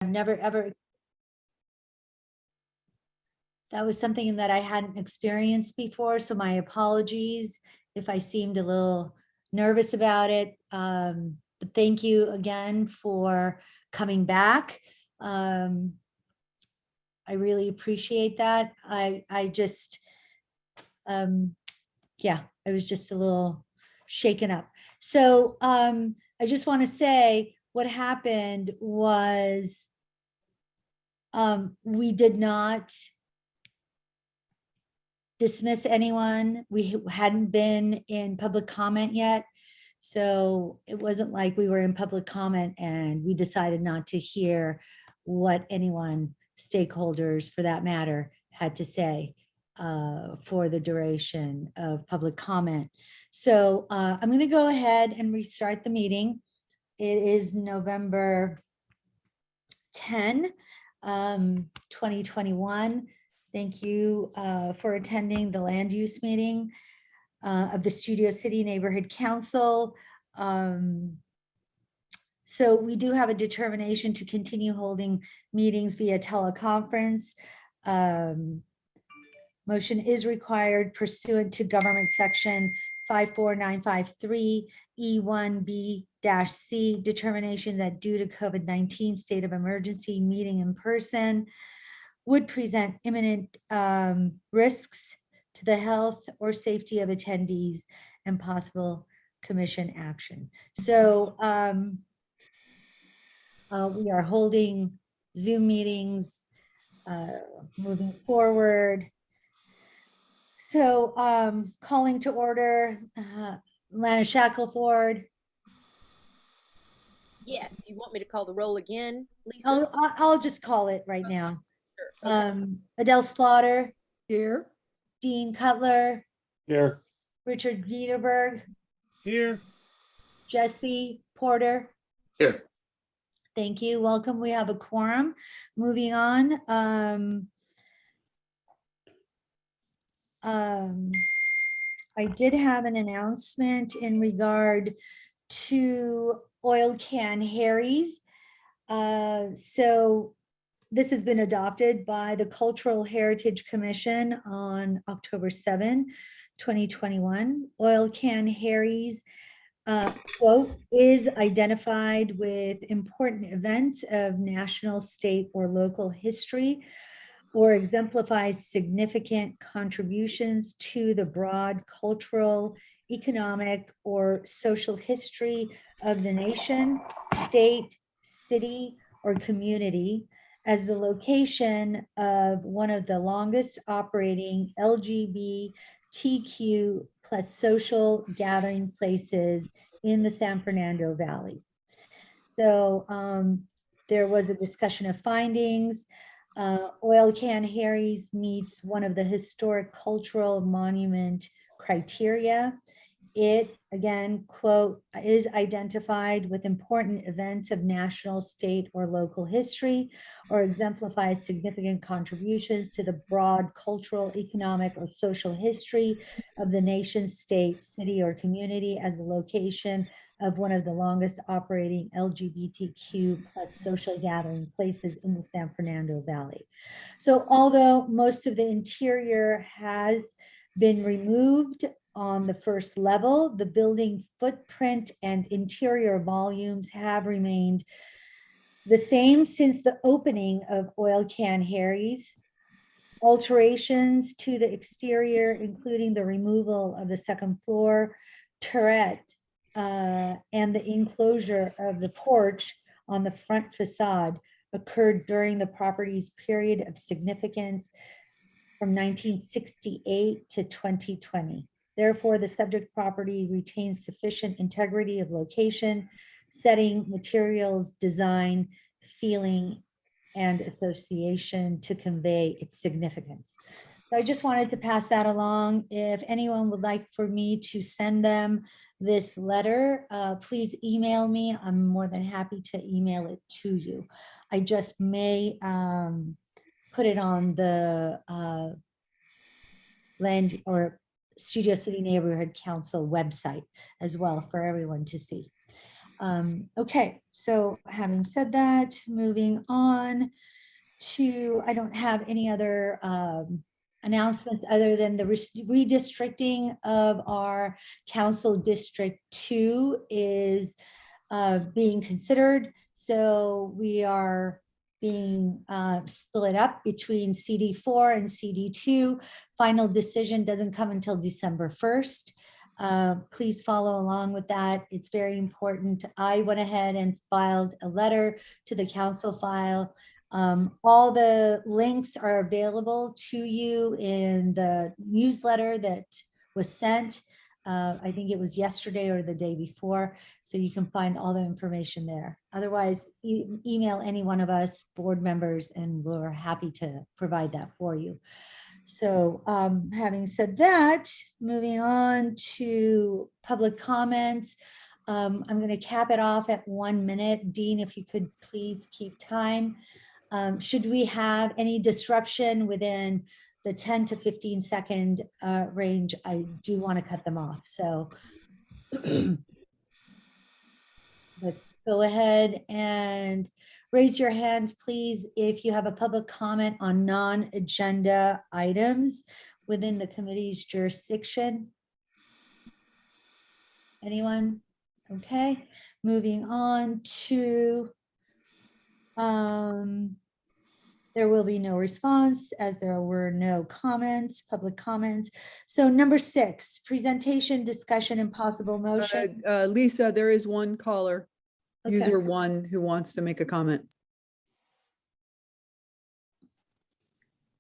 I've never, ever, that was something that I hadn't experienced before, so my apologies if I seemed a little nervous about it. But thank you again for coming back. I really appreciate that. I just, yeah, I was just a little shaken up. So I just want to say what happened was we did not dismiss anyone. We hadn't been in public comment yet. So it wasn't like we were in public comment and we decided not to hear what anyone, stakeholders for that matter, had to say for the duration of public comment. So I'm going to go ahead and restart the meeting. It is November 10, 2021. Thank you for attending the land use meeting of the Studio City Neighborhood Council. So we do have a determination to continue holding meetings via teleconference. Motion is required pursuant to government section 54953 E1B-C, determination that due to COVID-19 state of emergency, meeting in person would present imminent risks to the health or safety of attendees and possible commission action. So we are holding Zoom meetings moving forward. So calling to order, Lana Shackelford. Yes, you want me to call the roll again, Lisa? I'll just call it right now. Sure. Okay. Adele Slaughter. Here. Dean Cutler. Here. Richard Gieterberg. Here. Jesse Porter. Here. Thank you. Welcome. We have a quorum. Moving on. I did have an announcement in regard to Oil Can Harry's. So this has been adopted by the Cultural Heritage Commission on October 7, 2021. Oil Can Harry's quote is identified with important events of national, state, or local history, or exemplifies significant contributions to the broad cultural, economic, or social history of the nation, state, city, or community, as the location of one of the longest operating LGBTQ plus social gathering places in the San Fernando Valley. So there was a discussion of findings. Oil Can Harry's meets one of the historic cultural monument criteria. It, again, quote, is identified with important events of national, state, or local history, or exemplifies significant contributions to the broad cultural, economic, or social history of the nation, state, city, or community as the location of one of the longest operating LGBTQ plus social gathering places in the San Fernando Valley. So although most of the interior has been removed on the first level, the building footprint and interior volumes have remained the same since the opening of Oil Can Harry's. Alterations to the exterior, including the removal of the second floor turret and the enclosure of the porch on the front facade, occurred during the property's period of significance from 1968 to 2020. Therefore, the subject property retains sufficient integrity of location, setting, materials, design, feeling, and association to convey its significance. So I just wanted to pass that along. If anyone would like for me to send them this letter, please email me. I'm more than happy to email it to you. I just may put it on the land or Studio City Neighborhood Council website as well for everyone to see. Okay, so having said that, moving on to, I don't have any other announcements other than the redistricting of our council district 2 is being considered. So we are being split up between CD4 and CD2. Final decision doesn't come until December 1st. Please follow along with that. It's very important. I went ahead and filed a letter to the council file. All the links are available to you in the newsletter that was sent. I think it was yesterday or the day before, so you can find all the information there. Otherwise, email any one of us board members and we're happy to provide that for you. So having said that, moving on to public comments. I'm going to cap it off at 1 minute. Dean, if you could please keep time. Should we have any disruption within the 10 to 15 second range, I do want to cut them off. So let's go ahead and raise your hands, please, if you have a public comment on non-agenda items within the committee's jurisdiction. Anyone? Okay, moving on to there will be no response as there were no comments, public comments. So number 6, presentation, discussion, and possible motion. Lisa, there is one caller, Okay. user 1, who wants to make a comment.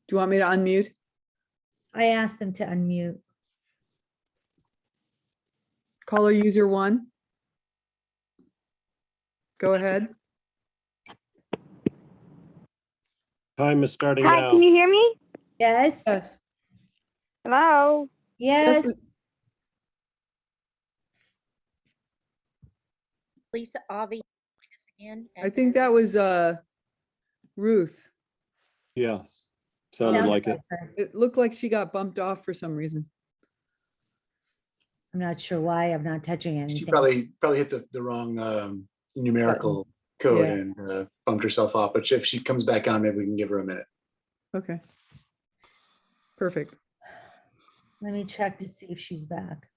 Do you want me to unmute? I asked them to unmute. Caller user 1. Go ahead. Time is starting Hi, now. can you hear me? Yes, Yes. Hello? yes. Lisa, Avi, join us again. I as think that was Ruth. Yes, sounded Sounds like it. her. It looked like she got bumped off for some reason. I'm not sure why. I'm not touching anything. She probably hit the wrong numerical code Yeah. and bumped herself off. But if she comes back on, maybe we can give her a minute. Okay. Perfect. Let me check to see if she's back.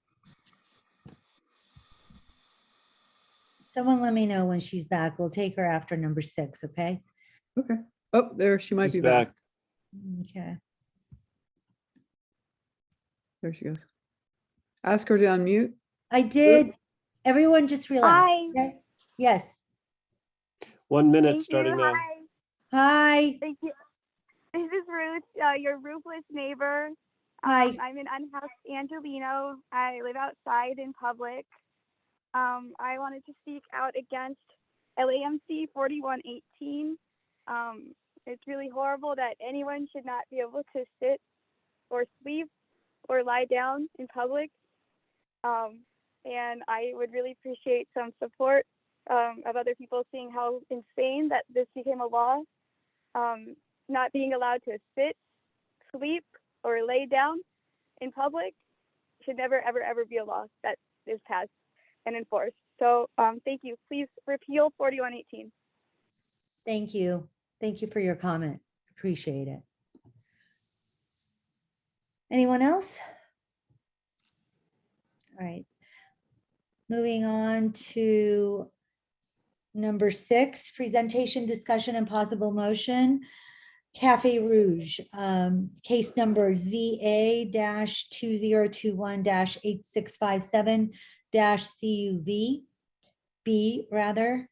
Someone let me know when she's back. We'll take her after number 6, okay? Okay. Oh, there she might She's be back. Okay. There she goes. Ask her to unmute. I did. Everyone just relax. Hi. Okay? Yes. 1 minute Thank starting you. now. Hi. Hi. Thank you. This is Ruth, your roofless neighbor. Hi. I'm an unhoused Angelino. I live outside in public. I wanted to speak out against LAMC 4118. It's really horrible that anyone should not be able to sit or sleep or lie down in public. And I would really appreciate some support of other people seeing how insane that this became a law. Not being allowed to sit, sleep, or lay down in public should never, ever, ever be a law that is passed and enforced. So thank you. Please repeal 4118. Thank you. Thank you for your comment. Appreciate it. Anyone else? All right. Moving on to number 6, presentation, discussion, and possible motion. Kaffe Rouge, case number ZA-2021-8657-CUV, B rather,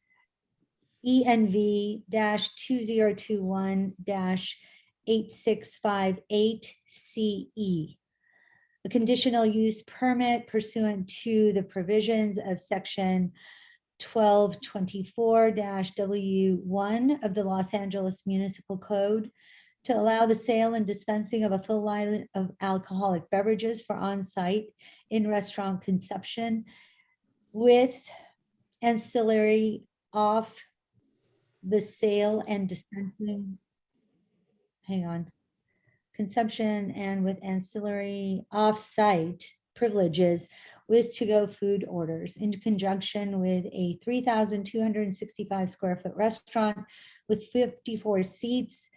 ENV-2021-8658-CE. A conditional use permit pursuant to the provisions of section 1224-W1 of the Los Angeles Municipal Code to allow the sale and dispensing of a full line of alcoholic beverages for on-site in-restaurant consumption with ancillary off the sale and dispensing. Hang on. Consumption and with ancillary off-site privileges with to-go food orders in conjunction with a 3,265 square foot restaurant with 54 seats,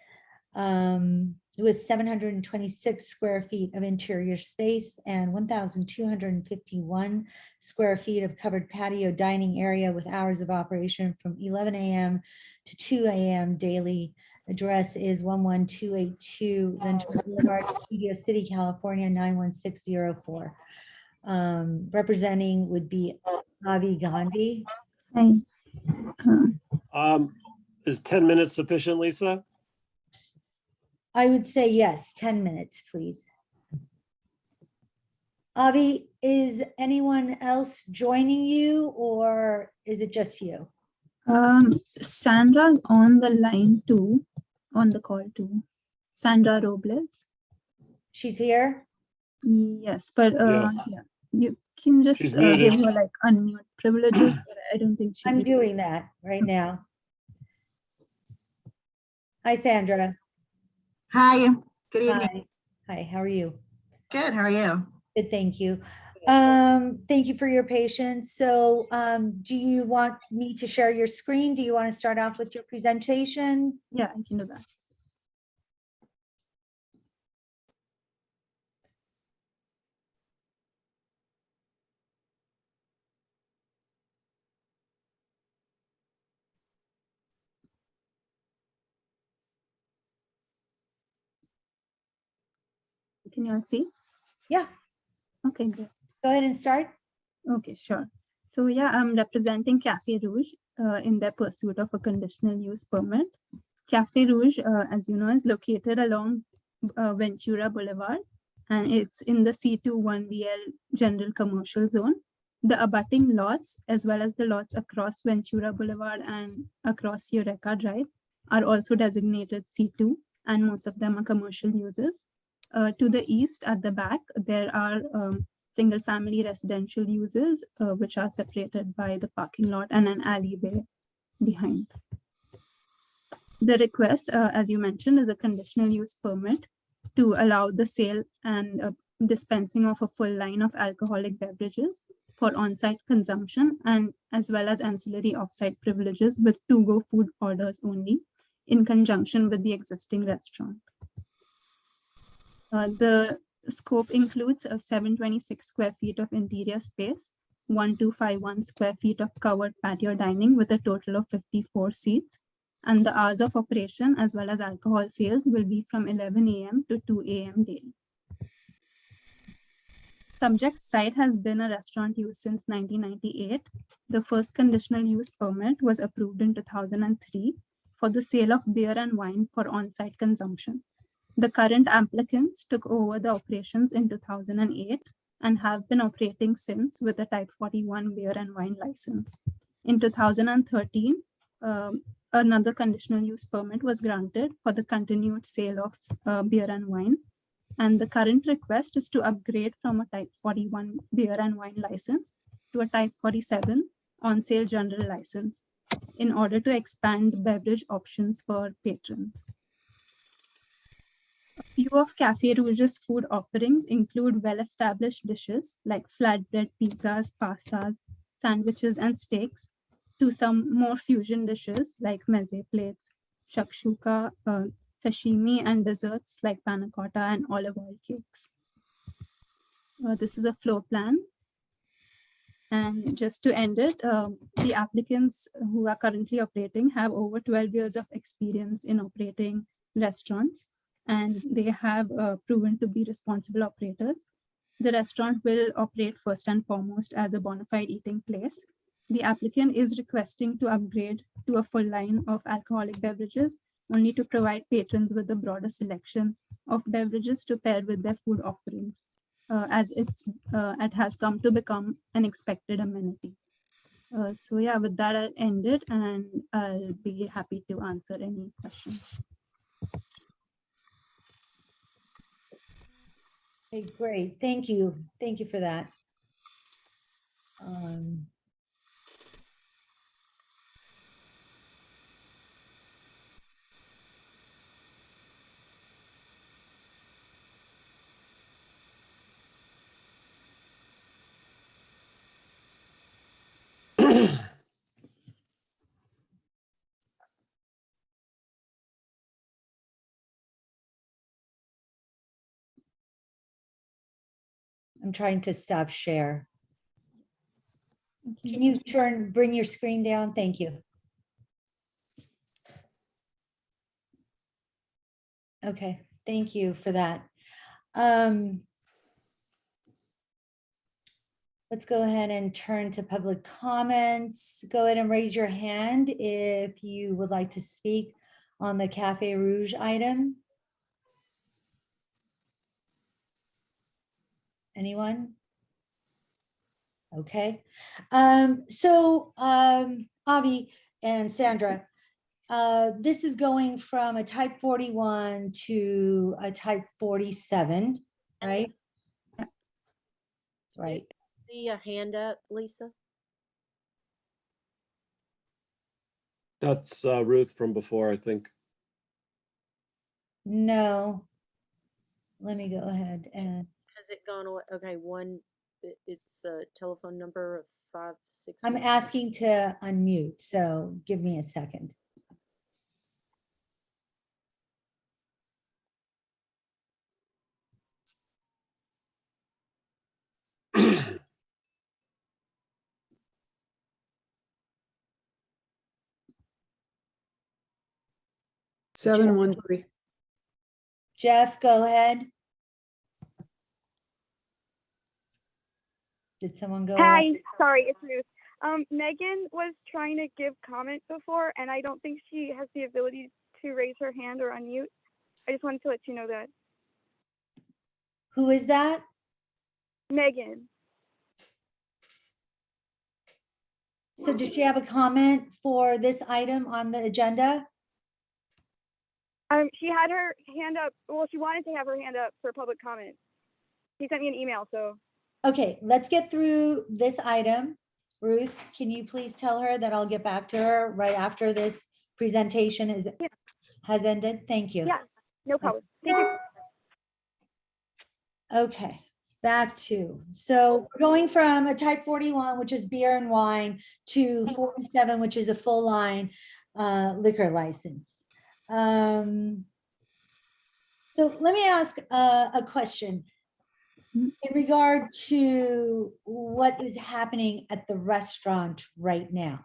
with 726 square feet of interior space and 1,251 square feet of covered patio dining area with hours of operation from 11 a.m. to 2 a.m. daily. Address is 11282 Ventura Boulevard, Studio City, California, 91604. Representing would be Avi Gandhi. Hi. Is 10 minutes sufficient, Lisa? I would say yes, 10 minutes, please. Avi, is anyone else joining you or is it just you? Sandra's on the line too, on the call too. Sandra Robles. She's here? Yes, but Yes. yeah, you can just She's give muted. her like unmute privileges, but I don't think she. I'm doing that right now. Hi, Sandra. Hi, good evening. Hi. Hi, how are you? Good, how are you? Good, thank you. Thank you for your patience. So do you want me to share your screen? Do you want to start off with your presentation? Yeah, I can do that. Can you all see? Yeah, Okay, good. go ahead and start. Okay, sure. So yeah, I'm representing Kaffe Rouge in their pursuit of a conditional use permit. Kaffe Rouge, as you know, is located along Ventura Boulevard, and it's in the C21BL General Commercial Zone. The abutting lots, as well as the lots across Ventura Boulevard and across Eureka Drive, are also designated C2, and most of them are commercial uses. To the east, at the back, there are single-family residential uses, which are separated by the parking lot and an alleyway behind. The request, as you mentioned, is a conditional use permit to allow the sale and dispensing of a full line of alcoholic beverages for on-site consumption, and as well as ancillary off-site privileges with to-go food orders only in conjunction with the existing restaurant. The scope includes 726 square feet of interior space, 1251 square feet of covered patio dining with a total of 54 seats, and the hours of operation as well as alcohol sales will be from 11 a.m. to 2 a.m. daily. Subject site has been a restaurant use since 1998. The first conditional use permit was approved in 2003 for the sale of beer and wine for on-site consumption. The current applicants took over the operations in 2008 and have been operating since with a Type 41 beer and wine license. In 2013, another conditional use permit was granted for the continued sale of beer and wine. And the current request is to upgrade from a Type 41 beer and wine license to a Type 47 on-sale general license in order to expand beverage options for patrons. A few of Kaffe Rouge's food offerings include well-established dishes like flatbread pizzas, pastas, sandwiches, and steaks, to some more fusion dishes like meze plates, shakshuka, sashimi, and desserts like panna cotta and olive oil cakes. This is a floor plan. And just to end it, the applicants who are currently operating have over 12 years of experience in operating restaurants, and they have proven to be responsible operators. The restaurant will operate first and foremost as a bona fide eating place. The applicant is requesting to upgrade to a full line of alcoholic beverages, only to provide patrons with a broader selection of beverages to pair with their food offerings, as it has come to become an expected amenity. So yeah, with that I'll end it, and I'll be happy to answer any questions. Okay, great. Thank you. Thank you for that. I'm trying to stop share. Okay. Can you bring your screen down? Thank you. Okay, thank you for that. Let's go ahead and turn to public comments. Go ahead and raise your hand if you would like to speak on the Kaffe Rouge item. Anyone? Okay. Avi and Sandra, this is going from a type 41 to a type 47, right? Right. See a hand up, Lisa? That's Ruth from before, I think. No. Let me go ahead and, Has it gone away? Okay, it's a telephone number of 561. I'm asking to unmute, so give me a second. Seven 713. Jeff, go ahead. Did someone go? Hi, sorry, it's Ruth. Megan was trying to give comment before, and I don't think she has the ability to raise her hand or unmute. I just wanted to let you know that. Who is that? Megan. So does she have a comment for this item on the agenda? She had her hand up. Well, she wanted to have her hand up for public comment. She sent me an email, so. Okay, let's get through this item. Ruth, can you please tell her that I'll get back to her right after this presentation has ended? Thank you. Yeah, no problem. Thank you. Okay, back to, so we're going from a type 41, which is beer and wine, to 47, which is a full line liquor license. So let me ask a question in regard to what is happening at the restaurant right now.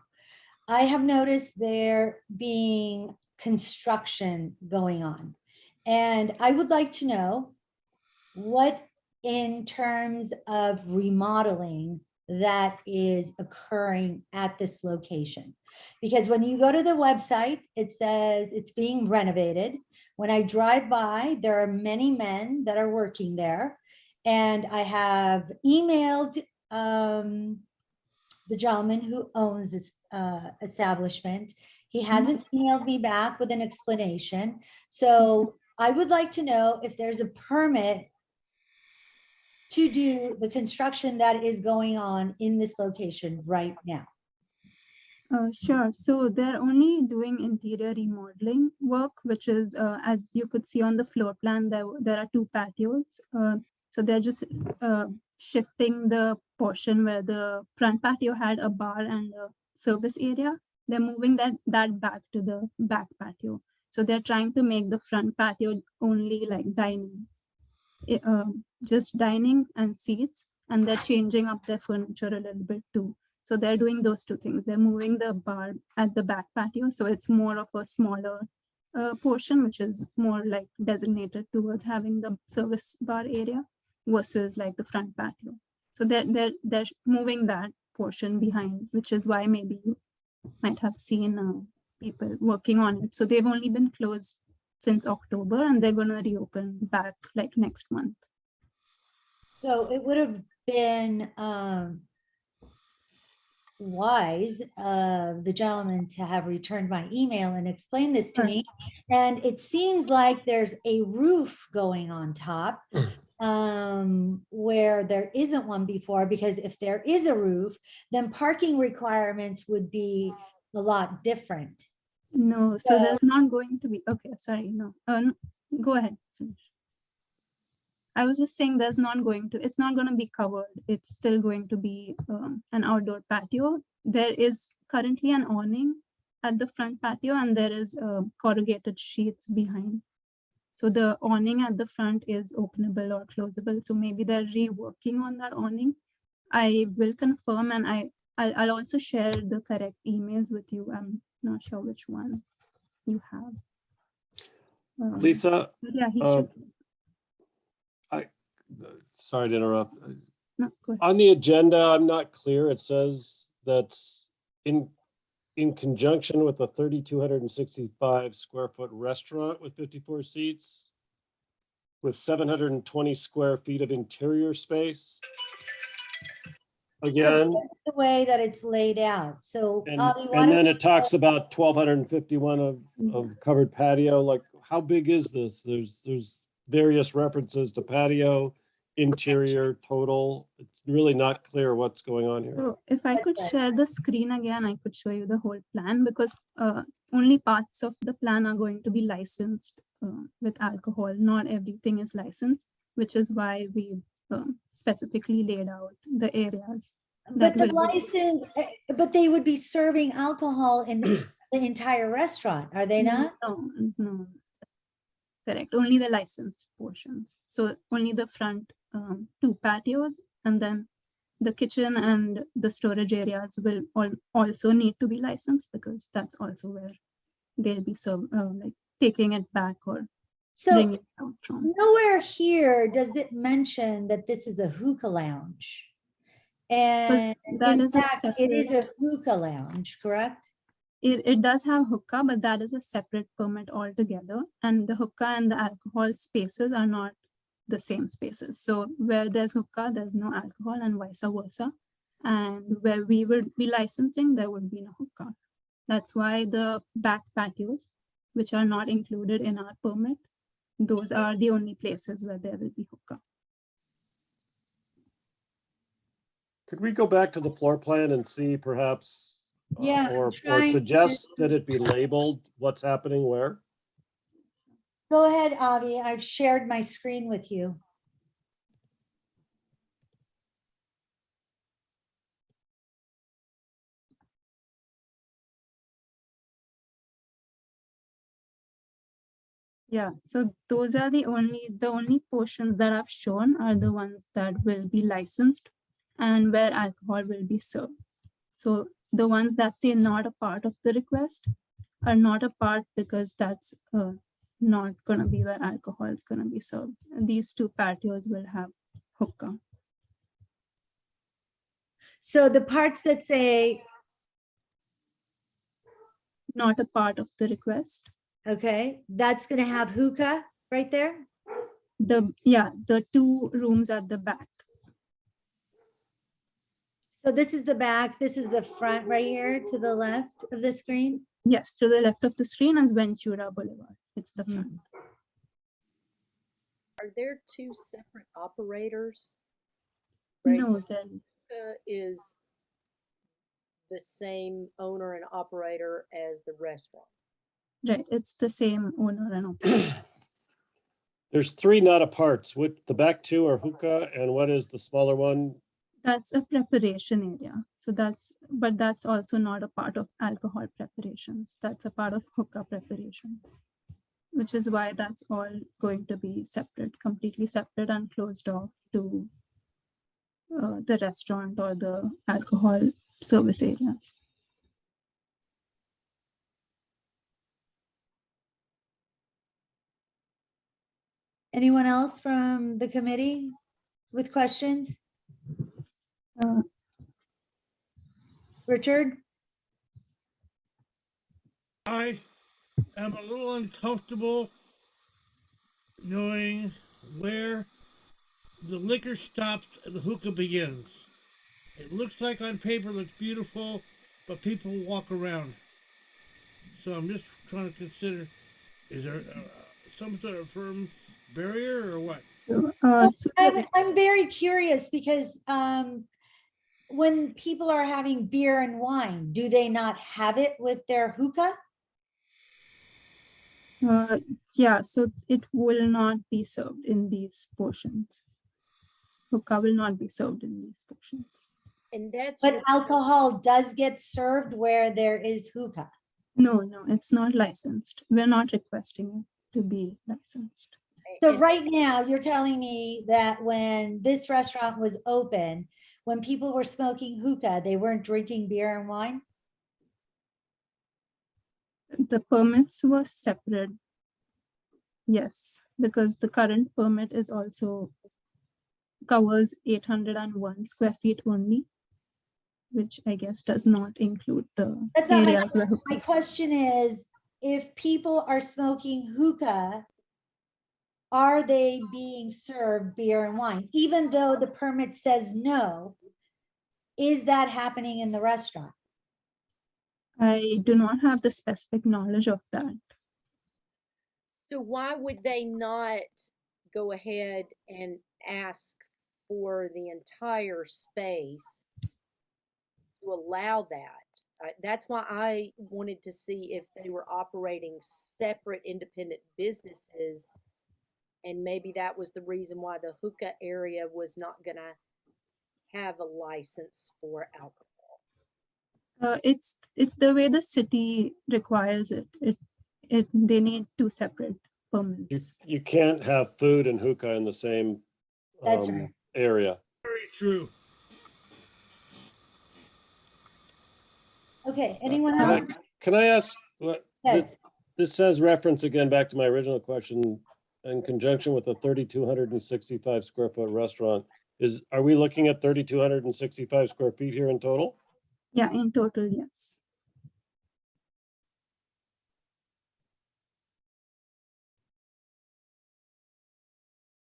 I have noticed there being construction going on, and I would like to know what in terms of remodeling that is occurring at this location. Because when you go to the website, it says it's being renovated. When I drive by, there are many men that are working there. And I have emailed the gentleman who owns this establishment. He hasn't emailed me back with an explanation. So I would like to know if there's a permit to do the construction that is going on in this location right now. Sure. So they're only doing interior remodeling work, which is, as you could see on the floor plan, there are 2 patios. So they're just shifting the portion where the front patio had a bar and a service area. They're moving that back to the back patio. So they're trying to make the front patio only like dining, just dining and seats, and they're changing up their furniture a little bit too. So they're doing those 2 things. They're moving the bar at the back patio. So it's more of a smaller portion, which is more like designated towards having the service bar area versus like the front patio. So they're moving that portion behind, which is why maybe you might have seen people working on it. So they've only been closed since October, and they're going to reopen back like next month. So it would have been wise of the gentleman to have returned my email and explained this to me. And it seems like there's a roof going on top where there isn't one before, because if there is a roof, then parking requirements would be a lot different. No, so there's not going to be, okay, sorry, no, go ahead, finish. I was just saying it's not going to be covered. It's still going to be an outdoor patio. There is currently an awning at the front patio, and there is corrugated sheets behind. So the awning at the front is openable or closable. So maybe they're reworking on that awning. I will confirm, and I'll also share the correct emails with you. I'm not sure which one you have. Lisa, But yeah, he uh, should. sorry to interrupt. No, go ahead. On the agenda, I'm not clear. It says that's in conjunction with a 3,265 square foot restaurant with 54 seats with 720 square feet of interior space. So Again, this is the way that it's laid out. So Avi, why and don't then you it talks about 1,251 of covered patio. Like, how big is this? There's various references to patio, interior, total. It's really not clear what's going on here. So if I could right. share the screen again, I could show you the whole plan, because only parts of the plan are going to be licensed with alcohol. Not everything is licensed, which is why we specifically laid out the areas. But that the will be- license, but they would be serving alcohol in the entire restaurant, are they not? No. Correct. Only the licensed portions. So only the front two patios, and then the kitchen and the storage areas will also need to be licensed, because that's also where they'll be like taking it back or So bringing it out from. nowhere here does it mention that this is a hookah lounge. And that in is a fact, it is a hookah lounge, correct? It does have hookah, but that is a separate permit altogether. And the hookah and the alcohol spaces are not the same spaces. So where there's hookah, there's no alcohol, and vice versa. And where we would be licensing, there would be no hookah. That's why the back patios, which are not included in our permit, those are the only places where there will be hookah. Could we go back to the floor plan and see perhaps, Yeah, I'm or trying suggest to- that it be labeled what's happening where? Go ahead, Avi. I've shared my screen with you. Yeah, so those are the only portions that I've shown are the ones that will be licensed and where alcohol will be served. So the ones that say not a part of the request are not a part because that's not going to be where alcohol is going to be served. And these two patios will have hookah. So the parts that say, Not a part of the request. okay, that's gonna have hookah right there? The two rooms at the back. So this is the back, this is the front right here to the left of the screen? Yes, to the left of the screen is Ventura Boulevard. It's the front. Are there two separate operators? Right, No, then is the same owner and operator as the restaurant. right, it's the same owner and operator. There's three not a parts. What, the back two are hookah, and what is the smaller one? That's a preparation area. So but that's also not a part of alcohol preparations. That's a part of hookah preparation, which is why that's all going to be separate, completely separate and closed off to the restaurant or the alcohol service areas. Anyone else from the committee with questions? Richard? I am a little uncomfortable knowing where the liquor stops and the hookah begins. It looks like on paper, looks beautiful, but people walk around. So I'm just trying to consider, is there some sort of firm barrier or what? So I'm very curious because when people are having beer and wine, do they not have it with their hookah? yeah, so it will not be served in these portions. Hookah will not be served in these portions. And that's But your- alcohol does get served where there is hookah. No, it's not licensed. We're not requesting it to be licensed. So And- right now, you're telling me that when this restaurant was open, when people were smoking hookah, they weren't drinking beer and wine? The permits were separate. Yes, because the current permit is also covers 801 square feet only, which I guess does not include the That's not areas where my hookah. question is, if people are smoking hookah, are they being served beer and wine? Even though the permit says no, is that happening in the restaurant? I do not have the specific knowledge of that. So why would they not go ahead and ask for the entire space to allow that? That's why I wanted to see if they were operating separate independent businesses, and maybe that was the reason why the hookah area was not gonna have a license for alcohol. It's the way the city requires it. They need two separate permits. You can't have food and hookah in the same That's right. area. Very true. Okay, anyone Can else? Can I ask, what, Yes, this says reference again back to my original question, in conjunction with a 3,265 square foot restaurant. Are we looking at 3,265 square feet here in total? Yeah, in total, yes.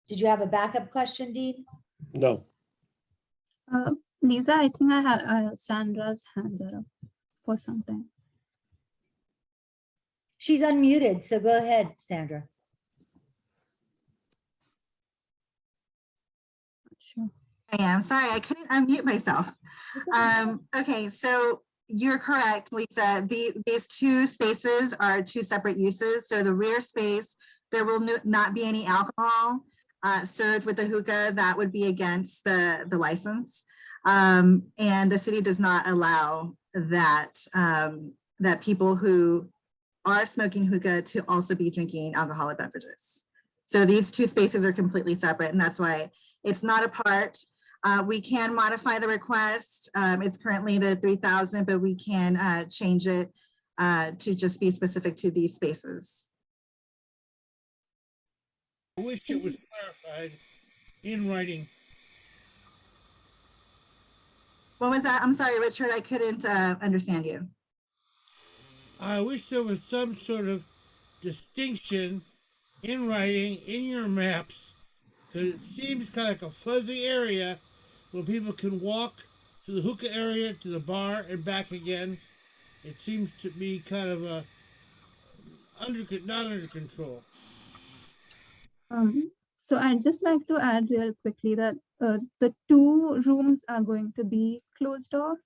did you have a backup question, Dean? No. Lisa, I think I have Sandra's hands are up for some time. She's unmuted, so go ahead, Sandra. Sure. I am sorry, I couldn't unmute myself. Okay, so you're correct, Lisa. These two spaces are two separate uses. So the rear space, there will not be any alcohol served with the hookah. That would be against the license. And the city does not allow that, that people who are smoking hookah to also be drinking alcoholic beverages. So these two spaces are completely separate, and that's why it's not a part. We can modify the request. It's currently the 3,000, but we can change it to just be specific to these spaces. I wish it was clarified in writing. What was that? I'm sorry, Richard, I couldn't understand you. I wish there was some sort of distinction in writing in your maps, because it seems kind of like a fuzzy area where people can walk to the hookah area, to the bar, and back again. It seems to be kind of not under control. So I'd just like to add real quickly that the two rooms are going to be closed off,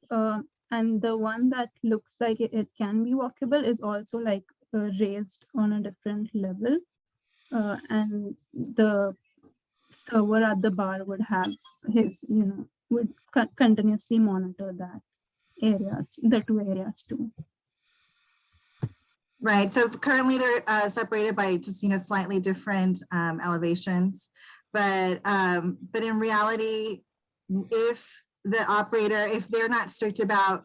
and the one that looks like it can be walkable is also like raised on a different level, and the server at the bar would have his, would continuously monitor that areas, the two areas too. Right, so currently they're separated by just, slightly different elevations. But in reality, if the operator, if they're not strict about,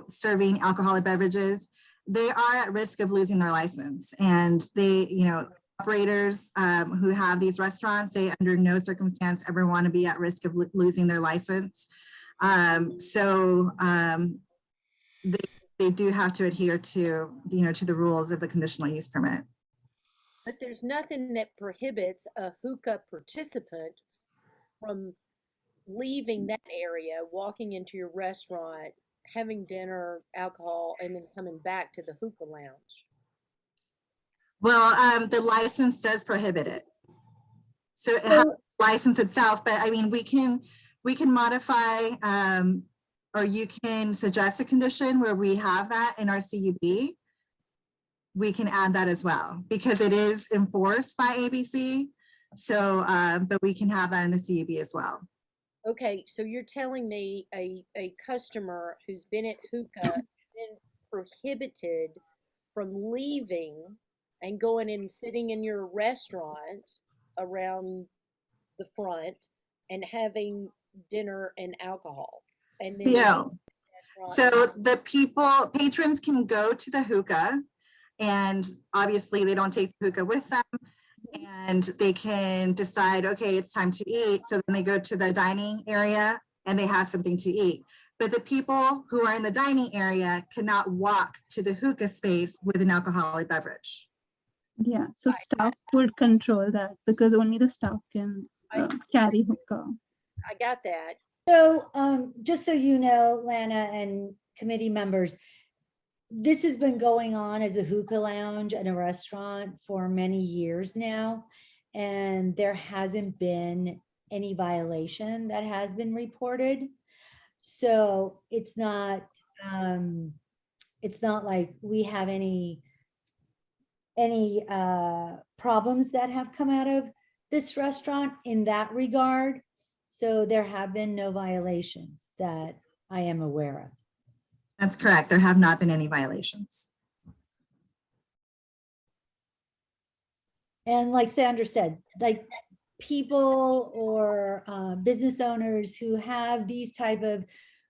serving alcoholic beverages, they are at risk of losing their license. And they, operators who have these restaurants, they under no circumstance ever want to be at risk of losing their license. They do have to adhere to, to the rules of the conditional use permit. But there's nothing that prohibits a hookah participant from leaving that area, walking into your restaurant, having dinner, alcohol, and then coming back to the hookah lounge. Well, the license does prohibit it. So it has a license itself, but I mean, we can modify, or you can suggest a condition where we have that in our CUB. We can add that as well because it is enforced by ABC. So, but we can have that in the CUB as well. Okay, so you're telling me a customer who's been at hookah been prohibited from leaving and going and sitting in your restaurant around the front and having dinner and alcohol. And then No. restaurant- So the patrons can go to the hookah, and obviously they don't take the hookah with them, and they can decide, okay, it's time to eat. So then they go to the dining area and they have something to eat. But the people who are in the dining area cannot walk to the hookah space with an alcoholic beverage. Yeah, so staff would control that because only the staff can carry hookah. I got that. So, just so you know, Lana and committee members, this has been going on as a hookah lounge and a restaurant for many years now, and there hasn't been any violation that has been reported. So it's not like we have any problems that have come out of this restaurant in that regard. So there have been no violations that I am aware of. That's correct. There have not been any violations. And like Sandra said, like people or business owners who have these type of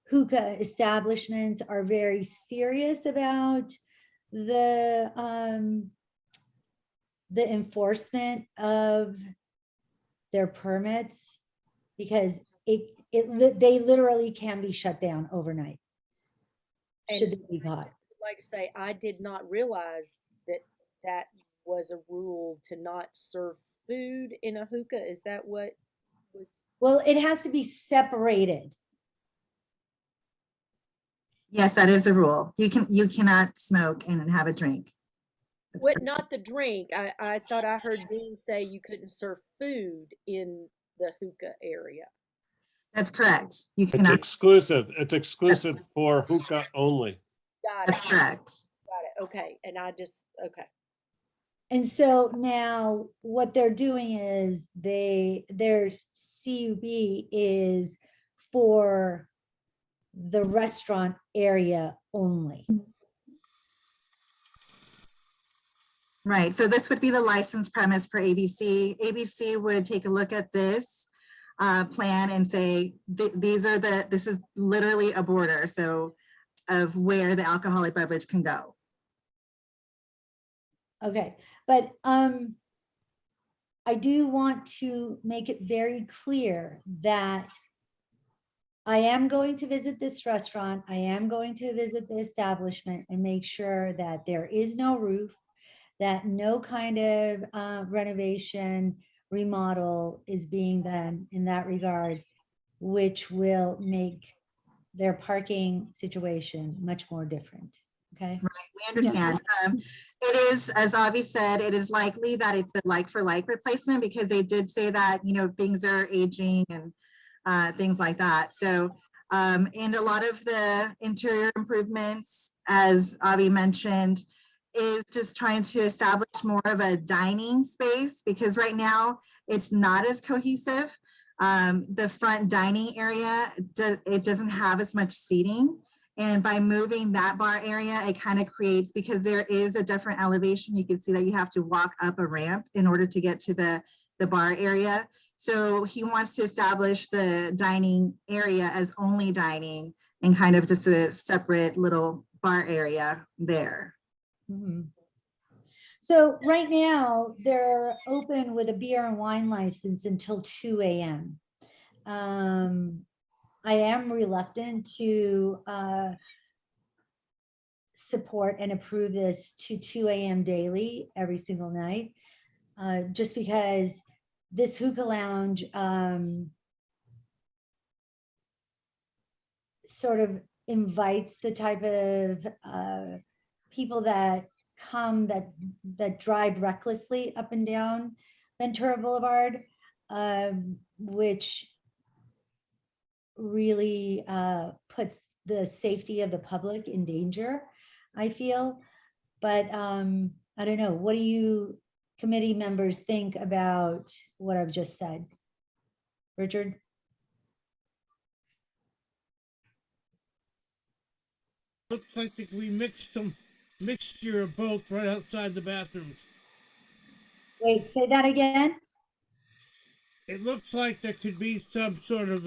hookah establishments are very serious about the enforcement of their permits, because they literally can be shut down overnight should they be caught. I'd like to say, I did not realize that was a rule to not serve food in a hookah. Is that what was? Well, it has to be separated. Yes, that is a rule. You cannot smoke and have a drink. That's What, correct. not the drink. I thought I heard Dean say you couldn't serve food in the hookah area. That's correct. You It's cannot. exclusive. It's exclusive for hookah only. Got That's it. correct. Got it. Okay. And okay. And so now what they're doing is their CUB is for the restaurant area only. Right. So this would be the licensed premise for ABC. ABC would take a look at this plan and say, this is literally a border. So of where the alcoholic beverage can go. Okay, but I do want to make it very clear that I am going to visit this restaurant. I am going to visit the establishment and make sure that there is no roof, that no kind of renovation, remodel is being done in that regard, which will make their parking situation much more different. Okay. We understand. It is, as Avi said, it is likely that it's a like for like replacement because they did say that, things are aging and things like that. So, and a lot of the interior improvements, as Avi mentioned, is just trying to establish more of a dining space because right now it's not as cohesive. The front dining area, it doesn't have as much seating. And by moving that bar area, it kind of creates, because there is a different elevation, you can see that you have to walk up a ramp in order to get to the bar area. So he wants to establish the dining area as only dining and kind of just a separate little bar area there. Mm-hmm. So right now they're open with a beer and wine license until 2 a.m. I am reluctant to support and approve this to 2 a.m. daily every single night, just because this hookah lounge sort of invites the type of people that come that drive recklessly up and down Ventura Boulevard, which really puts the safety of the public in danger, I feel. But I don't know, what do you committee members think about what I've just said? Richard? Looks like we mixed some mixture of both right outside the bathrooms. Wait, say that again? It looks like there could be some sort of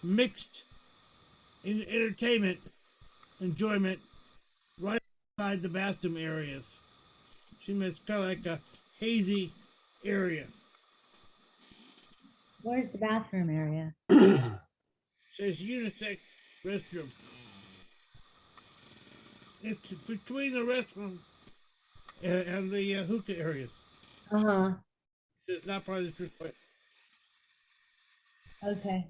mixed entertainment enjoyment right outside the bathroom areas. Seems it's kind of like a hazy area. Where's the bathroom area? Says unisex restroom. It's between the restroom and the hookah areas. Uh-huh, It's not part of this request. okay.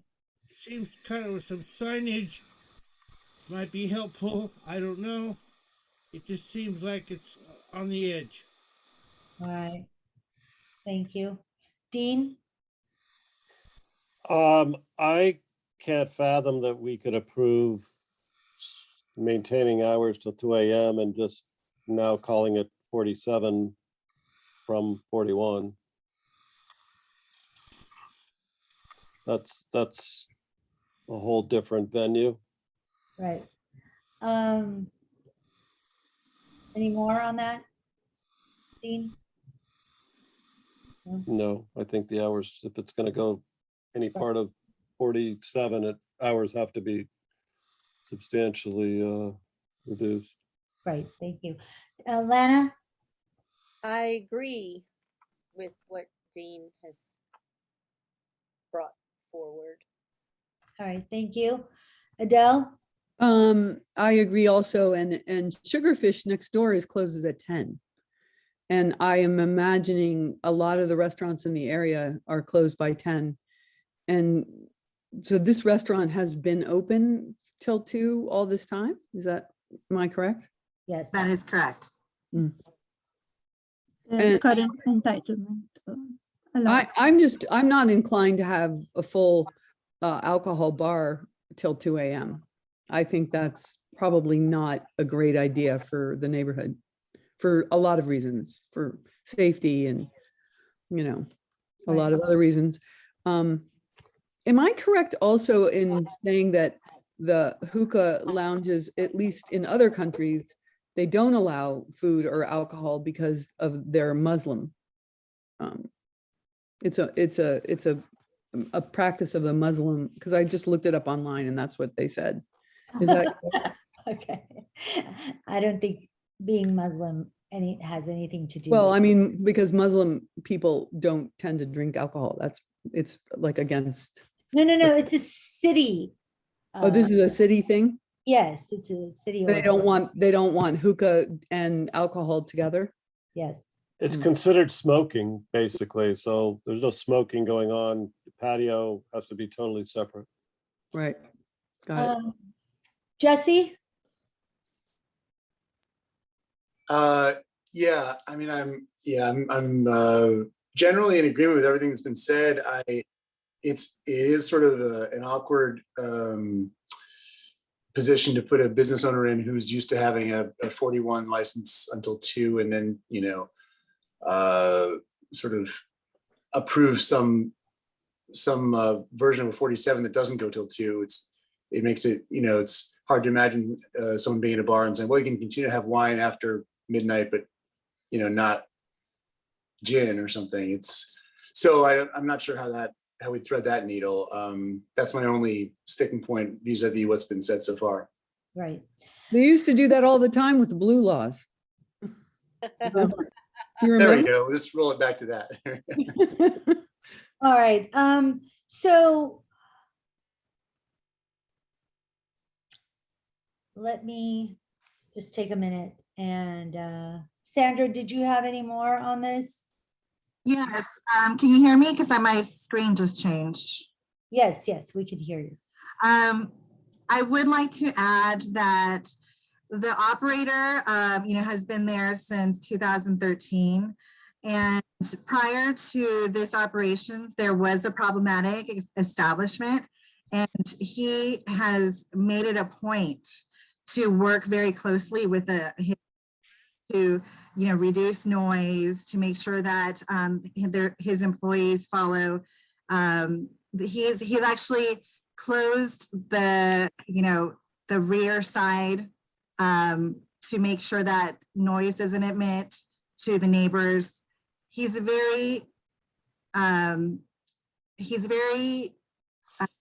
Seems kind of some signage might be helpful. I don't know. It just seems like it's on the edge. All right. Thank you. Dean? I can't fathom that we could approve maintaining hours till 2 AM and just now calling it 47 from 41. That's a whole different venue. Right. Any more on that? Dean? No, I think the hours, if it's gonna go any part of 47, hours have to be substantially reduced. Right, thank you. Lana? I agree with what Dean has brought forward. All right, thank you. Adele? I agree also, and Sugarfish next door closes at 10. And I am imagining a lot of the restaurants in the area are closed by 10. And so this restaurant has been open till 2 all this time? Am I correct? Yes. That is correct. The And- current entitlement allows. I'm not inclined to have a full alcohol bar till 2 AM. I think that's probably not a great idea for the neighborhood for a lot of reasons, for safety and, a lot of other reasons. Am I correct also in saying that the hookah lounges, at least in other countries, they don't allow food or alcohol because of their Muslim? It's a practice of the Muslim, because I just looked it up online and that's what they said. Is that Okay. I don't think being Muslim has anything to do. well, with I mean, because Muslim people don't tend to drink alcohol. It's like against. No, it's a city. Oh, this is a city thing? Yes, it's a city. They don't want hookah and alcohol together? Yes. It's considered smoking, basically, so there's no smoking going on. The patio has to be totally separate. Right. Got it. Jesse? Yeah, I mean, I'm generally in agreement with everything that's been said. It is sort of an awkward position to put a business owner in who's used to having a 41 license until 2, and then sort of approve some version of a 47 that doesn't go till 2. It makes it, it's hard to imagine someone being in a bar and saying, well, you can continue to have wine after midnight, but not gin or something. So I'm not sure how we thread that needle. That's my only sticking point vis-a-vis what's been said so far. Right. They used to do that all the time with the blue laws. Do you remember? There we go. Let's roll it back to that. All right. So let me just take a minute and Sandra, did you have any more on this? Yes, can you hear me? Because my screen just changed. Yes, we can hear you. I would like to add that the operator, has been there since 2013. And prior to this operations, there was a problematic establishment, and he has made it a point to work very closely with to reduce noise, to make sure that his employees follow. He's actually closed the rear side to make sure that noise doesn't emit to the neighbors. he's very,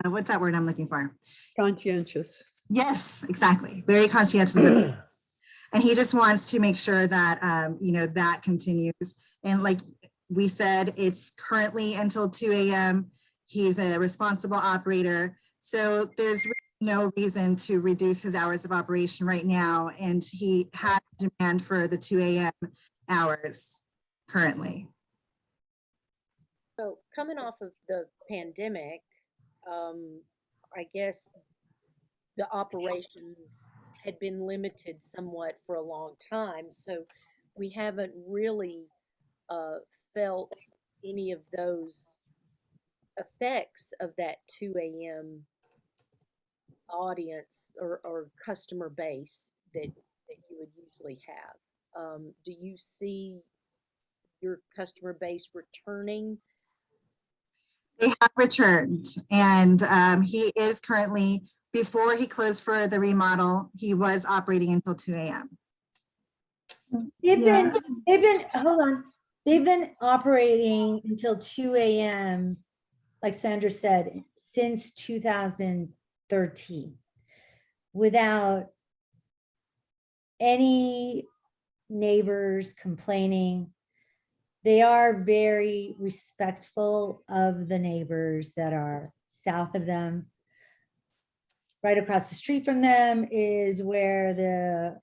what's that word I'm looking for? Conscientious. Yes, exactly. Very conscientious. And he just wants to make sure that, you know, that continues. And like we said, it's currently until 2 a.m. He's a responsible operator. So there's really no reason to reduce his hours of operation right now. And he has demand for the 2 a.m. hours currently. So coming off of the pandemic, I guess the operations had been limited somewhat for a long time. So we haven't really felt any of those effects of that 2 a.m. audience or customer base that you would usually have. Do you see your customer base returning? They have returned, and he is currently, before he closed for the remodel, he was operating until 2 a.m. They've been, hold on, they've been operating until 2 a.m., like Sandra said, since 2013, without any neighbors complaining. They are very respectful of the neighbors that are south of them. Right across the street from them is where the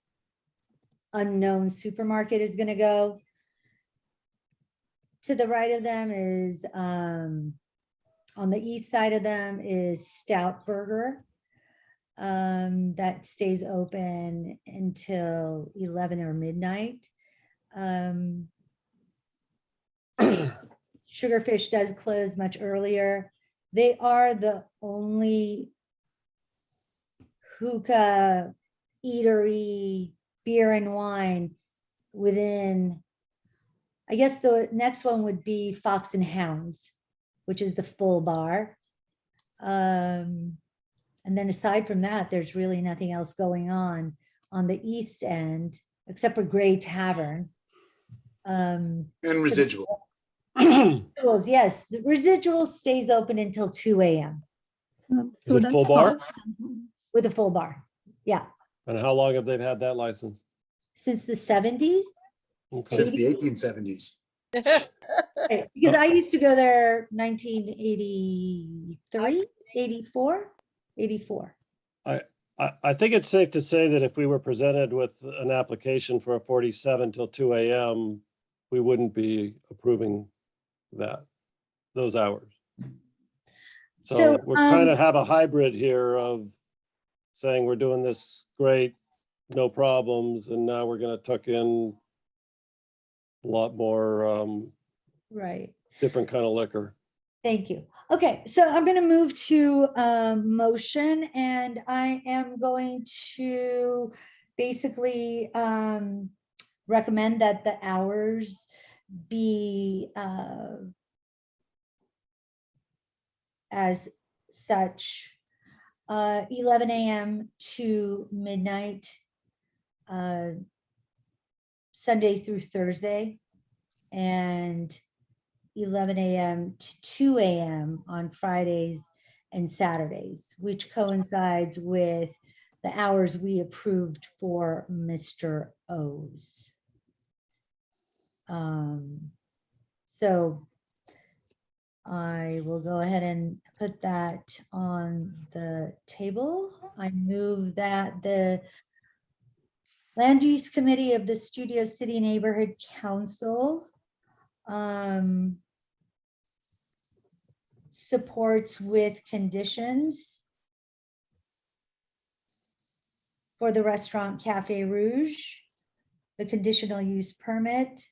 unknown supermarket is going to go. To the right of them is, on the east side of them is Stout Burger. That stays open until 11 or midnight. Sugarfish does close much earlier. They are the only hookah, eatery, beer and wine within, I guess the next one would be Fox and Hounds, which is the full bar. And then aside from that, there's really nothing else going on the east end, except for Gray Tavern. And residual. Residuals, yes, the residual stays open until 2 a.m. Is it full bar? with a full bar. Yeah, And how long have they had that license? since the 70s. Okay. Since the 1870s. Right, because I used to go there 1983, 84. I think it's safe to say that if we were presented with an application for a 47 till 2 a.m., we wouldn't be approving those hours. So we're kind of have a hybrid here of saying we're doing this great, no problems, and now we're going to tuck in a lot more Right. different kind of liquor. Thank you. Okay, so I'm going to move to motion, and I am going to basically recommend that the hours be as such, 11 a.m. to midnight, Sunday through Thursday, and 11 a.m. to 2 a.m. on Fridays and Saturdays, which coincides with the hours we approved for Mr. O's. So I will go ahead and put that on the table. I move that the Land Use Committee of the Studio City Neighborhood Council supports with conditions for the restaurant Kaffe Rouge, the conditional use permit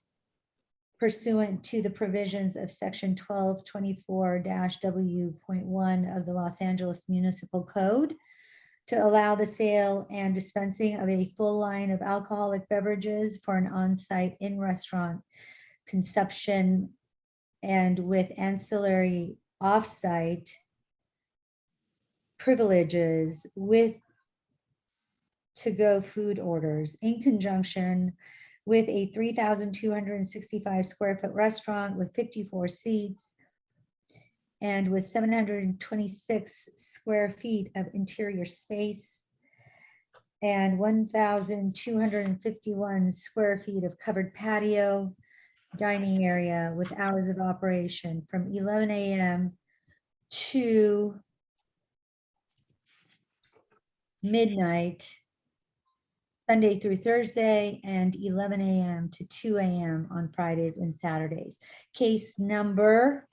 pursuant to the provisions of section 1224-W.1 of the Los Angeles Municipal Code to allow the sale and dispensing of a full line of alcoholic beverages for an on-site in-restaurant consumption and with ancillary off-site privileges with to-go food orders in conjunction with a 3,265 square foot restaurant with 54 seats and with 726 square feet of interior space and 1,251 square feet of covered patio, dining area with hours of operation from 11 a.m. to midnight, Sunday through Thursday, and 11 a.m. to 2 a.m. on Fridays and Saturdays. Case number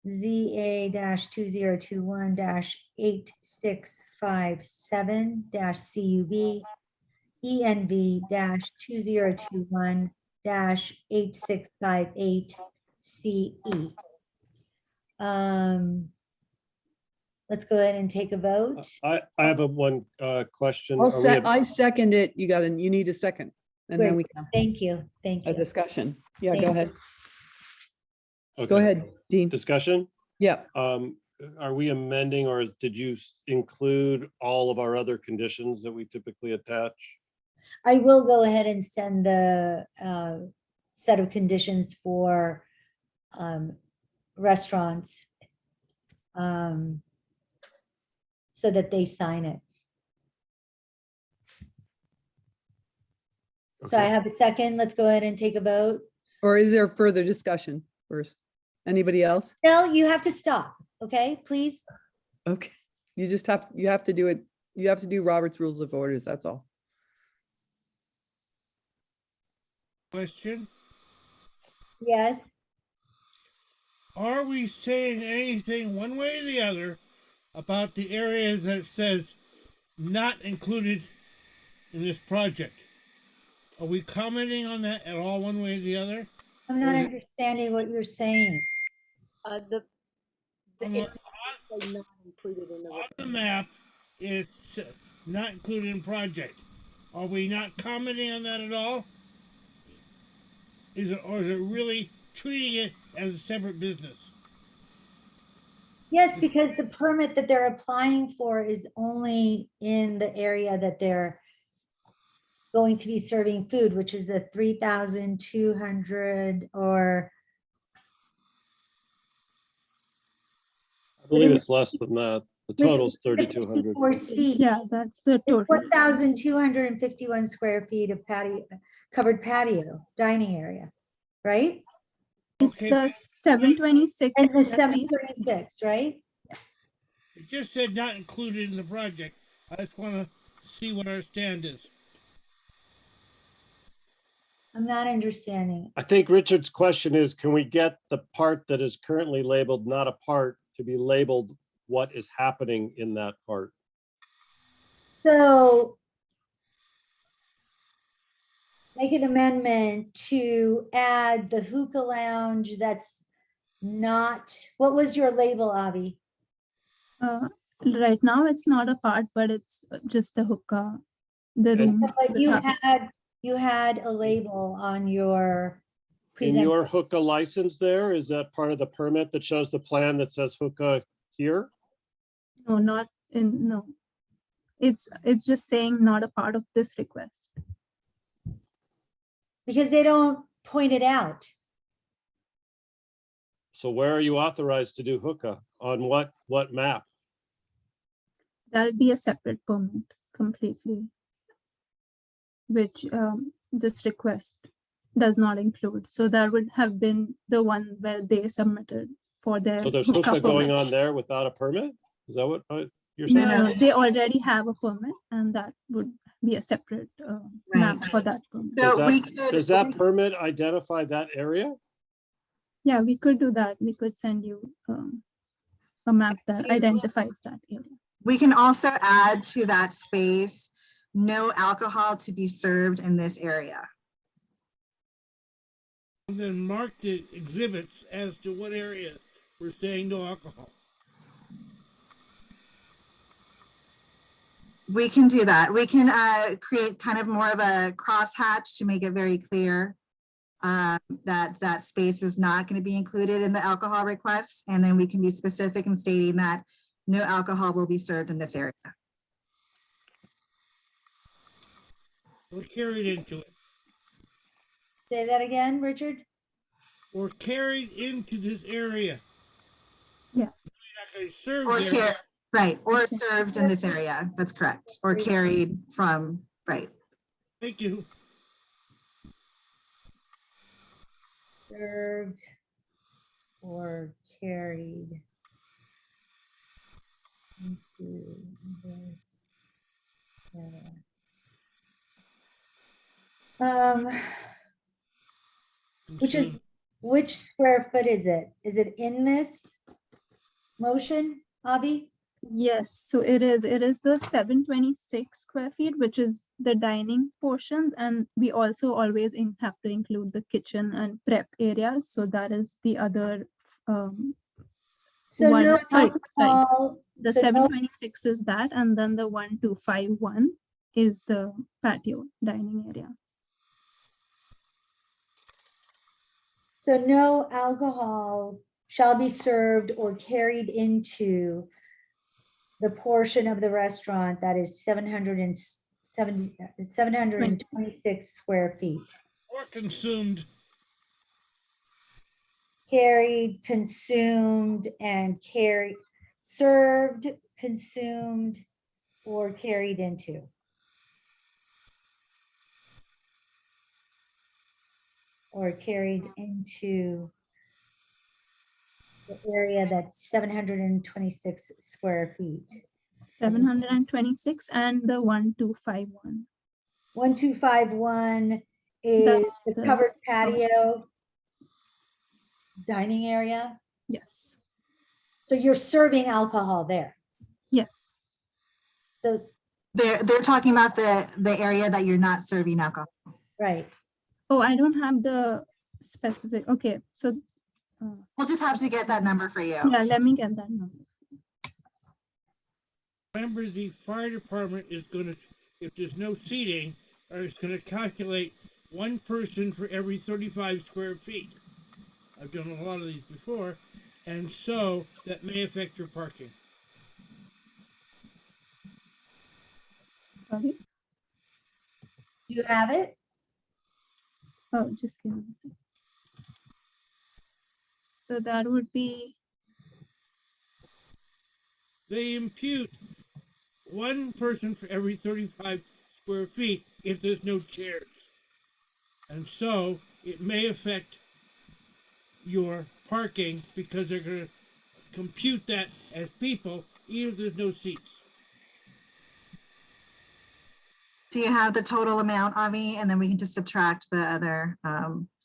ZA-2021-8657-CUB, ENV-2021-8658-CE. Let's go ahead and take a vote. I have one question. I'll Are we I second it. You need a second. And then we Great. can have Thank you. Thank a you. discussion. Yeah, Thank go you. ahead. Go okay. ahead, Dean. Discussion? Yeah. Are we amending, or did you include all of our other conditions that we typically attach? I will go ahead and send the set of conditions for restaurants so that they sign it. So I Okay. have a second. Let's go ahead and take a vote. Or is there further discussion first? Anybody else? No, you have to stop, okay, please? Okay. You have to do it. You have to do Robert's Rules of Orders. That's all. Question, Yes. are we saying anything one way or the other about the areas that says not included in this project? Are we commenting on that at all one way or the other? I'm not Okay. understanding what you're saying. The On it's the- say not included in the. On the map, it's not included in project. Are we not commenting on that at all? Or is it really treating it as a separate business? Yes, because the permit that they're applying for is only in the area that they're going to be serving food, which is the 3,200 or I believe it's less than that. The with total's 3,200. 54 seats. Yeah, that's the It's total. 1,251 square feet of patio, covered patio, dining area, right? It's Okay, the 726. And the square feet. 736, right? it just said not included in the project. I just want to see what our stand is. I'm not understanding. I think Richard's question is, can we get the part that is currently labeled not a part to be labeled what is happening in that part? So make an amendment to add the hookah lounge that's not, what was your label, Avi? Right now, it's not a part, but it's just a hookah. The And- room. But you had a label on your In your present. hookah license there, is that part of the permit that shows the plan that says hookah here? No, not in, no. It's just saying not a part of this request. Because they don't point it out. So where are you authorized to do hookah? On what map? That'll be a separate permit completely, which this request does not include. So that would have been the one where they submitted for their. So there's hookah hookah going on permits. there without a permit? Is that what you're No, saying? no, they already have a permit, and that would be a separate map for that permit. So we Does that permit identify that area? Yeah, we could do that. We could send you a map that identifies that area. We can also add to that space, no alcohol to be served in this area. And then mark the exhibits as to what area we're saying no alcohol. We can do that. We can create kind of more of a crosshatch to make it very clear that space is not going to be included in the alcohol requests. And then we can be specific in stating that no alcohol will be served in this area. We'll carry it into it. Say that again, Richard? or carried into this area. Yeah. Not gonna serve Or there. right, or served in this area, that's correct, or carried from, right. Thank you. Served or carried into this area. Consume. Which square foot is it? Is it in this motion, Avi? Yes, so it is the 726 square feet, which is the dining portions, and we also always have to include the kitchen and prep areas. So that is the other So one. no Sorry. alcohol. The so no- 726 is that, and then the 1251 is the patio dining area. So no alcohol shall be served or carried into the portion of the restaurant that is 726 square feet. Or consumed. Carried, consumed, and served, consumed, or carried into. Or carried into the area that's 726 square feet. 726 and the 1251. 1251 is That's the the- covered patio dining area. Yes. So you're serving alcohol there. Yes. So, They're talking about the area that you're not serving alcohol. right. Oh, I don't have the specific. Okay, so We'll just have to get that number for you. yeah, let me get that number. Remember, the fire department is gonna, if there's no seating, it's gonna calculate one person for every 35 square feet. I've done a lot of these before, and so that may affect your parking. Sorry. Do you have it? Oh, just give me a second. So that would be They impute one person for every 35 square feet if there's no chairs. And so it may affect your parking because they're going to compute that as people even if there's no seats. Do you have the total amount, Avi? And then we can just subtract the other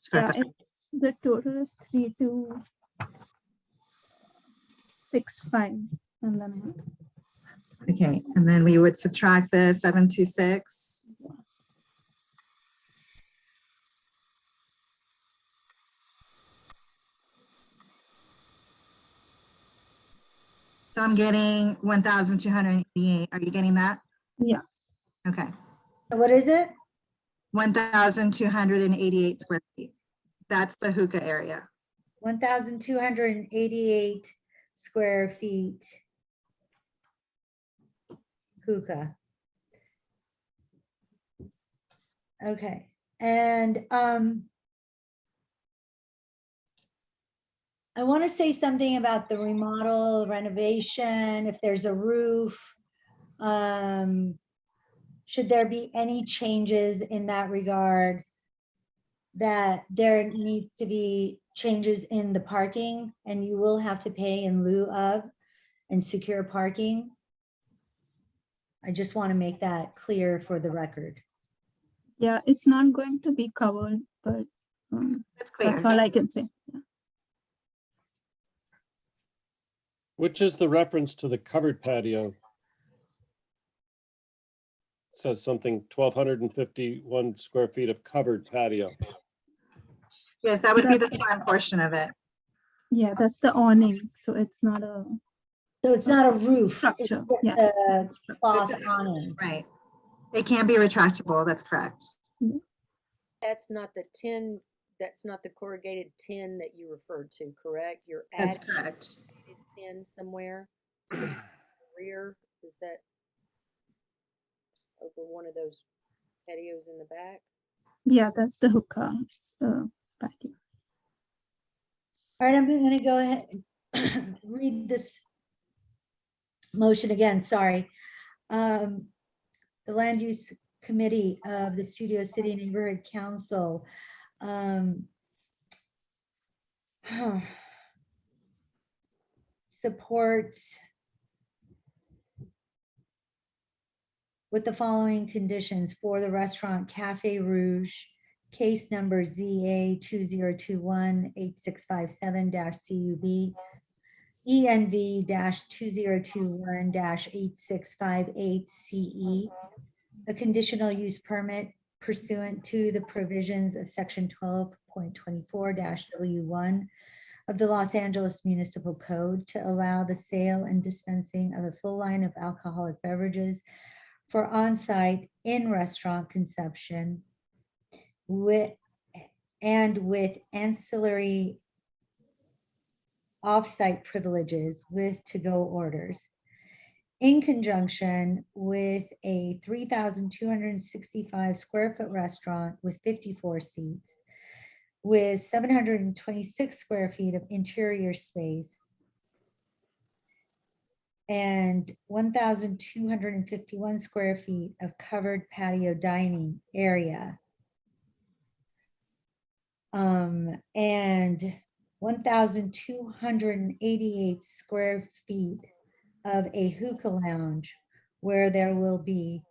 square yeah, foot. it's the total is 3265, and then Okay, and then we would subtract the 726. So I'm getting 1,288. Are you getting that? yeah, Okay, What is it? 1,288 square feet. That's the hookah area. 1,288 square feet. Hookah. Okay, and I want to say something about the remodel, renovation, if there's a roof. Should there be any changes in that regard? That there needs to be changes in the parking and you will have to pay in lieu of and secure parking. I just want to make that clear for the record. yeah, it's not going to be covered, but That's clear. that's all I can say. Yeah. Which is the reference to the covered patio? Says something 1,251 square feet of covered patio. Yes, that would be the front portion of it. Yeah, that's the awning, so it's not a So it's not a roof. It's structure. just Yeah, a cloth It's- awning. Right. It can be retractable, that's correct. That's not the tin, that's not the corrugated tin that you referred to, correct? You're That's adding correct. tin somewhere to the rear, is that over one of those patios in the back? Yeah, that's the hookah. Patio. All right, I'm gonna go ahead and read this motion again, sorry. The Land Use Committee of the Studio City Neighborhood Council supports with the following conditions for the restaurant Kaffe Rouge, case number ZA 2021-8657-CUB, ENV-2021-8658CE, a conditional use permit pursuant to the provisions of section 12.24-W1 of the Los Angeles Municipal Code to allow the sale and dispensing of a full line of alcoholic beverages for on-site in-restaurant consumption with ancillary off-site privileges with to-go orders in conjunction with a 3,265 square foot restaurant with 54 seats with 726 square feet of interior space and 1,251 square feet of covered patio dining area. And 1,288 square feet of a hookah lounge where there will be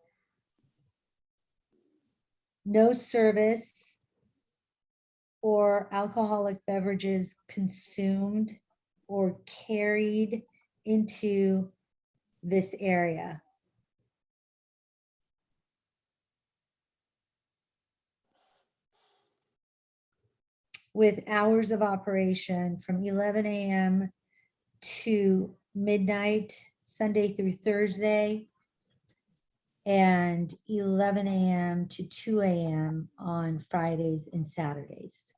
no service or alcoholic beverages consumed or carried into this area. With hours of operation from 11 a.m. to midnight, Sunday through Thursday, and 11 a.m. to 2 a.m. on Fridays and Saturdays.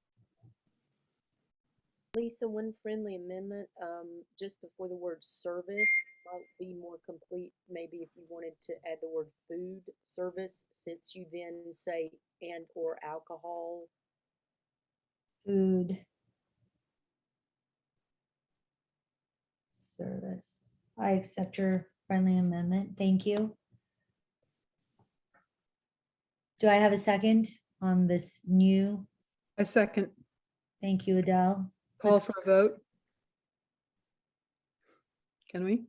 Lisa, one friendly amendment, just before the word service might be more complete. Maybe if you wanted to add the word food service, since you then say and or alcohol. Food service. I accept your friendly amendment. Thank you. Do I have a second on this new? A second. Thank you, Adele. Call Let's- for a vote. Can we?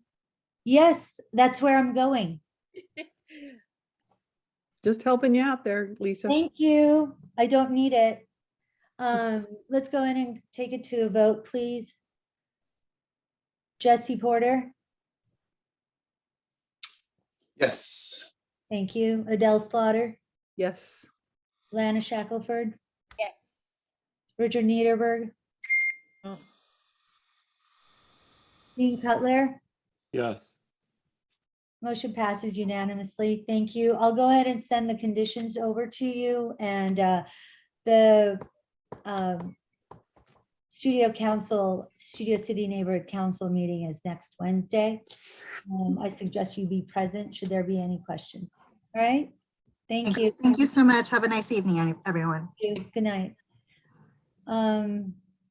Yes, that's where I'm going. Just helping you out there, Lisa. Thank you. I don't need it. Let's go in and take it to a vote, please. Jesse Porter, Yes. thank you. Adele Slaughter, Yes. Lana Shackelford, Yes. Richard Niederberg, Oh, Dean Cutler. Yes. Motion passes unanimously. Thank you. I'll go ahead and send the conditions over to you, and the Studio City Neighborhood Council meeting is next Wednesday. I suggest you be present should there be any questions. All right? Thank you. Thank you so much. Have a nice evening, everyone. Thank you. Good night.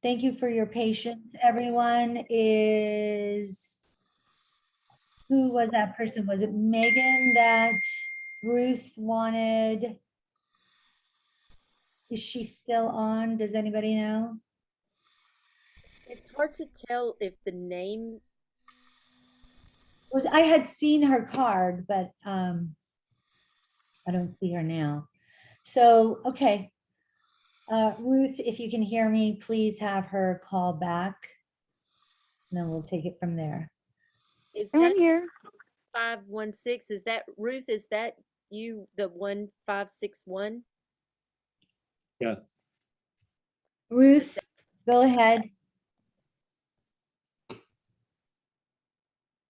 Thank you for your patience. Everyone who was that person? Was it Megan that Ruth wanted? Is she still on? Does anybody know? It's hard to tell if the name, I had seen her card, but I don't see her now. So, okay. Ruth, if you can hear me, please have her call back. And then we'll take it from there. is I'm that here. 516? Is that Ruth? Is that you, the 1561? Yeah. Ruth, go ahead.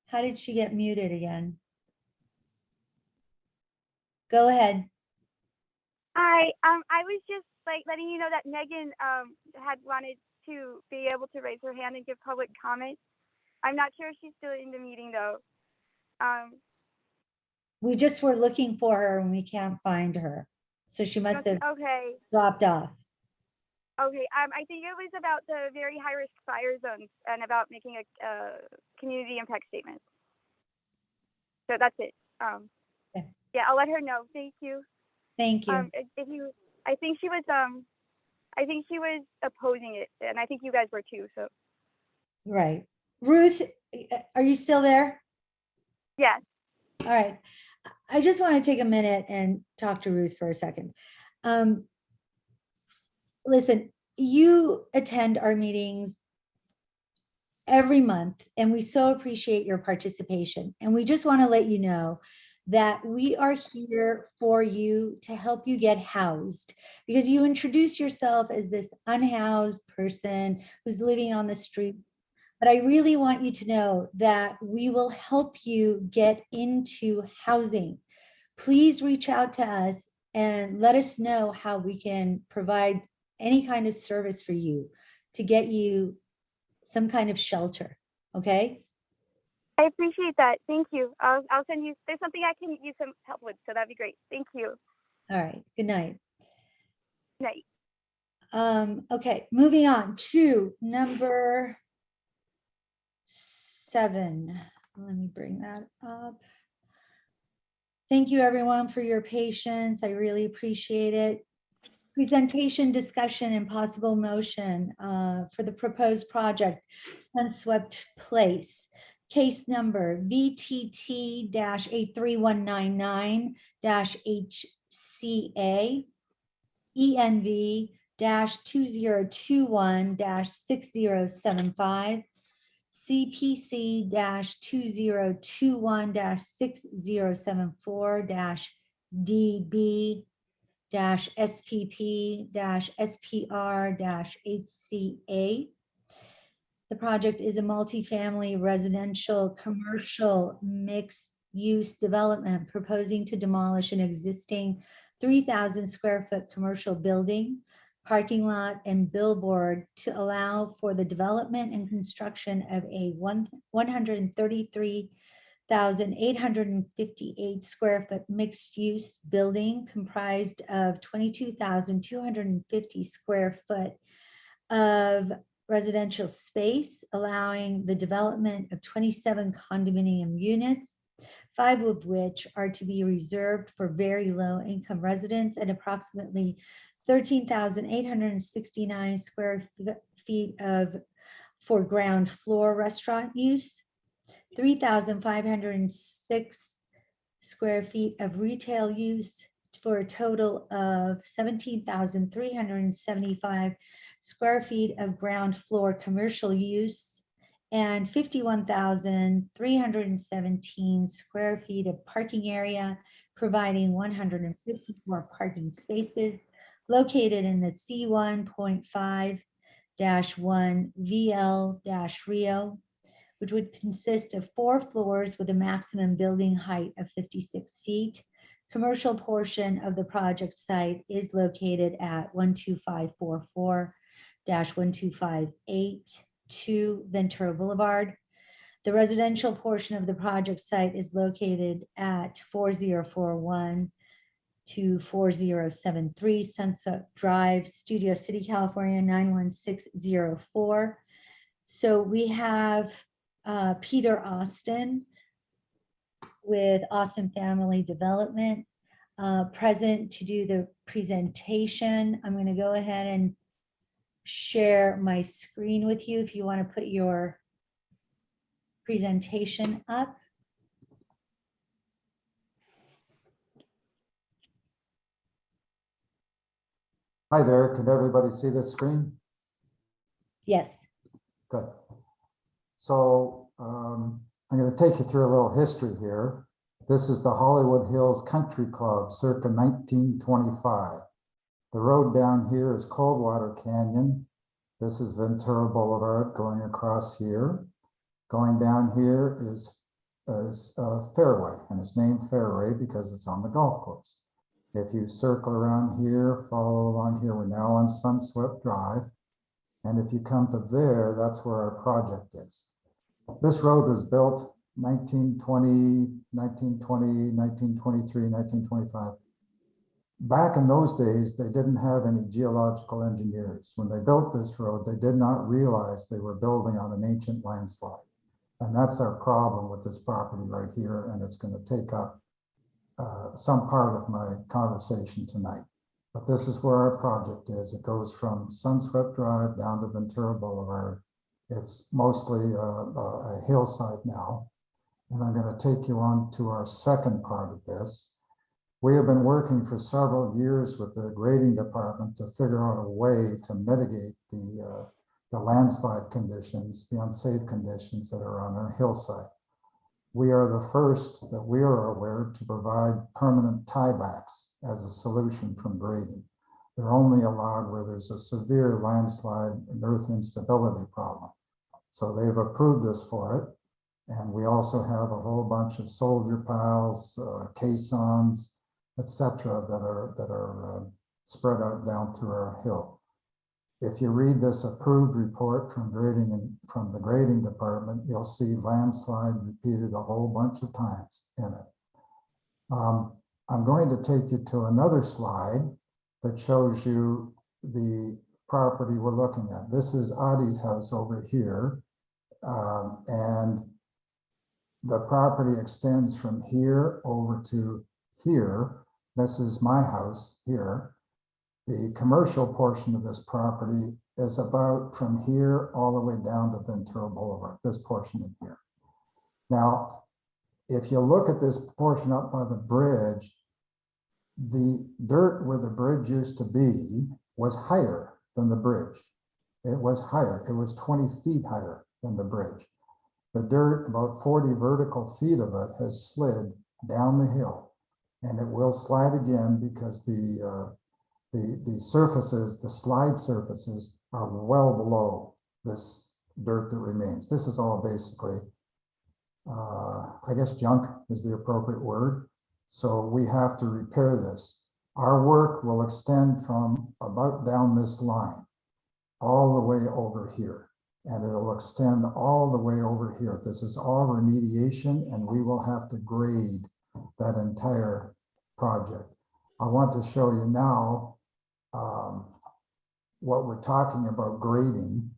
How did she get muted again? Go ahead. Hi, I was just like letting you know that Megan had wanted to be able to raise her hand and give public comment. I'm not sure if she's still in the meeting though. We just were looking for her and we can't find her. So she must have Okay. dropped off. Okay. I think it was about the very high risk fire zones and about making a community impact statement. So that's it. Okay. Yeah, I'll let her know. Thank you. Thank you. If you, I think she was opposing it, and I think you guys were too. So Right. Ruth, are you still there? yes. All right. I just want to take a minute and talk to Ruth for a second. Listen, you attend our meetings every month, and we so appreciate your participation. And we just want to let you know that we are here for you to help you get housed, because you introduce yourself as this unhoused person who's living on the street. But I really want you to know that we will help you get into housing. Please reach out to us and let us know how we can provide any kind of service for you to get you some kind of shelter. Okay? I appreciate that. Thank you. I'll send you. There's something I can use some help with, so that'd be great. Thank you. All right. Good night. Night. Okay, moving on to number 7. Let me bring that up. Thank you, everyone, for your patience. I really appreciate it. Presentation, discussion, and possible motion for the proposed project, SUNSWEPT Place. Case number VTT-83199-HCA ENV-2021-6075 CPC-2021-6074-DB-SPP-SPR-HCA. The project is a multifamily residential commercial mixed-use development proposing to demolish an existing 3,000 square foot commercial building, parking lot, and billboard to allow for the development and construction of a 133,858 square foot mixed-use building comprised of 22,250 square foot of residential space, allowing the development of 27 condominium units, 5 of which are to be reserved for very low income residents, and approximately 13,869 square feet of for ground floor restaurant use, 3,506 square feet of retail use, for a total of 17,375 square feet of ground floor commercial use, and 51,317 square feet of parking area, providing 154 parking spaces located in the C1.5-1 VL-Rio, which would consist of 4 floors with a maximum building height of 56 feet. Commercial portion of the project site is located at 12544-12582 Ventura Boulevard. The residential portion of the project site is located at 4041 to 4073 Sunset Drive, Studio City, California, 91604. So we have Peter Austin with Austin Family Development present to do the presentation. I'm going to go ahead and share my screen with you if you want to put your presentation up. Hi there, can everybody see this screen? Yes. Good. So I'm going to take you through a little history here. This is the Hollywood Hills Country Club, circa 1925. The road down here is Coldwater Canyon. This is Ventura Boulevard going across here. Going down here is Fairway, and it's named Fairway because it's on the golf course. If you circle around here, follow along here, we're now on SUNSWEPT Drive. And if you come to there, that's where our project is. This road was built 1920, 1920, 1923, 1925. back in those days, they didn't have any geological engineers. When they built this road, they did not realize they were building on an ancient landslide. And that's our problem with this property right here, and it's going to take up some part of my conversation tonight. But this is where our project is. It goes from SUNSWEPT Drive down to Ventura Boulevard. It's mostly a hillside now. And I'm going to take you on to our second part of this. We have been working for several years with the grading department to figure out a way to mitigate the landslide conditions, the unsafe conditions that are on our hillside. We are the first that we are aware to provide permanent tiebacks as a solution from grading. They're only allowed where there's a severe landslide and earth instability problem. So they've approved us for it. And we also have a whole bunch of soldier piles, caissons, etc., that are spread out down through our hill. If you read this approved report from grading and from the grading department, you'll see landslide repeated a whole bunch of times in it. I'm going to take you to another slide that shows you the property we're looking at. This is Adi's house over here, and the property extends from here over to here. This is my house here. The commercial portion of this property is about from here all the way down to Ventura Boulevard, this portion in here. Now, if you look at this portion up by the bridge, the dirt where the bridge used to be was higher than the bridge. It was higher. It was 20 feet higher than the bridge. The dirt, about 40 vertical feet of it, has slid down the hill, and it will slide again because the surfaces, the slide surfaces, are well below this dirt that remains. This is all basically, I guess junk is the appropriate word. So we have to repair this. Our work will extend from about down this line all the way over here. And it'll extend all the way over here. This is all remediation, and we will have to grade that entire project. I want to show you now what we're talking about grading.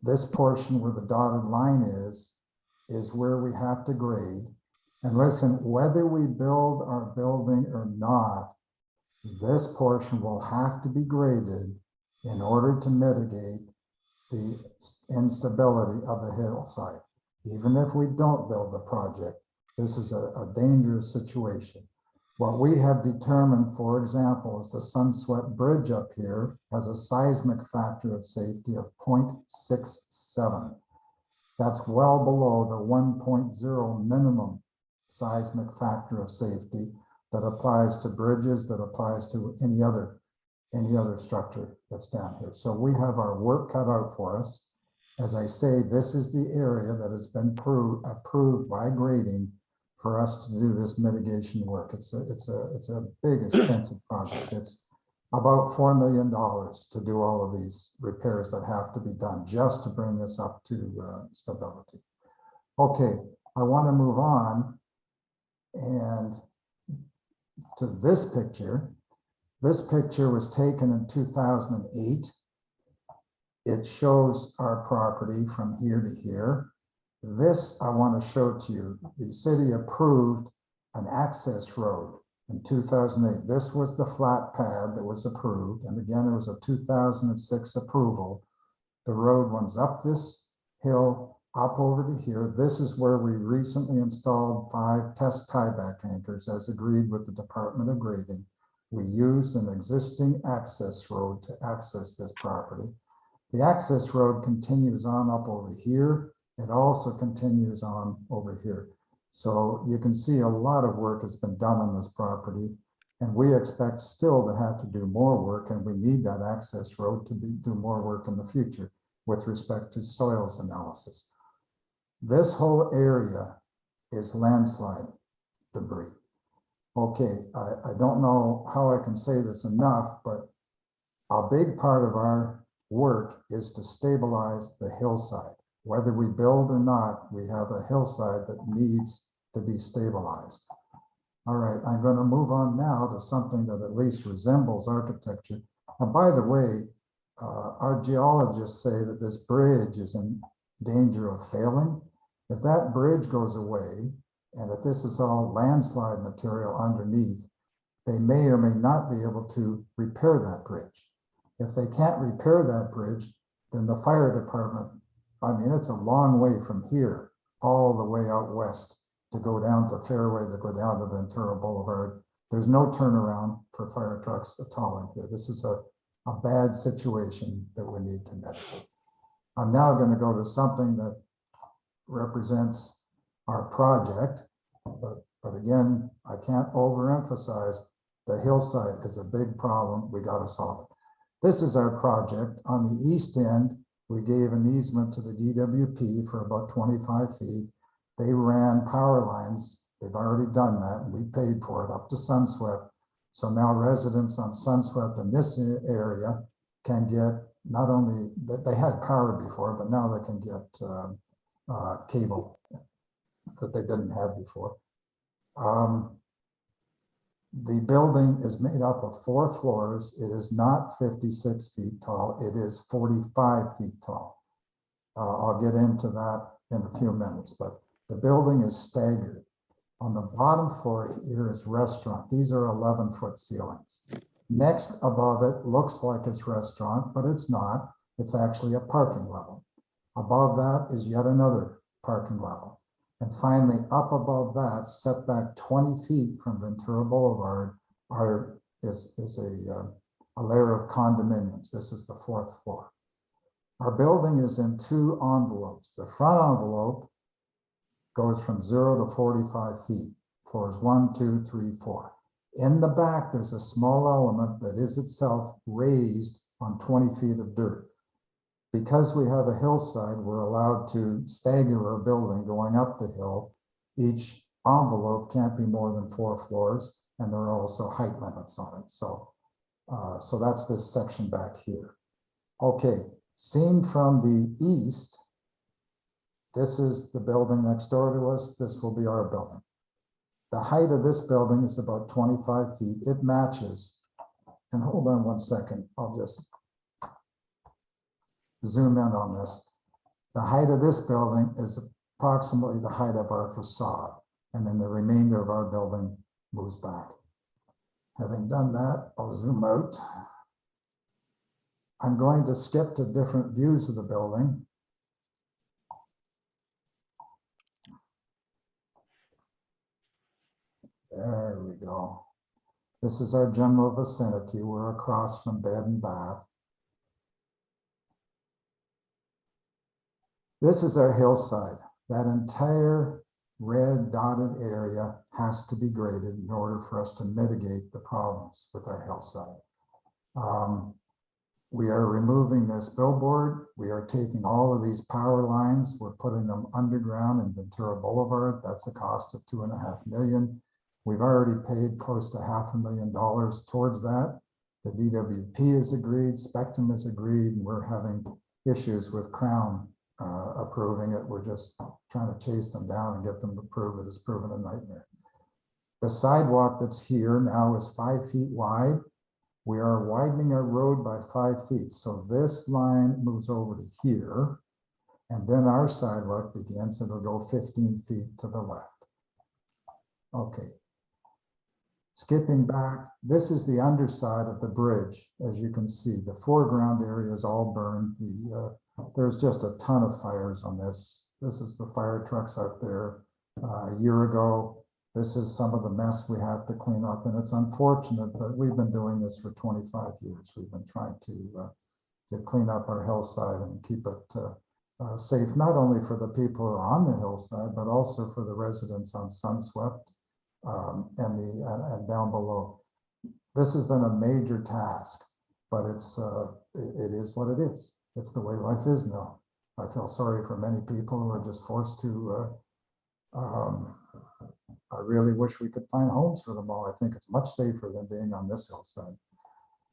This portion where the dotted line is where we have to grade. And listen, whether we build our building or not, this portion will have to be graded in order to mitigate the instability of the hillside. Even if we don't build the project, this is a dangerous situation. What we have determined, for example, is the SUNSWEPT Bridge up here has a seismic factor of safety of 0.67. That's well below the 1.0 minimum seismic factor of safety that applies to bridges, that applies to any other structure that's down here. So we have our work cut out for us. As I say, this is the area that has been approved by grading for us to do this mitigation work. It's a big, expensive project. It's about $4 million to do all of these repairs that have to be done just to bring this up to stability. Okay, I want to move on and to this picture. This picture was taken in 2008. It shows our property from here to here. This I want to show to you. The city approved an access road in 2008. This was the flat pad that was approved. And again, it was a 2006 approval. The road runs up this hill, up over to here. This is where we recently installed 5 test tieback anchors as agreed with the Department of Grading. We used an existing access road to access this property. The access road continues on up over here. It also continues on over here. So you can see a lot of work has been done on this property, and we expect still to have to do more work, and we need that access road to do more work in the future with respect to soils analysis. This whole area is landslide debris. Okay, I don't know how I can say this enough, but a big part of our work is to stabilize the hillside. Whether we build or not, we have a hillside that needs to be stabilized. All right, I'm going to move on now to something that at least resembles architecture. And by the way, our geologists say that this bridge is in danger of failing. If that bridge goes away, and if this is all landslide material underneath, they may or may not be able to repair that bridge. If they can't repair that bridge, then the fire department, I mean, it's a long way from here, all the way out west to go down to Fairway, to go down to Ventura Boulevard. There's no turnaround for fire trucks at all in here. This is a bad situation that we need to mitigate. I'm now going to go to something that represents our project, but again, I can't overemphasize the hillside is a big problem. We got to solve it. This is our project. On the east end, we gave an easement to the DWP for about 25 feet. They ran power lines. They've already done that. We paid for it up to SUNSWEPT. So now residents on SUNSWEPT in this area can get not only that they had power before, but now they can get cable that they didn't have before. The building is made up of 4 floors. It is not 56 feet tall. It is 45 feet tall. I'll get into that in a few minutes, but the building is staggered. On the bottom floor here is restaurant. These are 11-foot ceilings. Next above it looks like it's restaurant, but it's not. It's actually a parking level. Above that is yet another parking level. And finally, up above that, set back 20 feet from Ventura Boulevard, is a layer of condominiums. This is the 4th floor. Our building is in 2 envelopes. The front envelope goes from 0 to 45 feet, floors 1, 2, 3, 4. In the back, there's a small element that is itself raised on 20 feet of dirt. Because we have a hillside, we're allowed to stagger our building going up the hill. Each envelope can't be more than 4 floors, and there are also height limits on it. So that's this section back here. Okay, seen from the east, this is the building next door to us. This will be our building. The height of this building is about 25 feet. It matches, and hold on one second, I'll just zoom in on this. The height of this building is approximately the height of our facade, and then the remainder of our building moves back. Having done that, I'll zoom out. I'm going to skip to different views of the building. There we go. This is our general vicinity. We're across from Bed and Bath. This is our hillside. That entire red dotted area has to be graded in order for us to mitigate the problems with our hillside. We are removing this billboard. We are taking all of these power lines. We're putting them underground in Ventura Boulevard. That's a cost of $2.5 million. We've already paid close to $500,000 towards that. The DWP has agreed, Spectrum has agreed, and we're having issues with Crown approving it. We're just trying to chase them down and get them to approve it. It's proven a nightmare. The sidewalk that's here now is 5 feet wide. We are widening our road by 5 feet. So this line moves over to here, and then our sidewalk begins. It'll go 15 feet to the left. Okay. Skipping back, this is the underside of the bridge. As you can see, the foreground area is all burned. There's just a ton of fires on this. This is the fire trucks out there a year ago. This is some of the mess we have to clean up, and it's unfortunate, but we've been doing this for 25 years. We've been trying to clean up our hillside and keep it safe, not only for the people who are on the hillside, but also for the residents on SUNSWEPT and down below. This has been a major task, but it is what it is. It's the way life is now. I feel sorry for many people who are just forced to. I really wish we could find homes for them all. I think it's much safer than being on this hillside.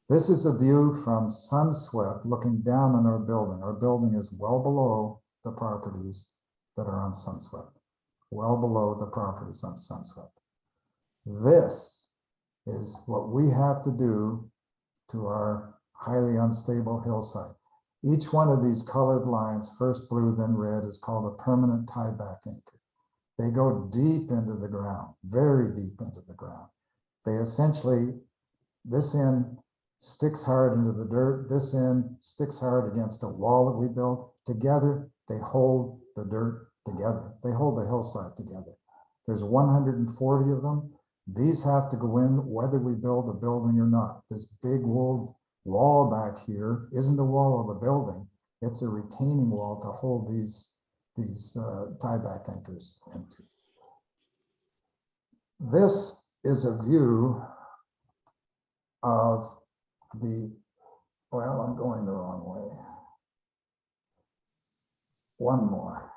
This is a view from SUNSWEPT looking down on our building. Our building is well below the properties that are on SUNSWEPT, well below the properties on SUNSWEPT. This is what we have to do to our highly unstable hillside. Each one of these colored lines, first blue, then red, is called a permanent tieback anchor. They go deep into the ground, very deep into the ground. They essentially, this end sticks hard into the dirt, this end sticks hard against a wall that we built. Together, they hold the dirt together. They hold the hillside together. There's 140 of them. These have to go in whether we build a building or not. This big old wall back here isn't the wall of the building. It's a retaining wall to hold these tieback anchors into. This is a view of the, well, I'm going the wrong way. One more.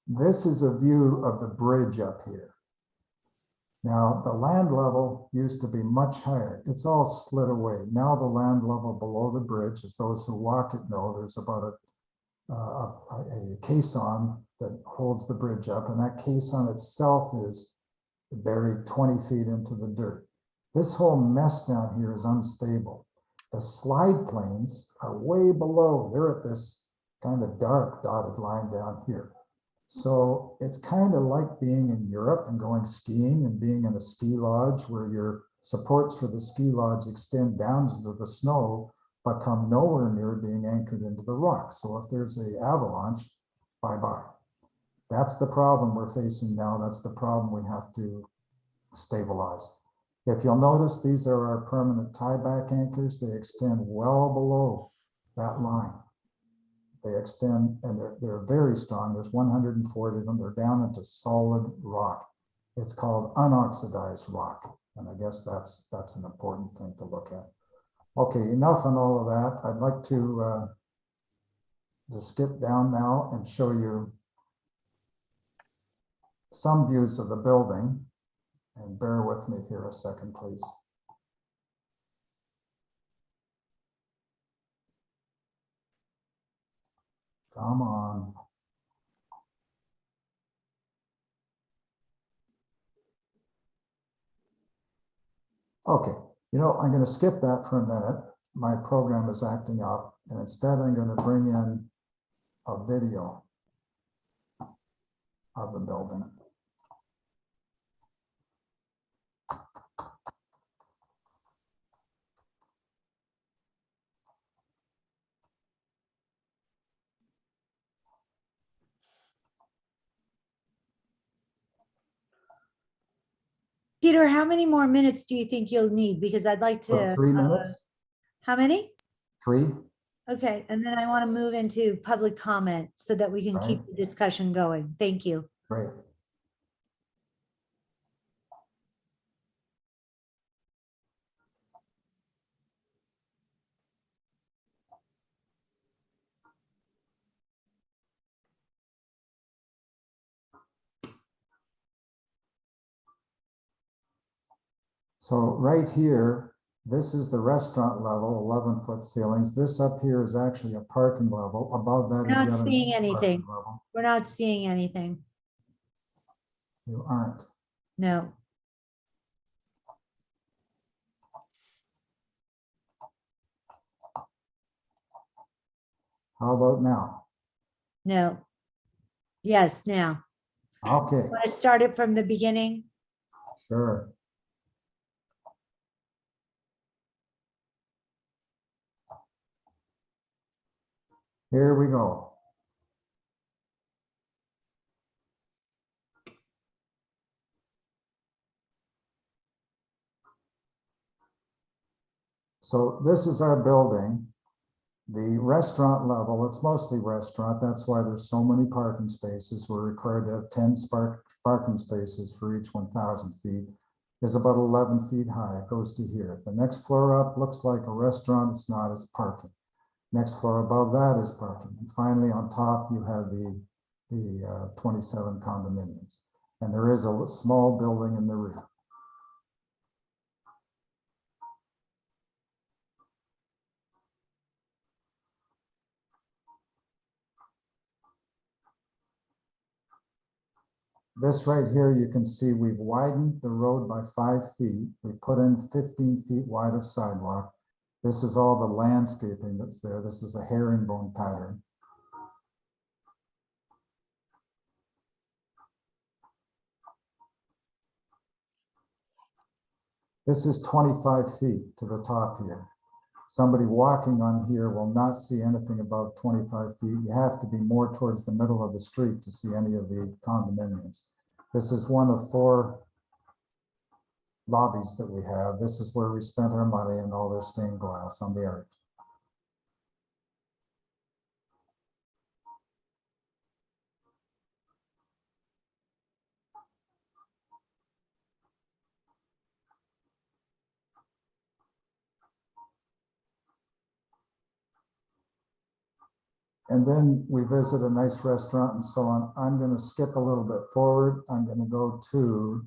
This is a view of the bridge up here. Now, the land level used to be much higher. It's all slid away. Now the land level below the bridge, as those who walk it know, there's about a caisson that holds the bridge up, and that caisson itself is buried 20 feet into the dirt. This whole mess down here is unstable. The slide planes are way below. They're at this kind of dark dotted line down here. So it's kind of like being in Europe and going skiing and being in a ski lodge where your supports for the ski lodge extend down into the snow, but come nowhere near being anchored into the rocks. So if there's an avalanche, bye-bye. That's the problem we're facing now. That's the problem we have to stabilize. If you'll notice, these are our permanent tieback anchors. They extend well below that line. They extend, and they're very strong. There's 140 of them. They're down into solid rock. It's called unoxidized rock. And I guess that's an important thing to look at. Okay, enough on all of that. I'd like to just skip down now and show you some views of the building. And bear with me here a second, please. Come on. Okay, you know, I'm going to skip that for a minute. My program is acting up, and instead I'm going to bring in a video of the building. Peter, how many more minutes do you think you'll need? Because I'd like So to. 3 minutes? How many? 3? Okay, and then I want to move into public comment so that we can keep Right. the discussion going. Thank you. Great. So right here, this is the restaurant level, 11-foot ceilings. This up here is actually a parking level. Above that We're is not yet seeing another parking anything. level. We're not seeing anything. You aren't. No. How about now? No. Yes, now. Okay, Want to start it from the beginning? sure. Here we go. So this is our building. The restaurant level, it's mostly restaurant. That's why there's so many parking spaces. We're required to have 10 parking spaces for each 1,000 feet. Is about 11 feet high. It goes to here. The next floor up looks like a restaurant. It's not, it's parking. Next floor above that is parking. And finally on top, you have the 27 condominiums. And there is a small building in the rear. This right here, you can see we've widened the road by 5 feet. We put in 15 feet wide of sidewalk. This is all the landscaping that's there. This is a herringbone pattern. This is 25 feet to the top here. Somebody walking on here will not see anything above 25 feet. You have to be more towards the middle of the street to see any of the condominiums. This is one of 4 lobbies that we have. This is where we spent our money and all this stained glass on the art. And then we visit a nice restaurant and so on. I'm going to skip a little bit forward. I'm going to go to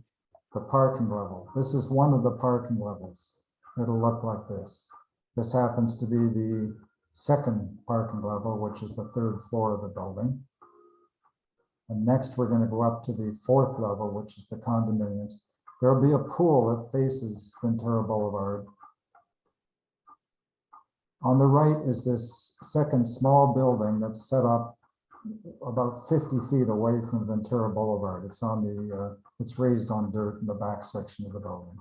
the parking level. This is one of the parking levels. It'll look like this. This happens to be the second parking level, which is the 3rd floor of the building. And next, we're going to go up to the 4th level, which is the condominiums. There'll be a pool that faces Ventura Boulevard. On the right is this second small building that's set up about 50 feet away from Ventura Boulevard. It's on the, it's raised on dirt in the back section of the building.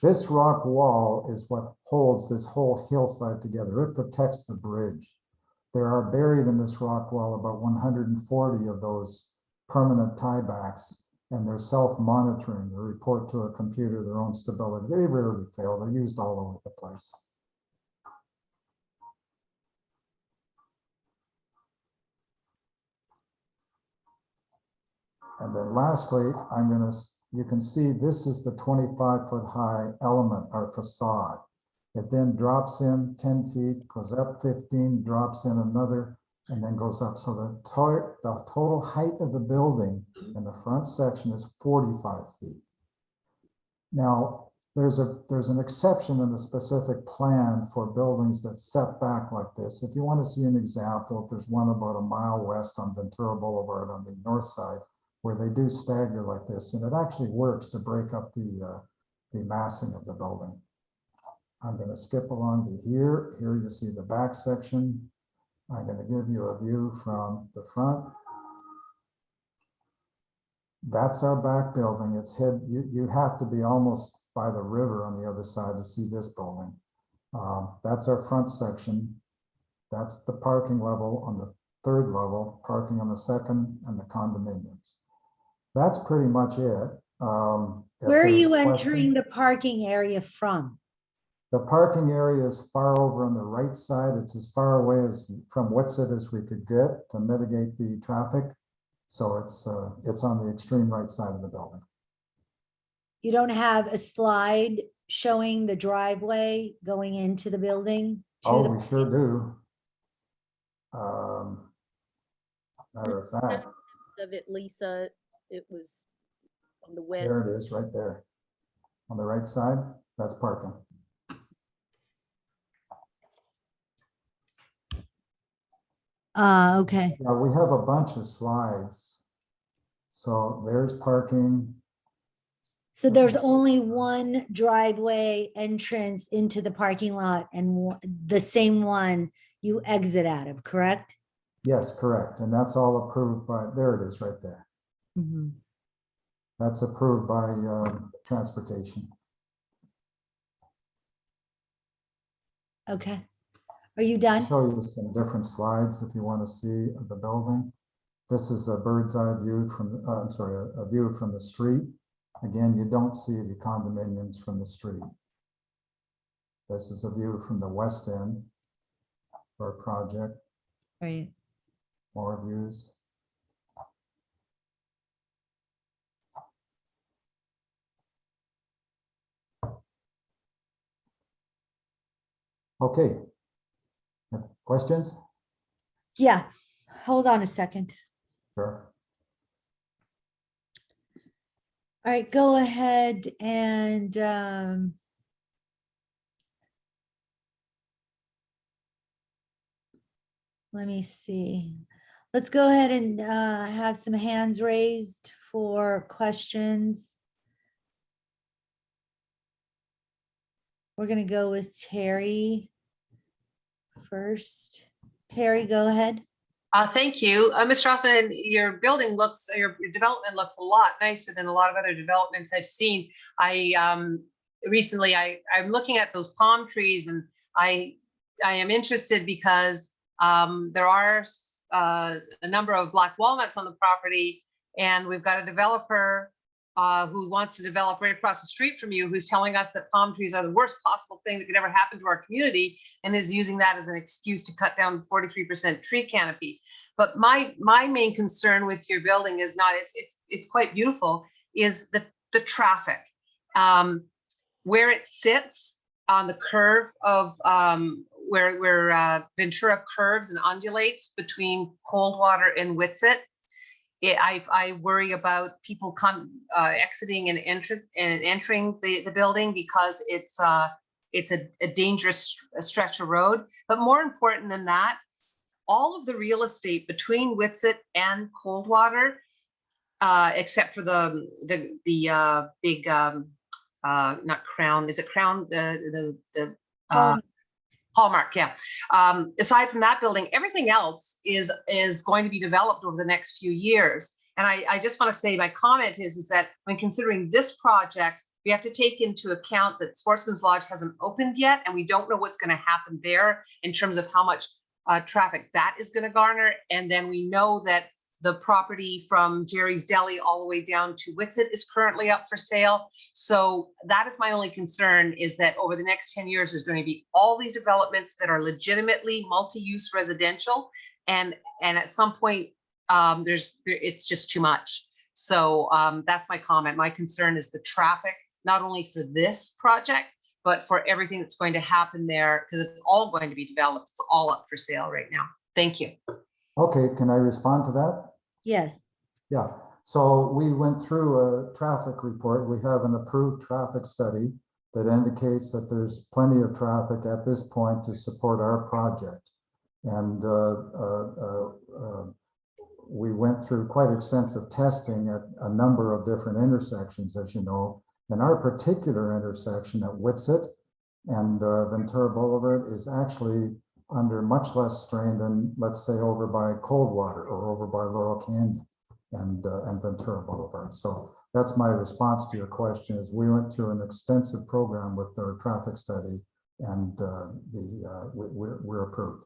This rock wall is what holds this whole hillside together. It protects the bridge. There are buried in this rock wall about 140 of those permanent tiebacks, and they're self-monitoring. They report to a computer their own stability. They rarely fail. They're used all over the place. And then lastly, you can see this is the 25-foot high element or facade. It then drops in 10 feet, goes up 15, drops in another, and then goes up. So the total height of the building in the front section is 45 feet. Now, there's an exception in the specific plan for buildings that set back like this. If you want to see an example, there's one about a mile west on Ventura Boulevard on the north side, where they do stagger like this, and it actually works to break up the massing of the building. I'm going to skip along to here. Here you see the back section. I'm going to give you a view from the front. That's our back building. It's hid. You have to be almost by the river on the other side to see this building. That's our front section. That's the parking level on the 3rd level, parking on the 2nd, and the condominiums. That's pretty much it. Where are you entering the parking area from? The parking area is far over on the right side. It's as far away from Whitsett as we could get to mitigate the traffic. So it's on the extreme right side of the building. You don't have a slide showing the driveway going into the building? Oh, we sure do. Matter of fact, Of it, Lisa, it was on the west. there it is right there. On the right side, that's parking. Okay. Now we have a bunch of slides. So there's parking. So there's only one driveway entrance into the parking lot and the same one you exit out of, correct? Yes, correct. And that's all approved by, there it is right there. Mhm. That's approved by transportation. Okay. Are you I'll done? show you some different slides if you want to see the building. This is a bird's eye view from, I'm sorry, a view from the street. Again, you don't see the condominiums from the street. This is a view from the west end for a project. Right. More views. Okay. Questions? Yeah. Hold on a second. Sure. All right, go ahead and let me see. Let's go ahead and have some hands raised for questions. We're going to go with Terry first. Terry, go ahead. Thank you. Mr. Austin, your building looks, your development looks a lot nicer than a lot of other developments I've seen. Recently, I'm looking at those palm trees, and I am interested because there are a number of black walnuts on the property, and we've got a developer who wants to develop right across the street from you, who's telling us that palm trees are the worst possible thing that could ever happen to our community, and is using that as an excuse to cut down 43% tree canopy. But my main concern with your building is not, it's quite beautiful, is the traffic. Where it sits on the curve of where Ventura curves and undulates between Coldwater and Whitsett. I worry about people exiting and entering the building because it's a dangerous stretch of road. But more important than that, all of the real estate between Whitsett and Coldwater, except for the big not Crown, is it Crown? The Hallmark, yeah. Aside from that building, everything else is going to be developed over the next few years. And I just want to say my comment is that when considering this project, we have to take into account that Sportsman's Lodge hasn't opened yet, and we don't know what's going to happen there in terms of how much traffic that is going to garner. And then we know that the property from Jerry's Deli all the way down to Whitsett is currently up for sale. So that is my only concern, is that over the next 10 years, there's going to be all these developments that are legitimately multi-use residential. And at some point, it's just too much. So that's my comment. My concern is the traffic, not only for this project, but for everything that's going to happen there, because it's all going to be developed. It's all up for sale right now. Thank you. Okay, can I respond to that? Yes. Yeah, so we went through a traffic report. We have an approved traffic study that indicates that there's plenty of traffic at this point to support our project. And we went through quite extensive testing at a number of different intersections, as you know. And our particular intersection at Whitsett and Ventura Boulevard is actually under much less strain than, let's say, over by Coldwater or over by Laurel Canyon and Ventura Boulevard. So that's my response to your question, is we went through an extensive program with our traffic study, and we're approved.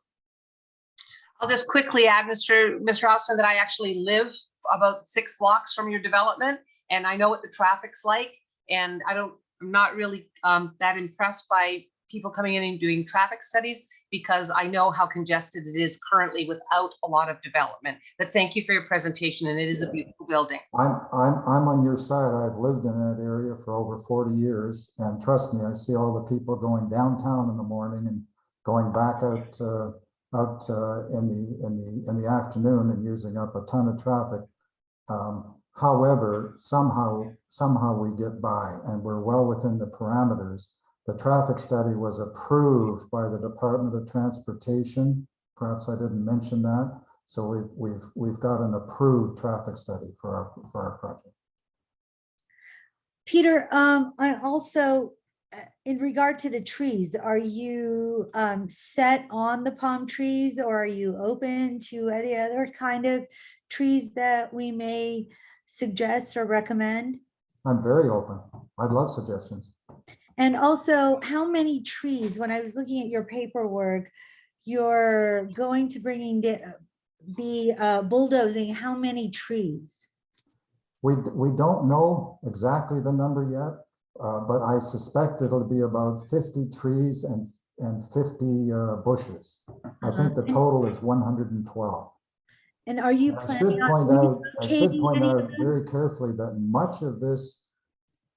I'll just quickly add, Mr. Austin, that I actually live about 6 blocks from your development, and I know what the traffic's like, and I'm not really that impressed by people coming in and doing traffic studies, because I know how congested it is currently without a lot of development. But thank you for your presentation, and it is a beautiful building. I'm on your side. I've lived in that area for over 40 years, and trust me, I see all the people going downtown in the morning and going back out in the afternoon and using up a ton of traffic. However, somehow we get by, and we're well within the parameters. The traffic study was approved by the Department of Transportation. Perhaps I didn't mention that. So we've got an approved traffic study for our project. Peter, I also, in regard to the trees, are you set on the palm trees, or are you open to any other kind of trees that we may suggest or recommend? I'm very open. I'd love suggestions. And also, how many trees, when I was looking at your paperwork, you're going to be bulldozing how many trees? We don't know exactly the number yet, but I suspect it'll be about 50 trees and 50 bushes. I think the total is 112. And are you planning on I should point out very carefully that much of this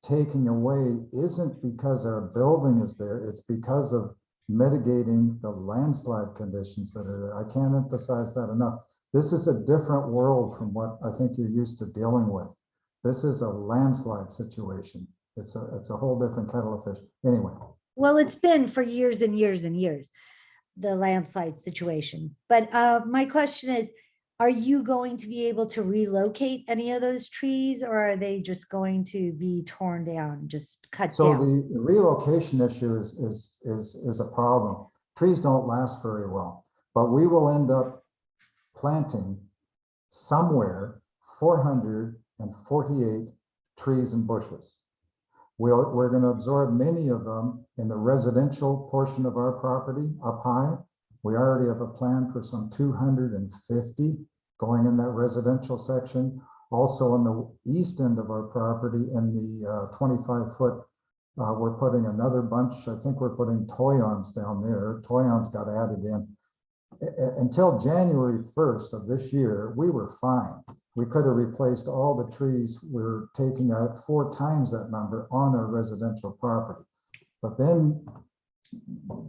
taking away isn't because our building is there, it's because of mitigating the landslide conditions that are there. I can't emphasize that enough. This is a different world from what I think you're used to dealing with. This is a landslide situation. It's a whole different kettle of fish. Anyway. Well, it's been for years and years and years, the landslide situation. But my question is, Are you going to be able to relocate any of those trees, or are they just going to be torn down, just cut So down? the relocation issue is a problem. Trees don't last very well, but we will end up planting somewhere 448 trees and bushes. We're going to absorb many of them in the residential portion of our property up high. We already have a plan for some 250 going in that residential section. Also on the east end of our property in the 25-foot, we're putting another bunch. I think we're putting toyons down there. Toyons got added in. Until January 1st of this year, we were fine. We could have replaced all the trees. We're taking out 4 times that number on our residential property. But then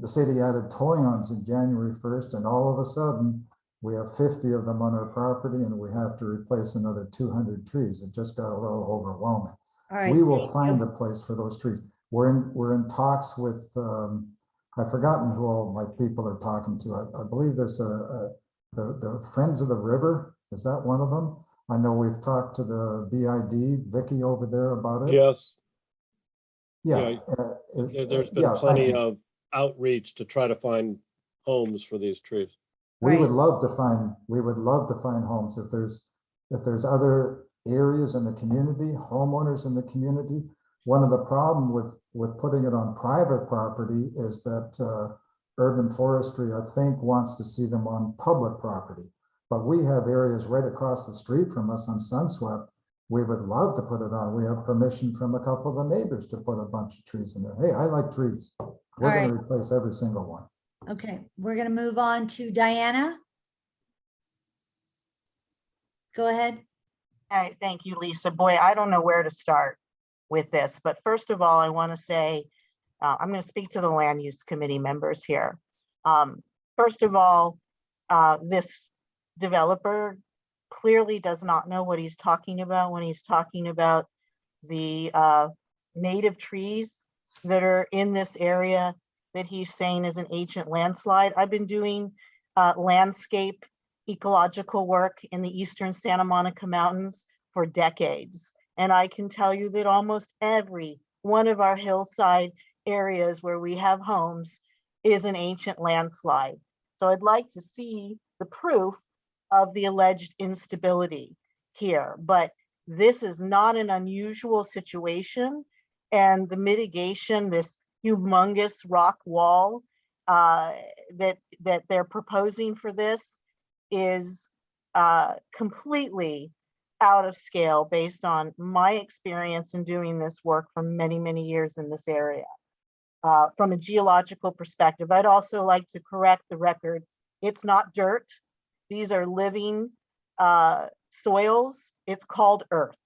the city added toyons in January 1st, and all of a sudden we have 50 of them on our property and we have to replace another 200 trees. It just got a little overwhelming. All right, We will thank find you. a place for those trees. We're in talks with, I've forgotten who all my people are talking to. I believe there's the Friends of the River. Is that one of them? I know we've talked to the BID, Vicky over there about it. Yes, Yeah. there's been yeah, plenty thank you. of outreach to try to find homes for these trees. We would Right. love to find homes if there's other areas in the community, homeowners in the community. One of the problem with putting it on private property is that urban forestry, I think, wants to see them on public property. But we have areas right across the street from us on SUNSWEPT. We would love to put it on. We have permission from a couple of the neighbors to put a bunch of trees in there. Hey, I like trees. We're going to replace every single one. Okay, we're gonna move on to Diana. Go ahead. Hi, thank you, Lisa. Boy, I don't know where to start with this, but first of all, I want to say, I'm going to speak to the land use committee members here. First of all, this developer clearly does not know what he's talking about when he's talking about the native trees that are in this area that he's saying is an ancient landslide. I've been doing landscape ecological work in the eastern Santa Monica Mountains for decades. And I can tell you that almost every one of our hillside areas where we have homes is an ancient landslide. So I'd like to see the proof of the alleged instability here, but this is not an unusual situation. And the mitigation, this humongous rock wall that they're proposing for this is completely out of scale based on my experience in doing this work for many, many years in this area. From a geological perspective, I'd also like to correct the record. It's not dirt. These are living soils. It's called earth.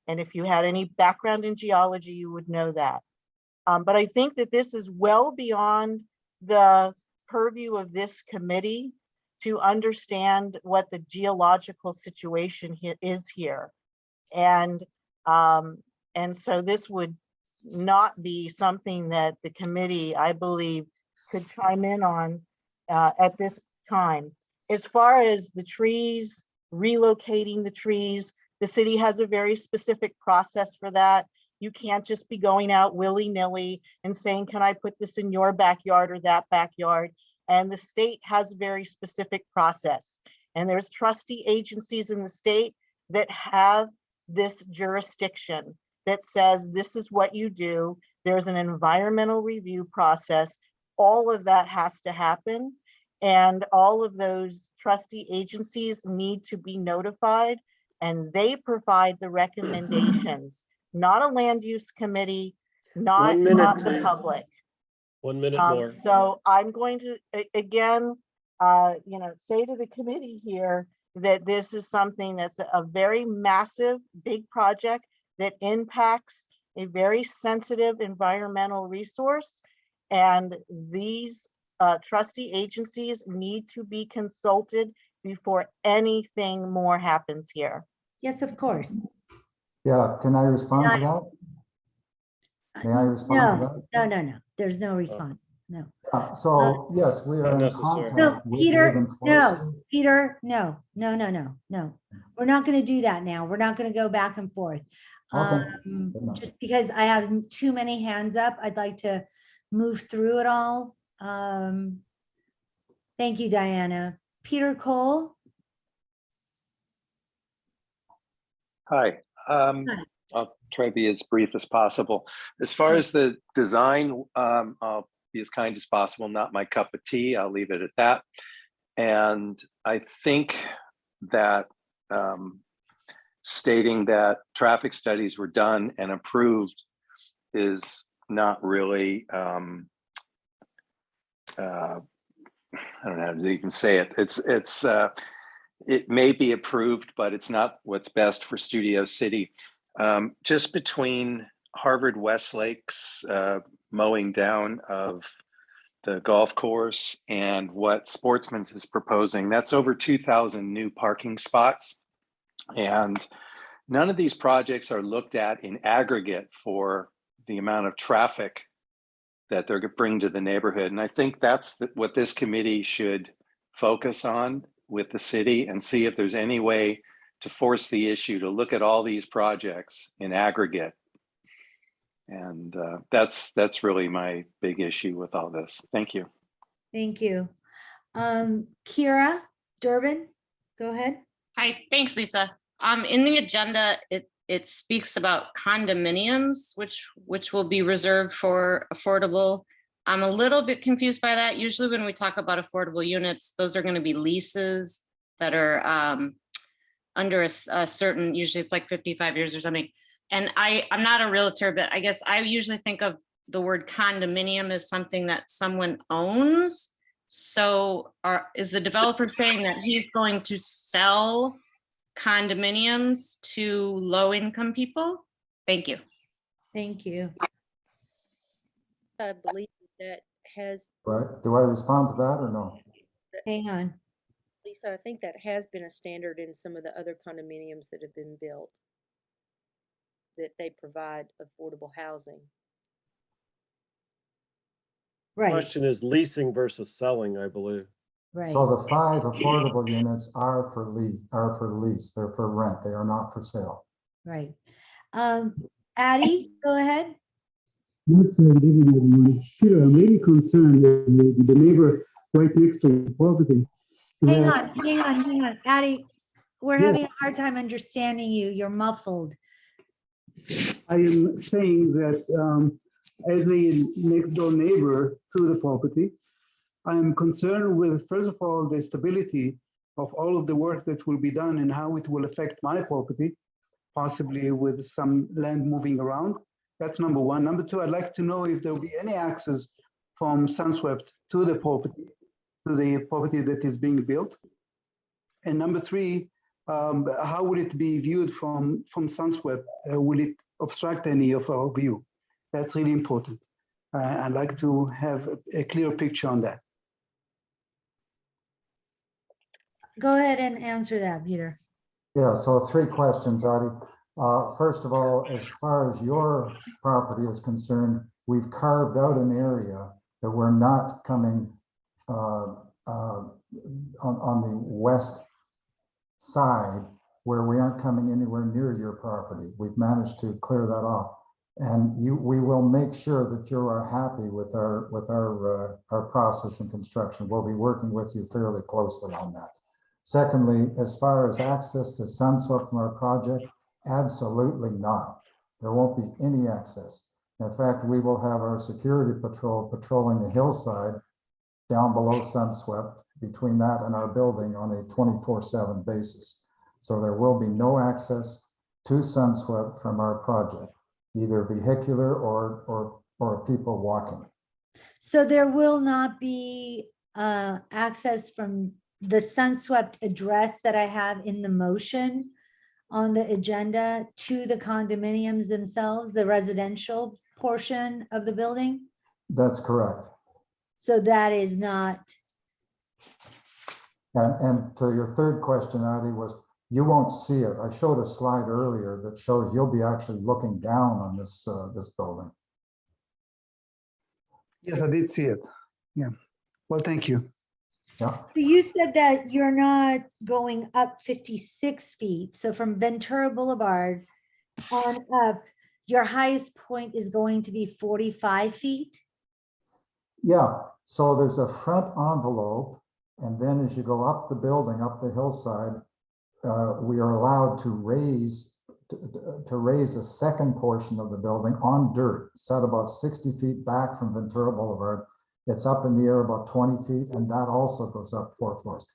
And if you had any background in geology, you would know that. But I think that this is well beyond the purview of this committee to understand what the geological situation is here. And so this would not be something that the committee, I believe, could chime in on at this time. As far as the trees, relocating the trees, the city has a very specific process for that. You can't just be going out willy-nilly and saying, can I put this in your backyard or that backyard? And the state has a very specific process. And there's trustee agencies in the state that have this jurisdiction that says this is what you do. There's an environmental review process. All of that has to happen. And all of those trustee agencies need to be notified, and they provide the recommendations, not a land use committee, not the public. 1 minute more. So I'm going to, again, say to the committee here that this is something that's a very massive, big project that impacts a very sensitive environmental resource. And these trustee agencies need to be consulted before anything more happens here. Yes, of course. Yeah, can I respond to that? May I respond to that? No. There's no response. no. So yes, we are in Unnecessary. contact. No, with Peter, them no, closely. Peter, no. We're not gonna do that now. We're not gonna go back and forth. Okay. Good enough. Just because I have too many hands up, I'd like to move through it all. Thank you, Diana. Peter Cole? Hi. Hi. I'll try to be as brief as possible. As far as the design, I'll be as kind as possible. Not my cup of tea. I'll leave it at that. And I think that stating that traffic studies were done and approved is not really, I don't know how to even say it. It may be approved, but it's not what's best for Studio City. Just between Harvard Westlake's mowing down of the golf course and what Sportsman's is proposing, that's over 2,000 new parking spots. And none of these projects are looked at in aggregate for the amount of traffic that they're going to bring to the neighborhood. And I think that's what this committee should focus on with the city and see if there's any way to force the issue to look at all these projects in aggregate. And that's really my big issue with all this. Thank you. Thank you. Kira Durbin, go ahead. Hi, thanks, Lisa. In the agenda, it speaks about condominiums, which will be reserved for affordable. I'm a little bit confused by that. Usually when we talk about affordable units, those are going to be leases that are under a certain, usually it's like 55 years or something. And I'm not a realtor, but I guess I usually think of the word condominium as something that someone owns. So is the developer saying that he's going to sell condominiums to low-income people? Thank you. Thank you. I believe that has, Right, do I respond to that or no? Hang on. Lisa, I think that has been a standard in some of the other condominiums that have been built, that they provide affordable housing. Right, Question is leasing versus selling, I believe. right. So the 5 affordable units are for lease, they're for rent, they are not for sale. Right. Addie, go ahead. Yes, good evening, everyone. Peter, I'm really concerned that the neighbor right next to the property. Hang on. Addie, we're Yes. having a hard time understanding you. You're muffled. I am saying that as a next door neighbor to the property, I'm concerned with, first of all, the stability of all of the work that will be done and how it will affect my property, possibly with some land moving around. That's number one. Number two, I'd like to know if there will be any access from SUNSWEPT to the property that is being built. And number three, how will it be viewed from SUNSWEPT? Will it obstruct any of our view? That's really important. I'd like to have a clear picture on that. Go ahead and answer that, Peter. Yeah, so 3 questions, Adi. First of all, as far as your property is concerned, we've carved out an area that we're not coming on the west side, where we aren't coming anywhere near your property. We've managed to clear that off, and we will make sure that you are happy with our process and construction. We'll be working with you fairly closely on that. Secondly, as far as access to SUNSWEPT from our project, absolutely not. There won't be any access. In fact, we will have our security patrol patrolling the hillside down below SUNSWEPT, between that and our building, on a 24/7 basis. So there will be no access to SUNSWEPT from our project, either vehicular or people walking. So there will not be access from the SUNSWEPT address that I have in the motion on the agenda to the condominiums themselves, the residential portion of the building? That's correct. So that is not, And to your third question, Adi, was you won't see it. I showed a slide earlier that shows you'll be actually looking down on this building. Yes, I did see it. Yeah. Well, thank you. Yeah, So you said that you're not going up 56 feet. So from Ventura Boulevard on up, your highest point is going to be 45 feet? yeah. So there's a front envelope, and then as you go up the building, up the hillside, we are allowed to raise a second portion of the building on dirt, set about 60 feet back from Ventura Boulevard. It's up in the air about 20 feet, and that also goes up 4 floors.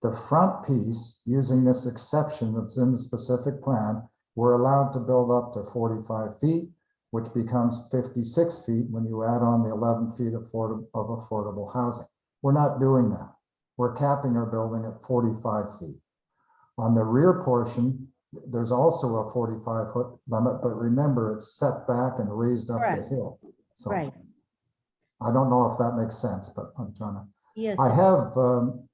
The front piece, using this exception that's in the specific plan, we're allowed to build up to 45 feet, which becomes 56 feet when you add on the 11 feet of affordable housing. We're not doing that. We're capping our building at 45 feet. On the rear portion, there's also a 45-foot limit, but remember, it's set back and raised up the Correct. hill. So Right. I don't know if that makes sense, but I'm trying to. Yes. I have,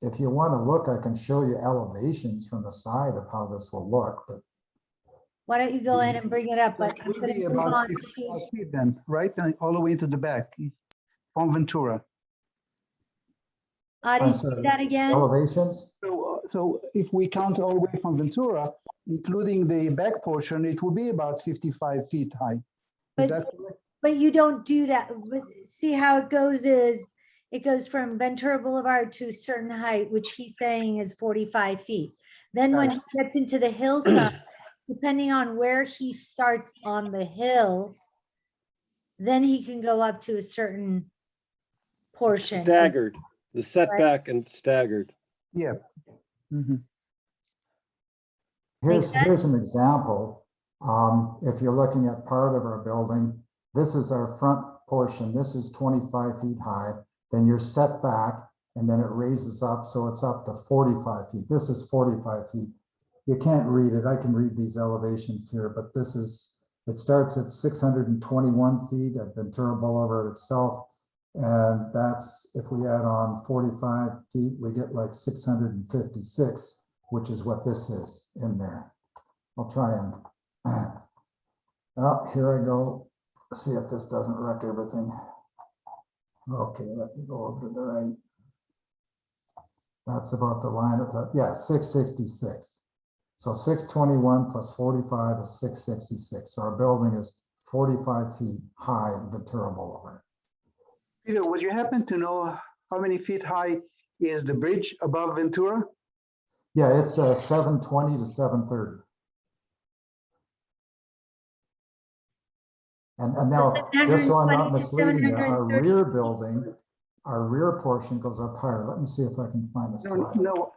if you want to look, I can show you elevations from the side of how this will look, but Why don't you go ahead and bring it up? But I'm Would going be to move about on 55 to, feet then, right? And all the way into the back from Ventura. Adi, say that again? elevations. So if we count all the way from Ventura, including the back portion, it will be about 55 feet high. Is But- that correct? But you don't do that. See how it goes is, it goes from Ventura Boulevard to a certain height, which he's saying is 45 feet. Then when he gets into the hillside, depending on where he starts on the hill, then he can go up to a certain portion. Staggered, the setback and staggered. Yeah. Mhm. Here's sense? here's an example. If you're looking at part of our building, this is our front portion. This is 25 feet high. Then you're set back, and then it raises up, so it's up to 45 feet. This is 45 feet. You can't read it. I can read these elevations here, but this is, it starts at 621 feet at Ventura Boulevard itself. And that's, if we add on 45 feet, we get like 656, which is what this is in there. I'll try and, oh, here I go. Let's see if this doesn't wreck everything. Okay, let me go over to the right. That's about the line of the, yeah, 666. So 621 plus 45 is 666. So our building is 45 feet high in Ventura Boulevard. Peter, would you happen to know how many feet high is the bridge above Ventura? Yeah, it's 720 to 730. And now, just so I'm not 720 to misleading you, our 730. rear building, our rear portion goes up higher. Let me see if I can find a slide. No,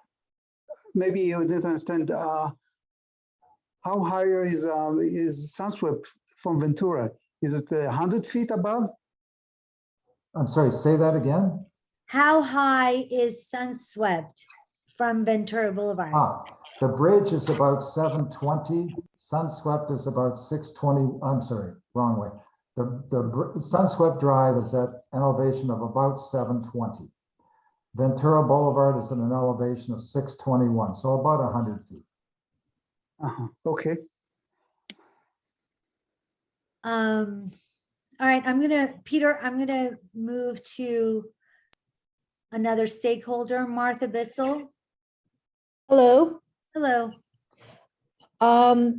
maybe you didn't understand. How higher is SUNSWEPT from Ventura? Is it 100 feet above? I'm sorry, say that again? How high is SUNSWEPT from Ventura Boulevard? The bridge is about 720. SUNSWEPT is about 620. I'm sorry, wrong way. The SUNSWEPT Drive is at an elevation of about 720. Ventura Boulevard is at an elevation of 621, so about 100 feet. Okay. All right, Peter, I'm gonna move to another stakeholder, Martha Bissell. Hello. Hello.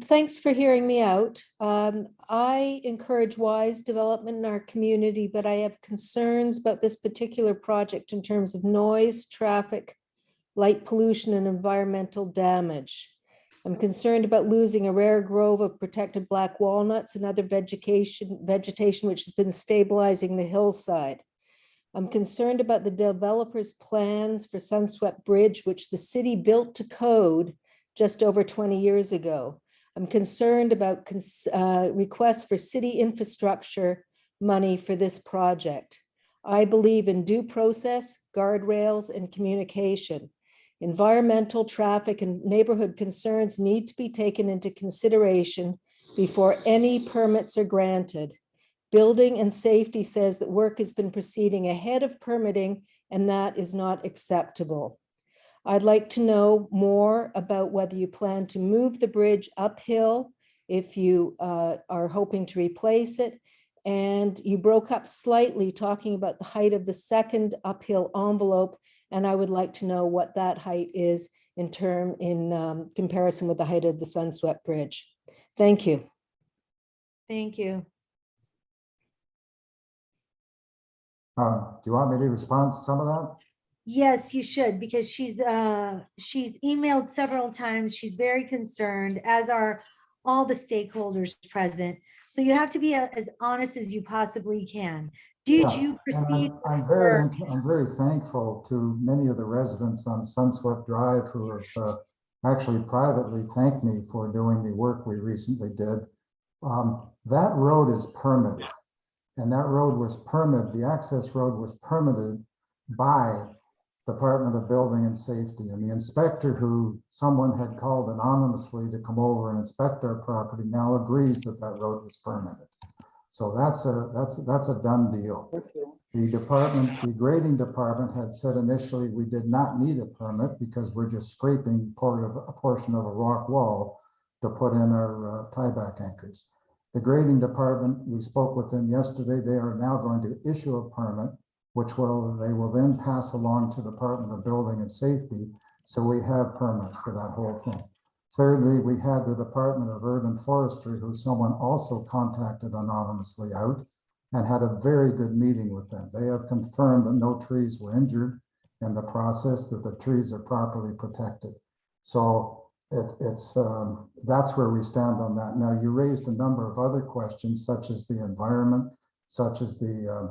Thanks for hearing me out. I encourage wise development in our community, but I have concerns about this particular project in terms of noise, traffic, light pollution, and environmental damage. I'm concerned about losing a rare grove of protected black walnuts and other vegetation which has been stabilizing the hillside. I'm concerned about the developer's plans for SUNSWEPT Bridge, which the city built to code just over 20 years ago. I'm concerned about requests for city infrastructure money for this project. I believe in due process, guardrails, and communication. Environmental, traffic, and neighborhood concerns need to be taken into consideration before any permits are granted. Building and safety says that work has been proceeding ahead of permitting, and that is not acceptable. I'd like to know more about whether you plan to move the bridge uphill, if you are hoping to replace it, And you broke up slightly talking about the height of the second uphill envelope. And I would like to know what that height is in comparison with the height of the SUNSWEPT Bridge. Thank you. Thank you. Do you want me to respond to some of that? Yes, you should, because she's emailed several times. She's very concerned, as are all the stakeholders present. So you have to be as honest as you possibly can. Did Yeah, you and proceed? I'm very thankful to many of the residents on SUNSWEPT Drive who have actually privately thanked me for doing the work we recently did. That road is permitted, and that road was permitted, the access road was permitted by Department of Building and Safety, and the inspector who someone had called anonymously to come over and inspect our property now agrees that that road was permitted. So that's a done deal. The grading department had said initially we did not need a permit because we're just scraping a portion of a rock wall to put in our tieback anchors. The grading department, we spoke with them yesterday, they are now going to issue a permit, which they will then pass along to Department of Building and Safety. So we have permits for that whole thing. Thirdly, we had the Department of Urban Forestry, who someone also contacted anonymously out and had a very good meeting with them. They have confirmed that no trees were injured in the process, that the trees are properly protected. So that's where we stand on that. Now, you raised a number of other questions, such as the environment, such as the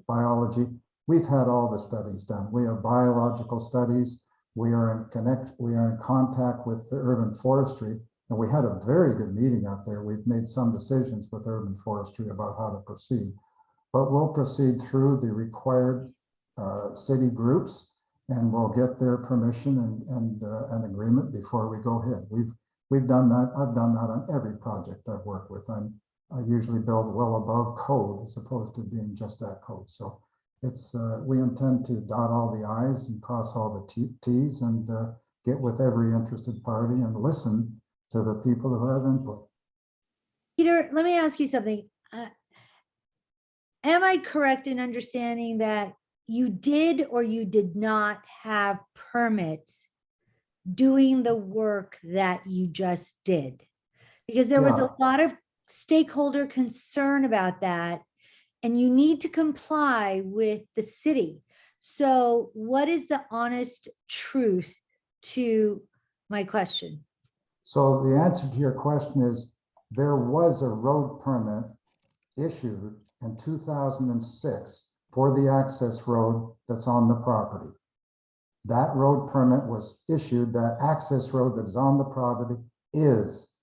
biology. We've had all the studies done. We have biological studies. We are in contact with the urban forestry, and we had a very good meeting out there. We've made some decisions with urban forestry about how to proceed, but we'll proceed through the required city groups, and we'll get their permission and an agreement before we go ahead. We've done that. I've done that on every project I've worked with. I usually build well above code as opposed to being just at code. So we intend to dot all the I's and cross all the T's and get with every interested party and listen to the people who have input. Peter, let me ask you something. Am I correct in understanding that you did or you did not have permits doing the work that you just did? Because there was a lot of stakeholder concern about that, and you need to comply with the city. So what is the honest truth to my question? So the answer to your question is there was a road permit issued in 2006 for the access road that's on the property. That road permit was issued. That access road that is on the property is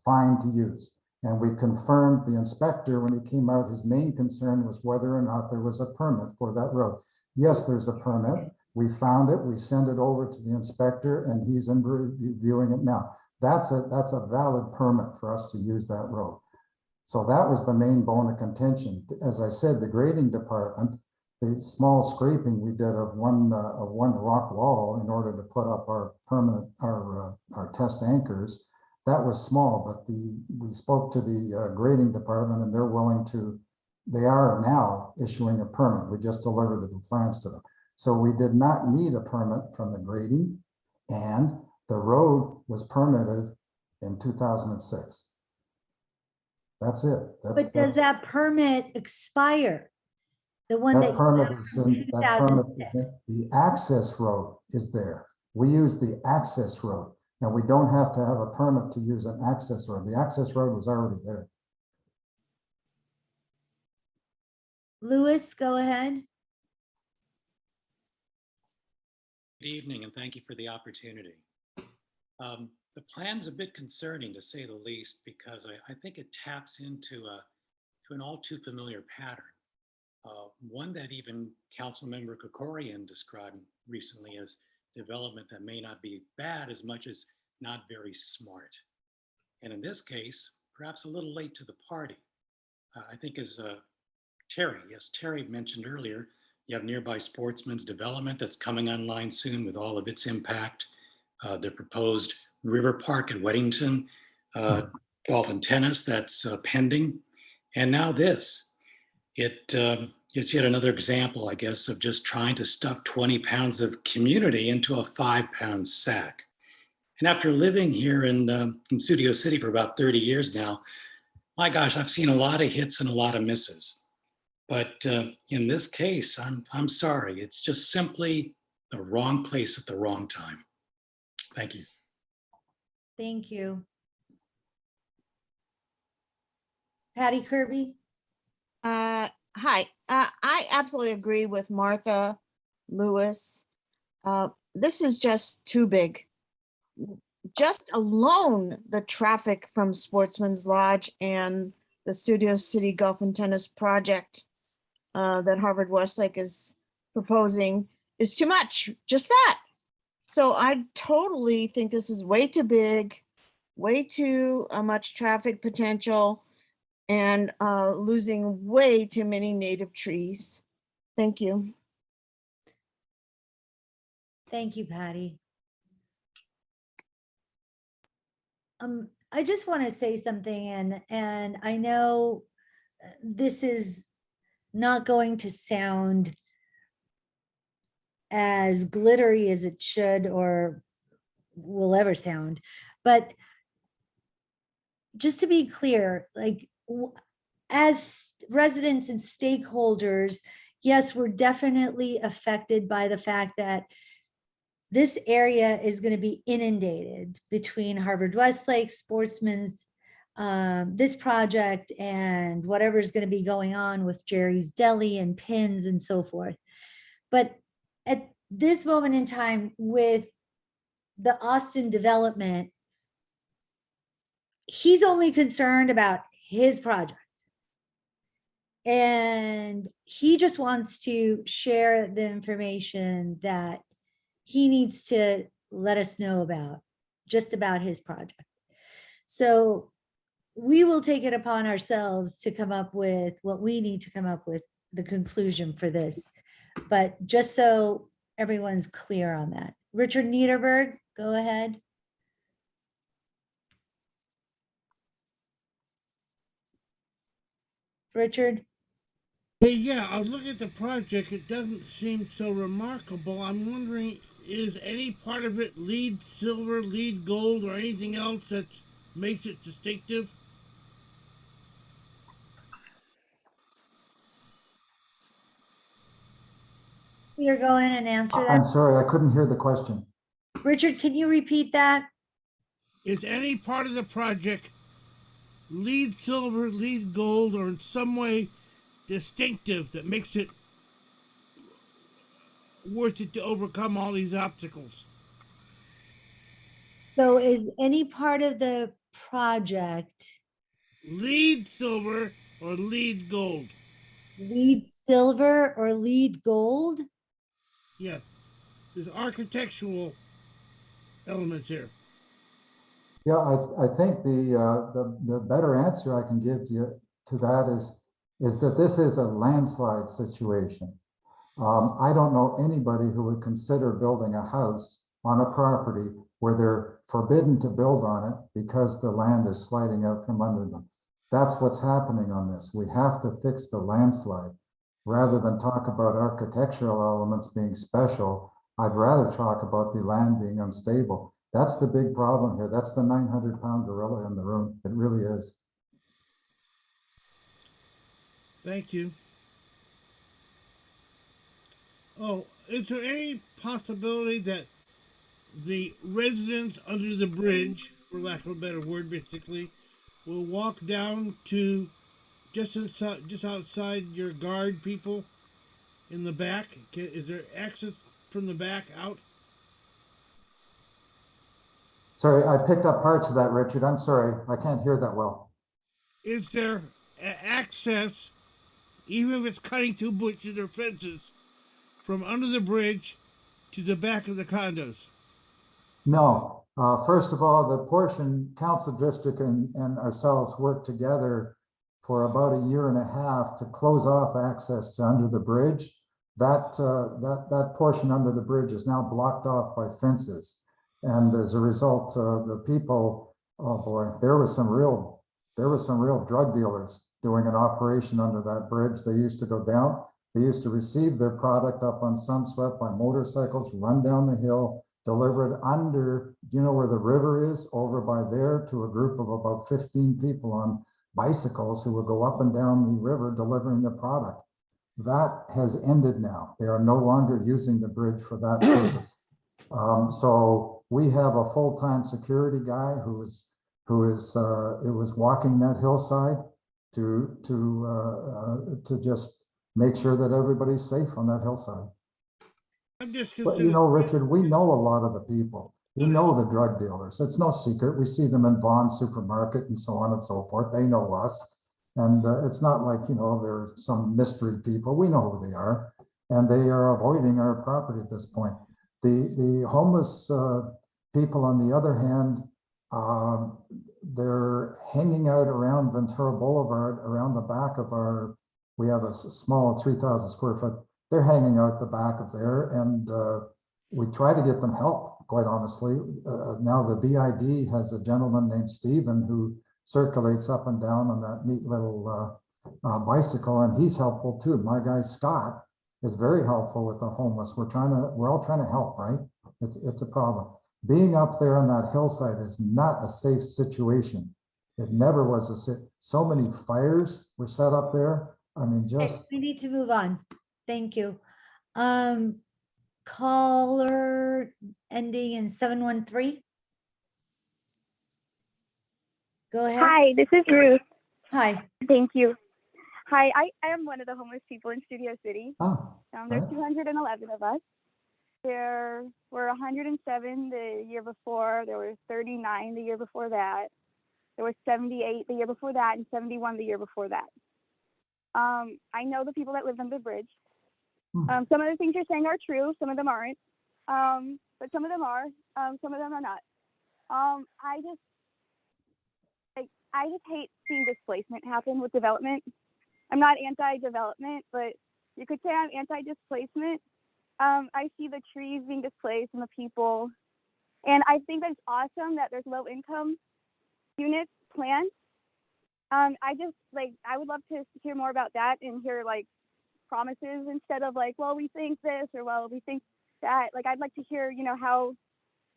fine to use. And we confirmed the inspector when he came out, his main concern was whether or not there was a permit for that road. Yes, there's a permit. We found it. We sent it over to the inspector and he's reviewing it now. That's a valid permit for us to use that road. So that was the main bone of contention. As I said, the grading department, the small scraping we did of one rock wall in order to put up our permanent, our test anchors, that was small, but we spoke to the grading department and they're willing to, they are now issuing a permit. We just delivered the plans to them. So we did not need a permit from the grading, and the road was permitted in 2006. That's it. But does that permit expire? The one that permit is in, that permit, the access road is there. We use the access road, and we don't have to have a permit to use an access road. The access road was already there. Louis, go ahead. Good evening, and thank you for the opportunity. The plan's a bit concerning, to say the least, because I think it taps into an all too familiar pattern. One that even Councilmember Krikorian described recently as development that may not be bad as much as not very smart. And in this case, perhaps a little late to the party. I think as Terry mentioned earlier, you have nearby Sportsman's Development that's coming online soon with all of its impact. The proposed River Park at Weddington, golf and tennis that's pending. And now this. It's yet another example, I guess, of just trying to stuff 20 pounds of community into a 5-pound sack. And after living here in Studio City for about 30 years now, my gosh, I've seen a lot of hits and a lot of misses. But in this case, I'm sorry. It's just simply the wrong place at the wrong time. Thank you. Thank you. Patty Kirby? Hi, I absolutely agree with Martha Lewis. This is just too big. Just alone, the traffic from Sportsman's Lodge and the Studio City Golf and Tennis project that Harvard Westlake is proposing is too much, just that. So I totally think this is way too big, way too much traffic potential, and losing way too many native trees. Thank you. Thank you, Patty. I just want to say something, and I know this is not going to sound as glittery as it should or will ever sound, but just to be clear, like as residents and stakeholders, yes, we're definitely affected by the fact that this area is going to be inundated between Harvard Westlake, Sportsman's, this project, and whatever's going to be going on with Jerry's Deli and Pins and so forth. But at this moment in time, with the Austin development, he's only concerned about his project. And he just wants to share the information that he needs to let us know about, just about his project. So we will take it upon ourselves to come up with what we need to come up with, the conclusion for this. But just so everyone's clear on that. Richard Niederberg, go ahead. Richard? Hey, yeah, I was looking at the project. It doesn't seem so remarkable. I'm wondering, is any part of it lead silver, lead gold, or anything else that makes it distinctive? You're going and answer that. I'm sorry, I couldn't hear the question. Richard, can you repeat that? Is any part of the project lead silver, lead gold, or in some way distinctive that makes it worth it to overcome all these obstacles? So is any part of the project lead silver or lead gold? Lead silver or lead gold? Yeah, there's architectural elements here. Yeah, I think the better answer I can give to that is that this is a landslide situation. I don't know anybody who would consider building a house on a property where they're forbidden to build on it because the land is sliding out from under them. That's what's happening on this. We have to fix the landslide. Rather than talk about architectural elements being special, I'd rather talk about the land being unstable. That's the big problem here. That's the 900-pound gorilla in the room. It really is. Thank you. Oh, is there any possibility that the residents under the bridge, for lack of a better word, basically, will walk down to just outside your guard people in the back? Is there access from the back out? Sorry, I picked up parts of that, Richard. I'm sorry. I can't hear that well. Is there access, even if it's cutting through bushes or fences, from under the bridge to the back of the condos? No. First of all, the portion council district and ourselves worked together for about 1.5 years to close off access to under the bridge. That portion under the bridge is now blocked off by fences. And as a result, the people, oh boy, there was some real drug dealers doing an operation under that bridge. They used to go down, they used to receive their product up on SUNSWEPT by motorcycles, run down the hill, deliver it under, do you know where the river is? Over by there, to a group of about 15 people on bicycles who would go up and down the river delivering the product. That has ended now. They are no longer using the bridge for that purpose. So we have a full-time security guy who is walking that hillside to just make sure that everybody's safe on that hillside. I'm just But you know, Richard, we know a lot of the people. We know the drug dealers. It's no secret. We see them in Vaughn's supermarket and so on and so forth. They know us. And it's not like, you know, they're some mystery people. We know who they are. And they are avoiding our property at this point. The homeless people, on the other hand, they're hanging out around Ventura Boulevard, around the back of our, we have a small 3,000 square foot. They're hanging out the back of there, and we try to get them help, quite honestly. Now the BID has a gentleman named Stephen who circulates up and down on that neat little bicycle, and he's helpful too. My guy Scott is very helpful with the homeless. We're all trying to help, right? It's a problem. Being up there on that hillside is not a safe situation. It never was so many fires were set up there. I mean, just. We need to move on. Thank you. Caller ending in 713. Go ahead. Hi, this is Ruth. Hi. Thank you. Hi, I am one of the homeless people in Studio City. Oh, There's 211 of us. There were 107 the year before. There were 39 the year before that. There were 78 the year before that, and 71 the year before that. I know the people that live under the bridge. Some of the things you're saying are true. Some of them aren't. But some of them are. Some of them are not. I just hate seeing displacement happen with development. I'm not anti-development, but you could say I'm anti-displacement. I see the trees being displaced and the people. And I think that it's awesome that there's low income units planned. I would love to hear more about that and hear like promises instead of like, well, we think this or well, we think that. Like, I'd like to hear, you know, how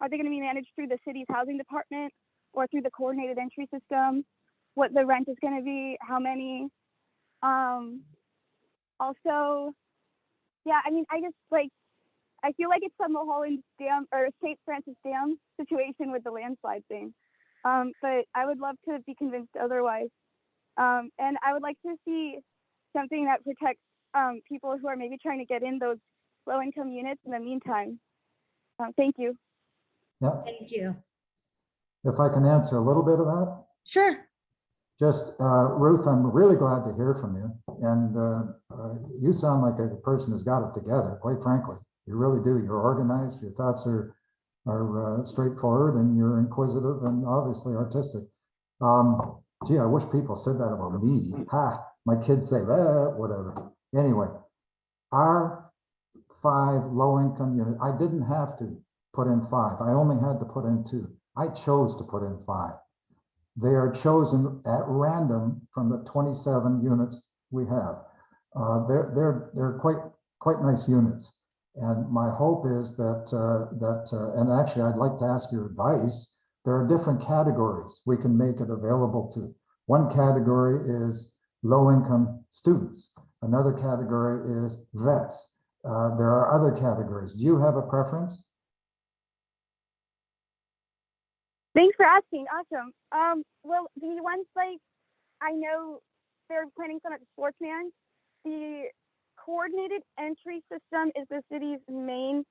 are they going to be managed through the city's housing department or through the coordinated entry system, what the rent is going to be, how many. Also, yeah, I mean, I feel like it's a Mulholland Dam or St. Francis Dam situation with the landslide thing. But I would love to be convinced otherwise. And I would like to see something that protects people who are maybe trying to get in those low-income units in the meantime. Thank you. Yeah. Thank you. If I can answer a little bit of that. Sure. Just, Ruth, I'm really glad to hear from you. And you sound like a person who's got it together, quite frankly. You really do. You're organized. Your thoughts are straightforward, and you're inquisitive and obviously artistic. Gee, I wish people said that about me. Ha, my kids say, whatever. Anyway, our 5 low-income units, I didn't have to put in 5. I only had to put in 2. I chose to put in 5. They are chosen at random from the 27 units we have. They're quite nice units. And my hope is that, and actually I'd like to ask your advice. There are different categories we can make it available to. One category is low-income students. Another category is vets. There are other categories. Do you have a preference? Thanks for asking. Awesome. Well, the ones like, I know they're planning some at the Sportsman. The coordinated entry system is the city's main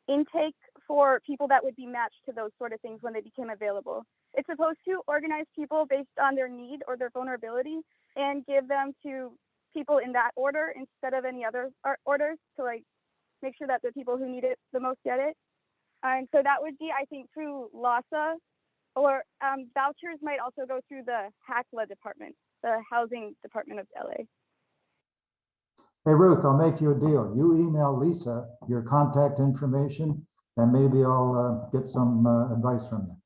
intake for people that would be matched to those sort of things when they became available. It's supposed to organize people based on their need or their vulnerability and give them to people in that order instead of any other orders to like make sure that the people who need it the most get it. And so that would be, I think, through LASA, or vouchers might also go through the HACLA department, the housing department of LA. Hey, Ruth, I'll make you a deal. You email Lisa your contact information, and maybe I'll get some advice from you.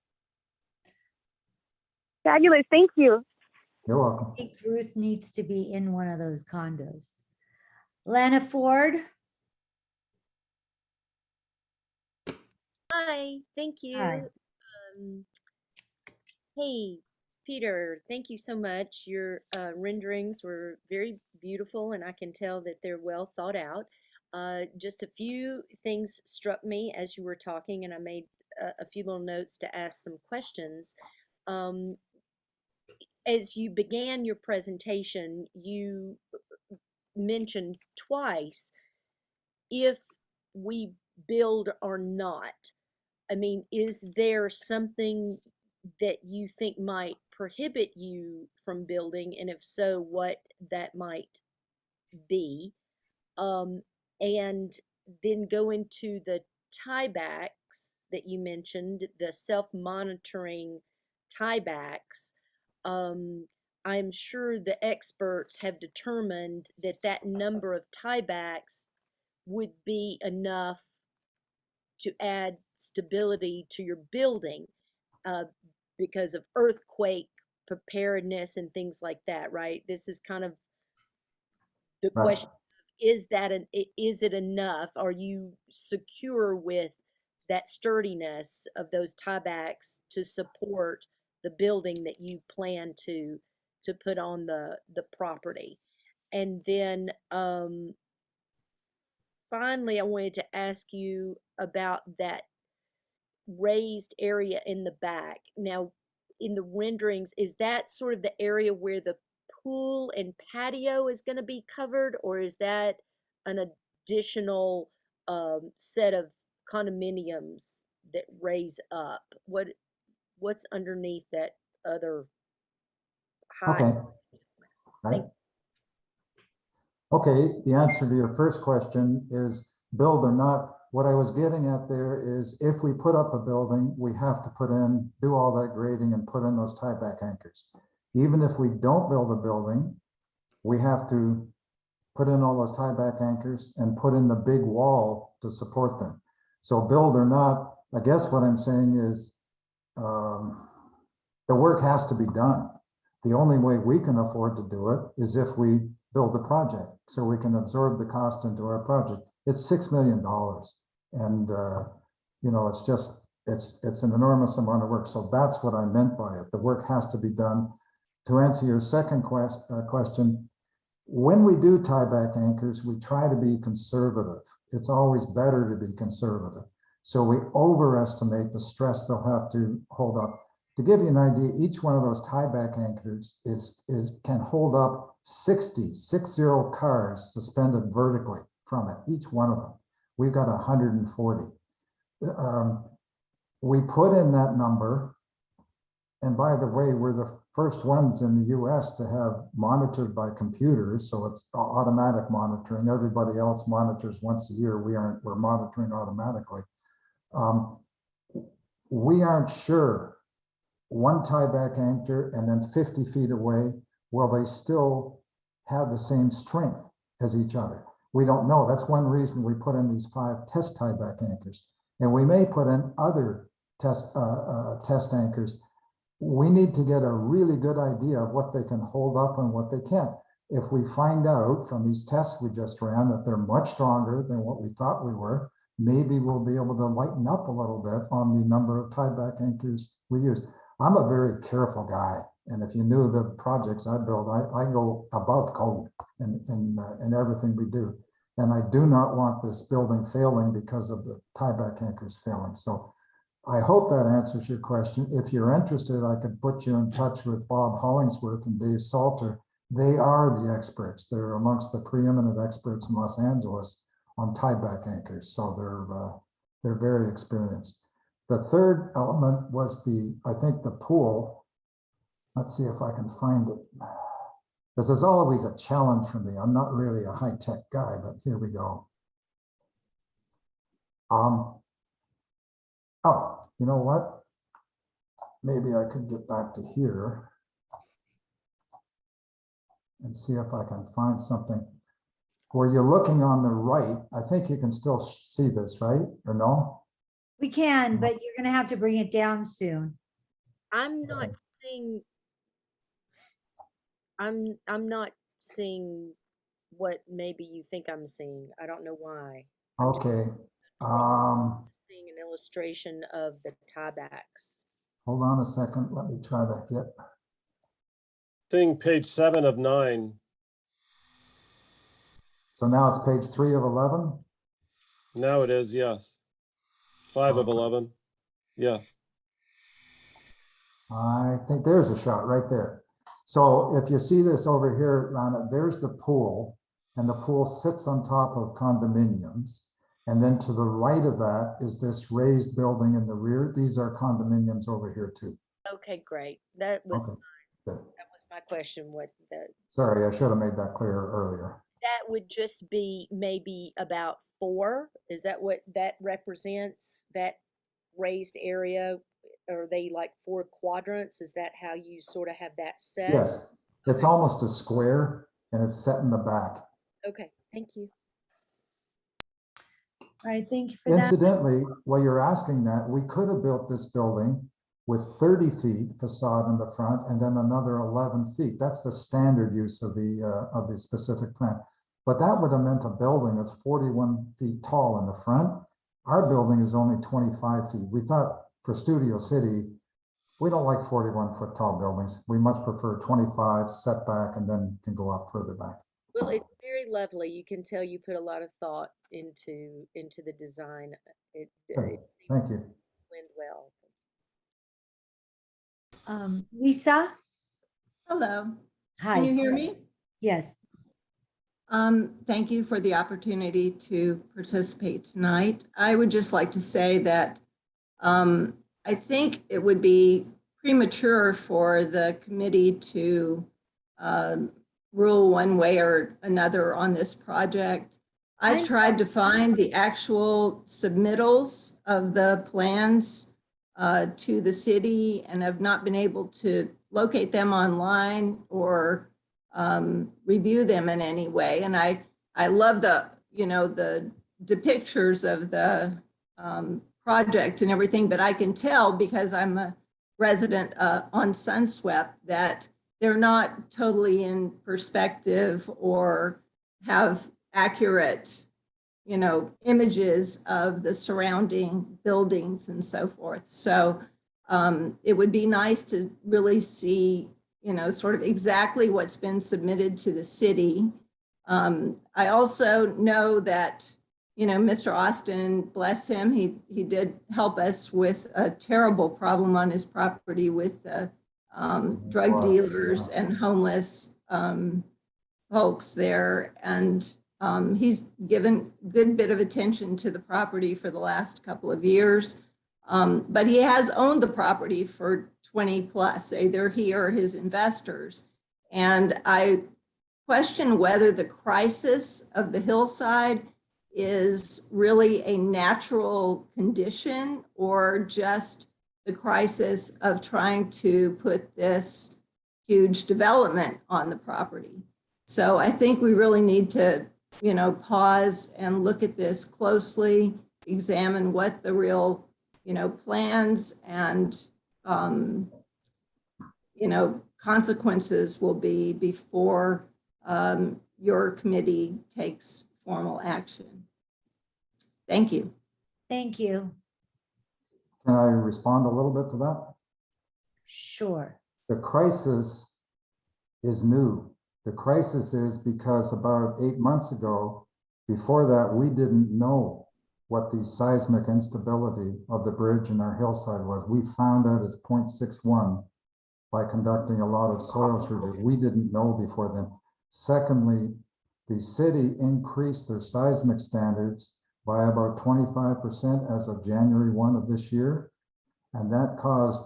Fabulous. Thank you. You're welcome. I think Ruth needs to be in one of those condos. Lana Ford, Hi, thank Hi. you. Hey, Peter, thank you so much. Your renderings were very beautiful, and I can tell that they're well thought out. Just a few things struck me as you were talking, and I made a few little notes to ask some questions. Um, as you began your presentation, you mentioned twice if we build or not. I mean, is there something that you think might prohibit you from building? And if so, what that might be? And then go into the tiebacks that you mentioned, the self-monitoring tiebacks. I'm sure the experts have determined that that number of tiebacks would be enough to add stability to your building uh, because of earthquake preparedness and things like that, right? This is kind of the Right. question: is that is it enough? Are you secure with that sturdiness of those tiebacks to support the building that you plan to put on the property? And then finally, I wanted to ask you about that raised area in the back. Now, in the renderings, is that sort of the area where the pool and patio is going to be covered, or is that an additional set of condominiums that raise up? What's underneath that other high? Okay. Right. Okay, the answer to your first question is build or not. What I was getting at there is if we put up a building, we have to do all that grading and put in those tieback anchors. Even if we don't build a building, we have to put in all those tieback anchors and put in the big wall to support them. So build or not, I guess what I'm saying is the work has to be done. The only way we can afford to do it is if we build the project, so we can absorb the cost into our project. It's $6 million, and you know, it's an enormous amount of work. So that's what I meant by it. The work has to be done. To answer your second question, when we do tieback anchors, we try to be conservative. It's always better to be conservative. So we overestimate the stress they'll have to hold up. To give you an idea, each one of those tieback anchors can hold up 60 cars suspended vertically from it, each one of them. We've got 140. We put in that number, and by the way, we're the first ones in the US to have monitored by computers, so it's automatic monitoring. Everybody else monitors once a year. We're monitoring automatically. We aren't sure, one tieback anchor and then 50 feet away, will they still have the same strength as each other? We don't know. That's one reason we put in these 5 test tieback anchors. And we may put in other test anchors. We need to get a really good idea of what they can hold up and what they can't. If we find out from these tests we just ran that they're much stronger than what we thought we were, maybe we'll be able to lighten up a little bit on the number of tieback anchors we use. I'm a very careful guy, and if you knew the projects I build, I go above code in everything we do. And I do not want this building failing because of the tieback anchors failing. So I hope that answers your question. If you're interested, I could put you in touch with Bob Hollingsworth and Dave Salter. They are the experts. They're amongst the preeminent experts in Los Angeles on tieback anchors. So they're very experienced. The third element was I think the pool. Let's see if I can find it. This is always a challenge for me. I'm not really a high-tech guy, but here we go. Oh, you know what? Maybe I could get back to here and see if I can find something. Where you're looking on the right, I think you can still see this, right? Or no? We can, but you're going to have to bring it down soon. I'm not seeing. I'm not seeing what maybe you think I'm seeing. I don't know why. Okay, Seeing an illustration of the tiebacks. hold on a second. Let me try to get, Seeing page 7 of 9. so now it's page 3 of 11. Now it is, yes. 5 of Okay. 11. Yes. I think there's a shot right there. So if you see this over here, Lana, there's the pool, and the pool sits on top of condominiums. And then to the right of that is this raised building in the rear. These are condominiums over here too. Okay, great. That was Okay, good. that was my question. What the Sorry, I should have made that clear earlier. that would just be maybe about 4. Is that what that represents? That raised area? Are they like 4 quadrants? Is that how you sort of have that set? Yes, it's almost a square and it's set in the back. Okay, thank you. All right, thank you for that. Incidentally, while you're asking that, we could have built this building with 30 feet facade in the front and then another 11 feet. That's the standard use of the specific plan. But that would have meant a building that's 41 feet tall in the front. Our building is only 25 feet. We thought for Studio City, we don't like 41-foot tall buildings. We much prefer 25 setback and then can go up further back. Well, it's very lovely. You can tell you put a lot of thought into the design. It Good. seems Thank to you. blend well. Lisa? Hello. Hi. Can you hear me? Yes. Thank you for the opportunity to participate tonight. I would just like to say that I think it would be premature for the committee to rule one way or another on this project. I've tried to find the actual submittals of the plans to the city and have not been able to locate them online or review them in any way. And I love the pictures of the project and everything, but I can tell because I'm a resident on SUNSWEPT that they're not totally in perspective or have accurate, images of the surrounding buildings and so forth. So it would be nice to really see, sort of exactly what's been submitted to the city. I also know that, Mr. Austin, bless him, he did help us with a terrible problem on his property with drug dealers and homeless folks there. And he's given a good bit of attention to the property for the last couple of years. But he has owned the property for 20 plus, either he or his investors. And I question whether the crisis of the hillside is really a natural condition or just the crisis of trying to put this huge development on the property. So I think we really need to, pause and look at this closely, examine what the real, plans and, consequences will be before your committee takes formal action. Thank you. Thank you. Can I respond a little bit to that? Sure. The crisis is new. The crisis is because about 8 months ago, before that, we didn't know what the seismic instability of the bridge in our hillside was. We found out it's 0.61 by conducting a lot of soil survey. We didn't know before then. Secondly, the city increased their seismic standards by about 25% as of January 1 of this year. And that caused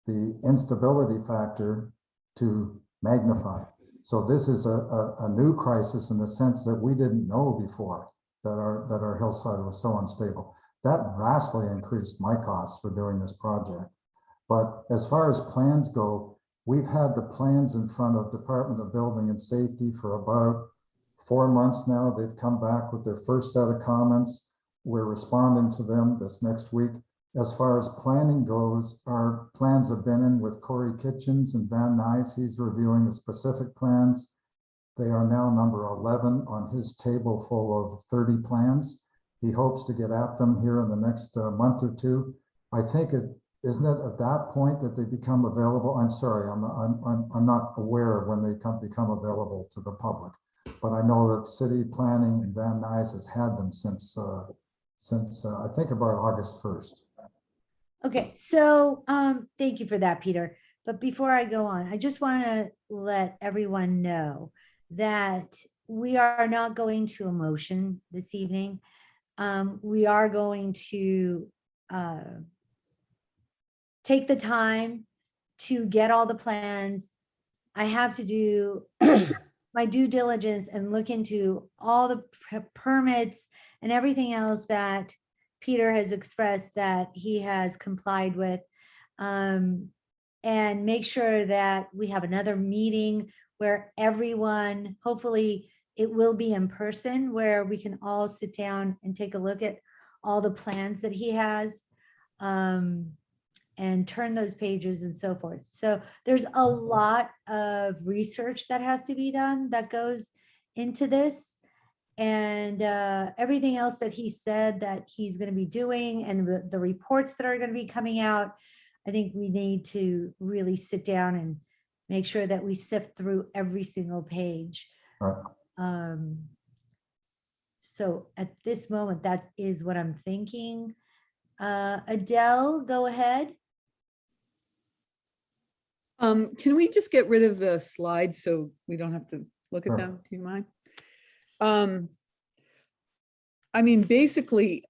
the instability factor to magnify. So this is a new crisis in the sense that we didn't know before that our hillside was so unstable. That vastly increased my costs for doing this project. But as far as plans go, we've had the plans in front of Department of Building and Safety for about 4 months now. They've come back with their first set of comments. We're responding to them this next week. As far as planning goes, our plans have been in with Corey Kitchens and Van Nuys. He's reviewing the specific plans. They are now number 11 on his table full of 30 plans. He hopes to get at them here in the next month or two. I think isn't it at that point that they become available? I'm sorry, I'm not aware of when they become available to the public, but I know that city planning and Van Nuys has had them since I think about August 1st. Okay, so thank you for that, Peter. But before I go on, I just want to let everyone know that we are not going to a motion this evening. We are going to take the time to get all the plans. I have to do my due diligence and look into all the permits and everything else that Peter has expressed that he has complied with, and make sure that we have another meeting where everyone, hopefully it will be in person, where we can all sit down and take a look at all the plans that he has, and turn those pages and so forth. So there's a lot of research that has to be done that goes into this. And everything else that he said that he's going to be doing, and the reports that are going to be coming out, I think we need to really sit down and make sure that we sift through every single page. So at this moment, that is what I'm thinking. Adele, go ahead. Can we just get rid of the slides so we don't have to look at them? Do you mind? I mean, basically,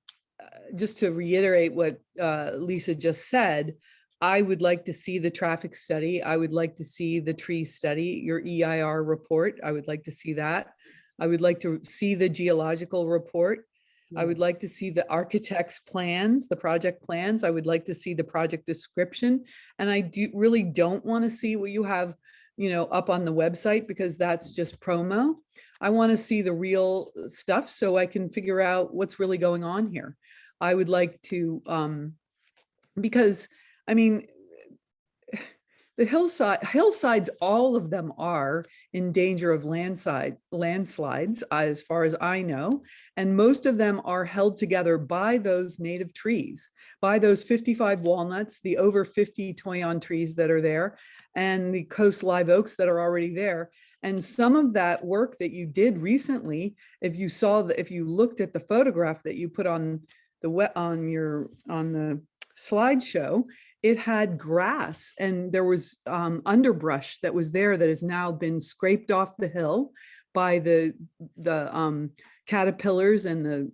just to reiterate what Lisa just said, I would like to see the traffic study. I would like to see the tree study, your EIR report. I would like to see that. I would like to see the geological report. I would like to see the architect's plans, the project plans. I would like to see the project description. And I really don't want to see what you have, up on the website, because that's just promo. I want to see the real stuff so I can figure out what's really going on here. I would like to, because I mean, the hillsides, all of them are in danger of landslides, as far as I know. And most of them are held together by those native trees, by those 55 walnuts, the over 50 toyon trees that are there, and the coast live oaks that are already there. And some of that work that you did recently, if you looked at the photograph that you put on the slideshow, it had grass and there was underbrush that was there that has now been scraped off the hill by the caterpillars and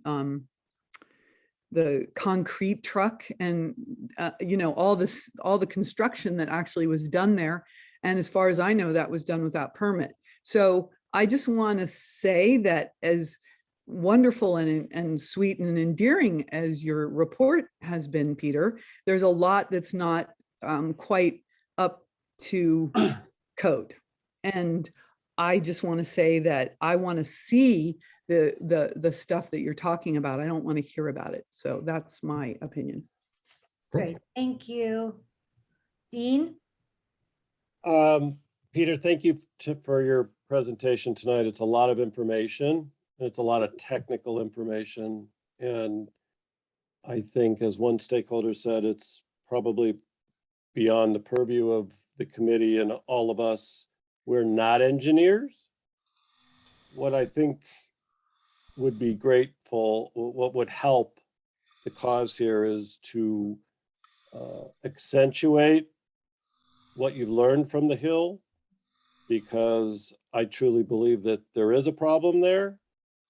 the concrete truck, and all the construction that actually was done there. And as far as I know, that was done without permit. So I just want to say that, as wonderful and sweet and endearing as your report has been, Peter, there's a lot that's not quite up to code. And I just want to say that I want to see the stuff that you're talking about. I don't want to hear about it. So that's my opinion. Great, thank you. Dean? Peter, thank you for your presentation tonight. It's a lot of information. It's a lot of technical information. And I think, as one stakeholder said, it's probably beyond the purview of the committee and all of us. We're not engineers. What I think would be grateful, what would help the cause here, is to accentuate what you've learned from the Hill, because I truly believe that there is a problem there,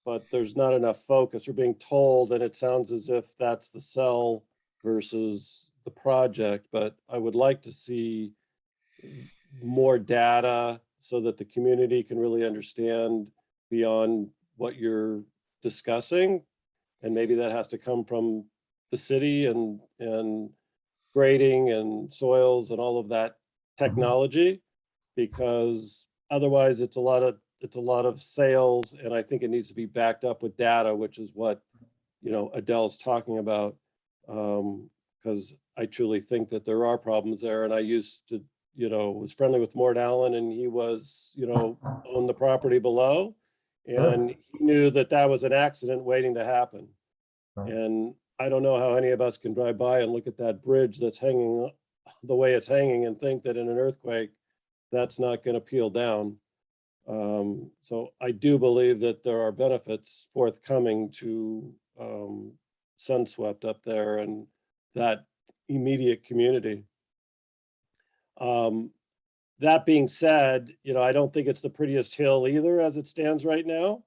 but there's not enough focus. We're being told, and it sounds as if that's the cell versus the project, but I would like to see more data so that the community can really understand beyond what you're discussing. And maybe that has to come from the city and grading and soils and all of that technology, because otherwise it's a lot of sales, and I think it needs to be backed up with data, which is what Adele's talking about. because I truly think that there are problems there. And I used to, was friendly with Mort Allen, and he was, owned the property below. And he knew that that was an accident waiting to happen. And I don't know how any of us can drive by and look at that bridge that's hanging the way it's hanging and think that in an earthquake, that's not going to peel down. So I do believe that there are benefits forthcoming to SUNSWEPT up there and that immediate community. That being said, I don't think it's the prettiest hill either as it stands right now.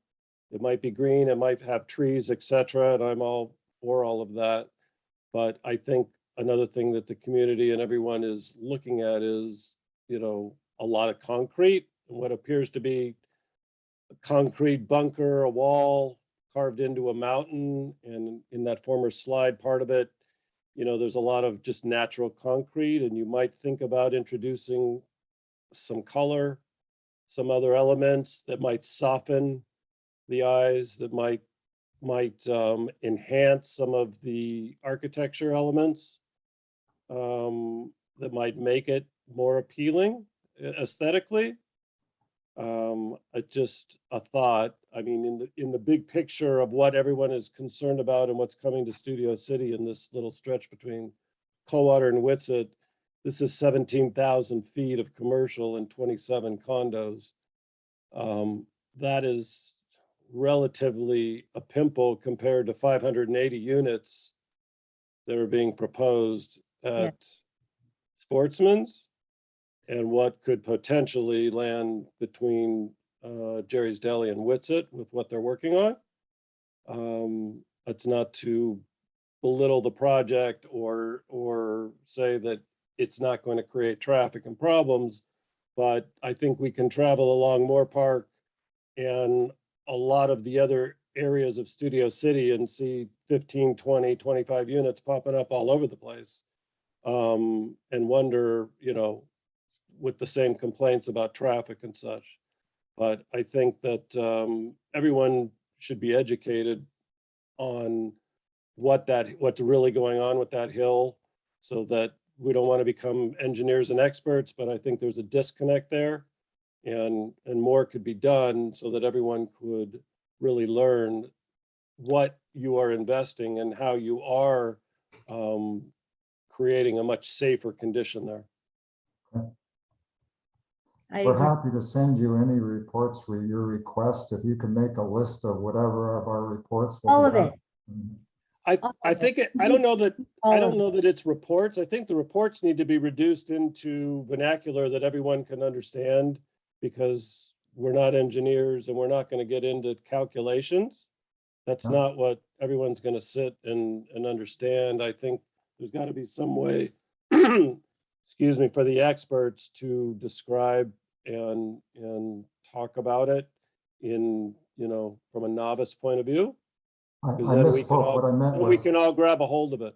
It might be green, it might have trees, etc., and I'm all for all of that. But I think another thing that the community and everyone is looking at is, a lot of concrete and what appears to be a concrete bunker, a wall carved into a mountain. And in that former slide part of it, there's a lot of just natural concrete, and you might think about introducing some color, some other elements that might soften the eyes, that might enhance some of the architecture elements, that might make it more appealing aesthetically. Just a thought. I mean, in the big picture of what everyone is concerned about and what's coming to Studio City in this little stretch between Coldwater and Whitsett, this is 17,000 feet of commercial and 27 condos. That is relatively a pimple compared to 580 units that are being proposed at Sportsman's, and what could potentially land between Jerry's Deli and Whitsett with what they're working on. It's not to belittle the project or say that it's not going to create traffic and problems, but I think we can travel along Moore Park and a lot of the other areas of Studio City and see 15, 20, 25 units popping up all over the place, and wonder, with the same complaints about traffic and such. But I think that everyone should be educated on what's really going on with that hill, so that we don't want to become engineers and experts, but I think there's a disconnect there, and more could be done so that everyone could really learn what you are investing and how you are creating a much safer condition there. We're happy to send you any reports for your request. If you can make a list of whatever of our reports. All of it. I think I don't know that it's reports. I think the reports need to be reduced into vernacular that everyone can understand, because we're not engineers and we're not going to get into calculations. That's not what everyone's going to sit and understand. I think there's got to be some way, excuse me, for the experts to describe and talk about it in, from a novice point of view. I Then misspoke. What I meant was, we can all grab a hold of it.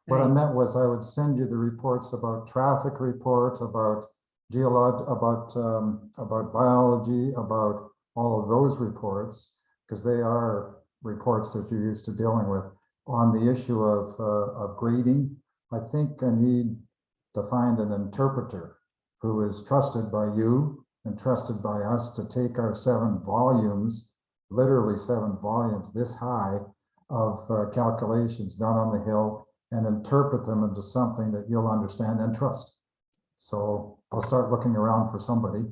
what I meant was I would send you the reports about traffic report, about about biology, about all of those reports, because they are reports that you're used to dealing with. On the issue of grading, I think I need to find an interpreter who is trusted by you and trusted by us to take our 7 volumes, literally 7 volumes this high of calculations done on the Hill, and interpret them into something that you'll understand and trust. So I'll start looking around for somebody.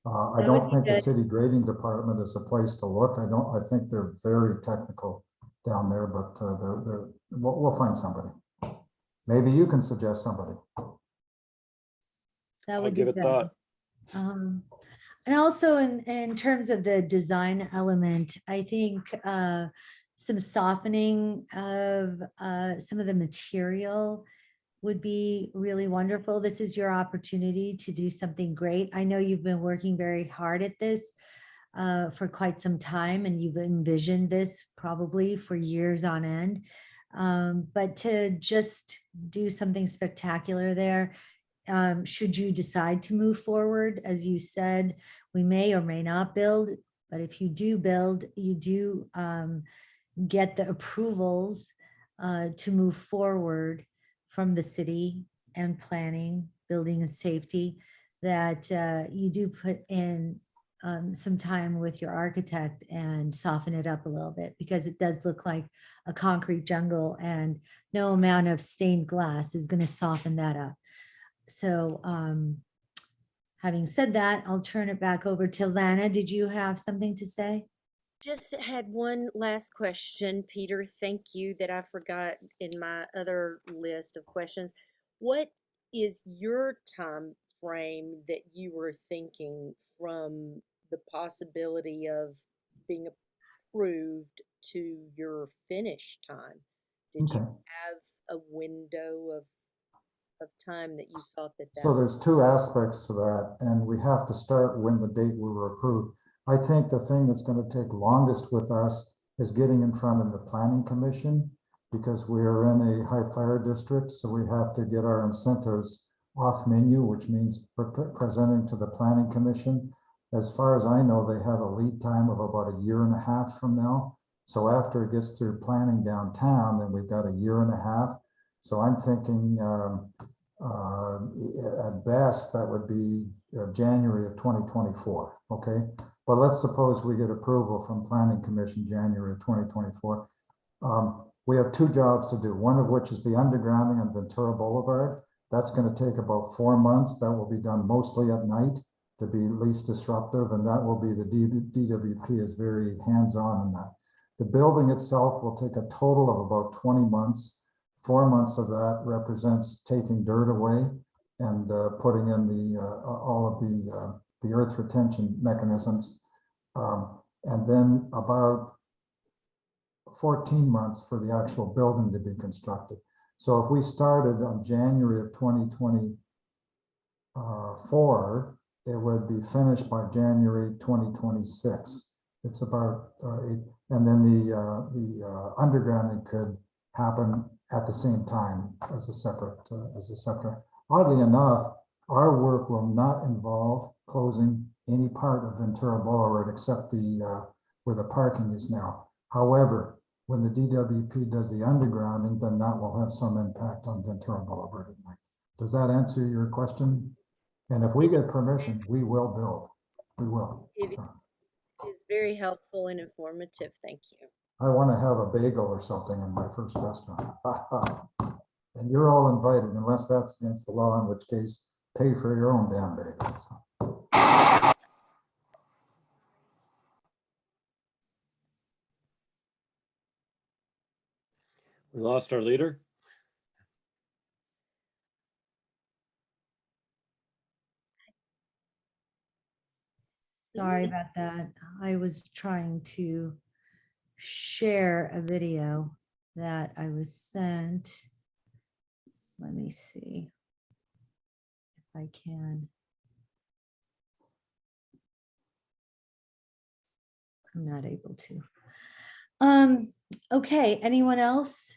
I don't think the city grading department is a place to look. I think they're very technical down there, but we'll find somebody. Maybe you can suggest somebody. That would give it thought. And also in terms of the design element, I think some softening of some of the material would be really wonderful. This is your opportunity to do something great. I know you've been working very hard at this for quite some time, and you've envisioned this probably for years on end. But to just do something spectacular there, should you decide to move forward, as you said, we may or may not build, but if you do build, you do get the approvals to move forward from the city and planning, building and safety, that you do put in some time with your architect and soften it up a little bit, because it does look like a concrete jungle, and no amount of stained glass is going to soften that up. So having said that, I'll turn it back over to Lana. Did you have something to say? Just had one last question, Peter. Thank you, that I forgot in my other list of questions. What is your time frame that you were thinking from the possibility of being approved to your finish time? Did you Okay. have a window of time that you thought that So there's two aspects to that, and we have to start when the date we were approved. I think the thing that's going to take longest with us is getting in front of the planning commission, because we're in a high fire district, so we have to get our incentives off menu, which means presenting to the planning commission. As far as I know, they have a lead time of about 1.5 years from now. So after it gets through planning downtown, then we've got 1.5 years. So I'm thinking at best, that would be January of 2024, okay? But let's suppose we get approval from Planning Commission January of 2024. We have two jobs to do, one of which is the undergrounding on Ventura Boulevard. That's going to take about 4 months. That will be done mostly at night to be least disruptive, and that will be the DWP is very hands-on in that. The building itself will take a total of about 20 months. 4 months of that represents taking dirt away and putting in the all of the earth retention mechanisms, and then about 14 months for the actual building to be constructed. So if we started on January of 2024, it would be finished by January 2026. It's about and then the undergrounding could happen at the same time as a separate. Oddly enough, our work will not involve closing any part of Ventura Boulevard except the where the parking is now. However, when the DWP does the undergrounding, then that will have some impact on Ventura Boulevard at night. Does that answer your question? And if we get permission, we will build. We will. It is very helpful and informative. Thank you. I want to have a bagel or something in my first restaurant. And you're all invited, unless that's against the law, in which case pay for your own damn bagels. We lost our leader. Sorry about that. I was trying to share a video that I was sent. Let me see if I can. I'm not able to. Okay, anyone else?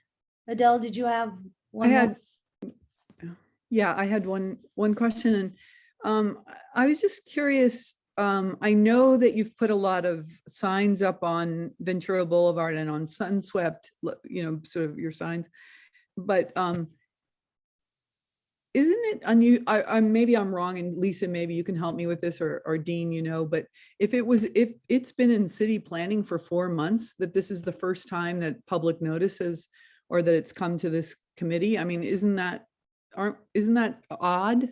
Adele, did you have one? I had one question, and I was just curious. I know that you've put a lot of signs up on Ventura Boulevard and on SUNSWEPT, sort of your signs, but isn't it unusual? Maybe I'm wrong, and Lisa, maybe you can help me with this, or Dean, but if it's been in city planning for 4 months, that this is the first time that public notices or that it's come to this committee, I mean, isn't that odd?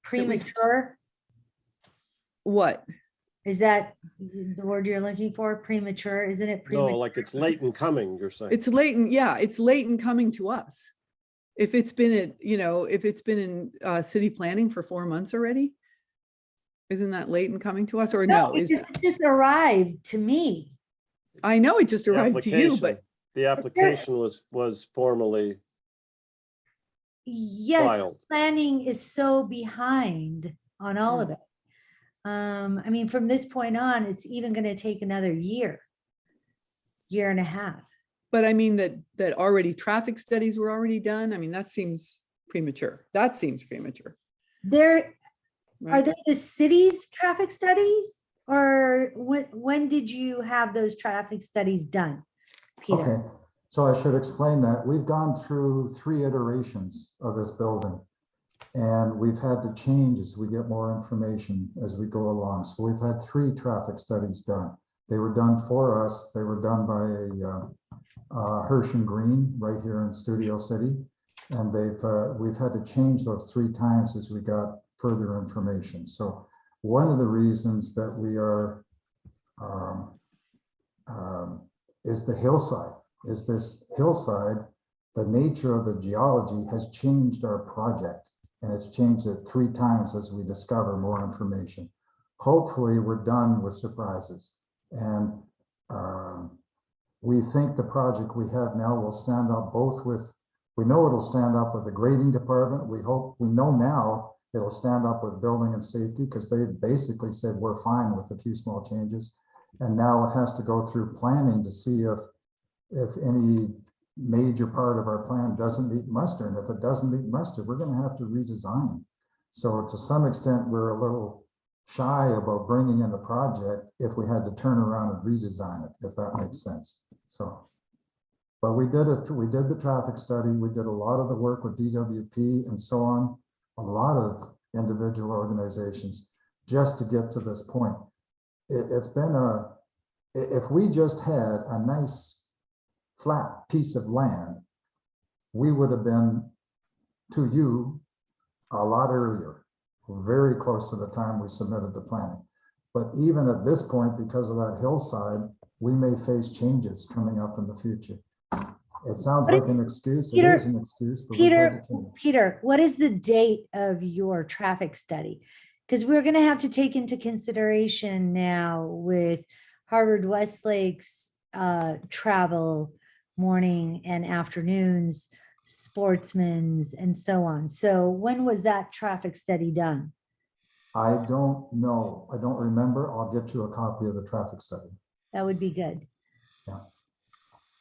Premature? What? Is that the word you're looking for? Premature? Isn't it premature? No, like it's late in coming, you're saying. It's late, it's late in coming to us. If it's been in city planning for 4 months already, isn't that late in coming to us, or no? It just arrived to me. I know it just arrived to you, but the application was formally filed. Planning is so behind on all of it. I mean, from this point on, it's even going to take another year and a half. But I mean that already traffic studies were already done. I mean, that seems premature. Are they the city's traffic studies, or when did you have those traffic studies done, Peter? Okay, So I should explain that. We've gone through 3 iterations of this building. And we've had to change as we get more information as we go along. So we've had 3 traffic studies done. They were done for us. They were done by Hirsch and Green right here in Studio City. And we've had to change those 3 times as we got further information. So one of the reasons that we are is the hillside. Is this hillside, the nature of the geology has changed our project, and it's changed it 3 times as we discover more information. Hopefully we're done with surprises, and we think the project we have now will stand up both with, we know it'll stand up with the grading department. We know now it'll stand up with building and safety, because they basically said we're fine with a few small changes. And now it has to go through planning to see if any major part of our plan doesn't meet muster. And if it doesn't meet muster, we're going to have to redesign. So to some extent, we're a little shy about bringing in a project if we had to turn around and redesign it, if that makes sense. So, but we did it. We did the traffic study. We did a lot of the work with DWP and so on, a lot of individual organizations just to get to this point. It's been if we just had a nice flat piece of land, we would have been to you a lot earlier, very close to the time we submitted the planning. But even at this point, because of that hillside, we may face changes coming up in the future. It sounds like an excuse. It is an excuse, but we've had to change. Peter, what is the date of your traffic study? Because we're going to have to take into consideration now with Harvard Westlake's travel morning and afternoons, sportsmen's, and so on. So when was that traffic study done? I don't know. I don't remember. I'll get you a copy of the traffic study. That would be good. Yeah.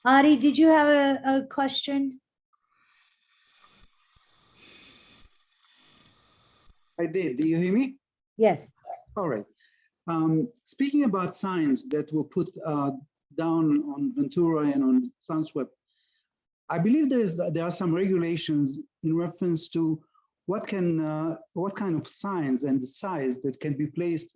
Adi, did you have a question? I did. Do you hear me? Yes. All right. Speaking about signs that were put down on Ventura and on SUNSWEPT, I believe there are some regulations in reference to what kind of signs and the size that can be placed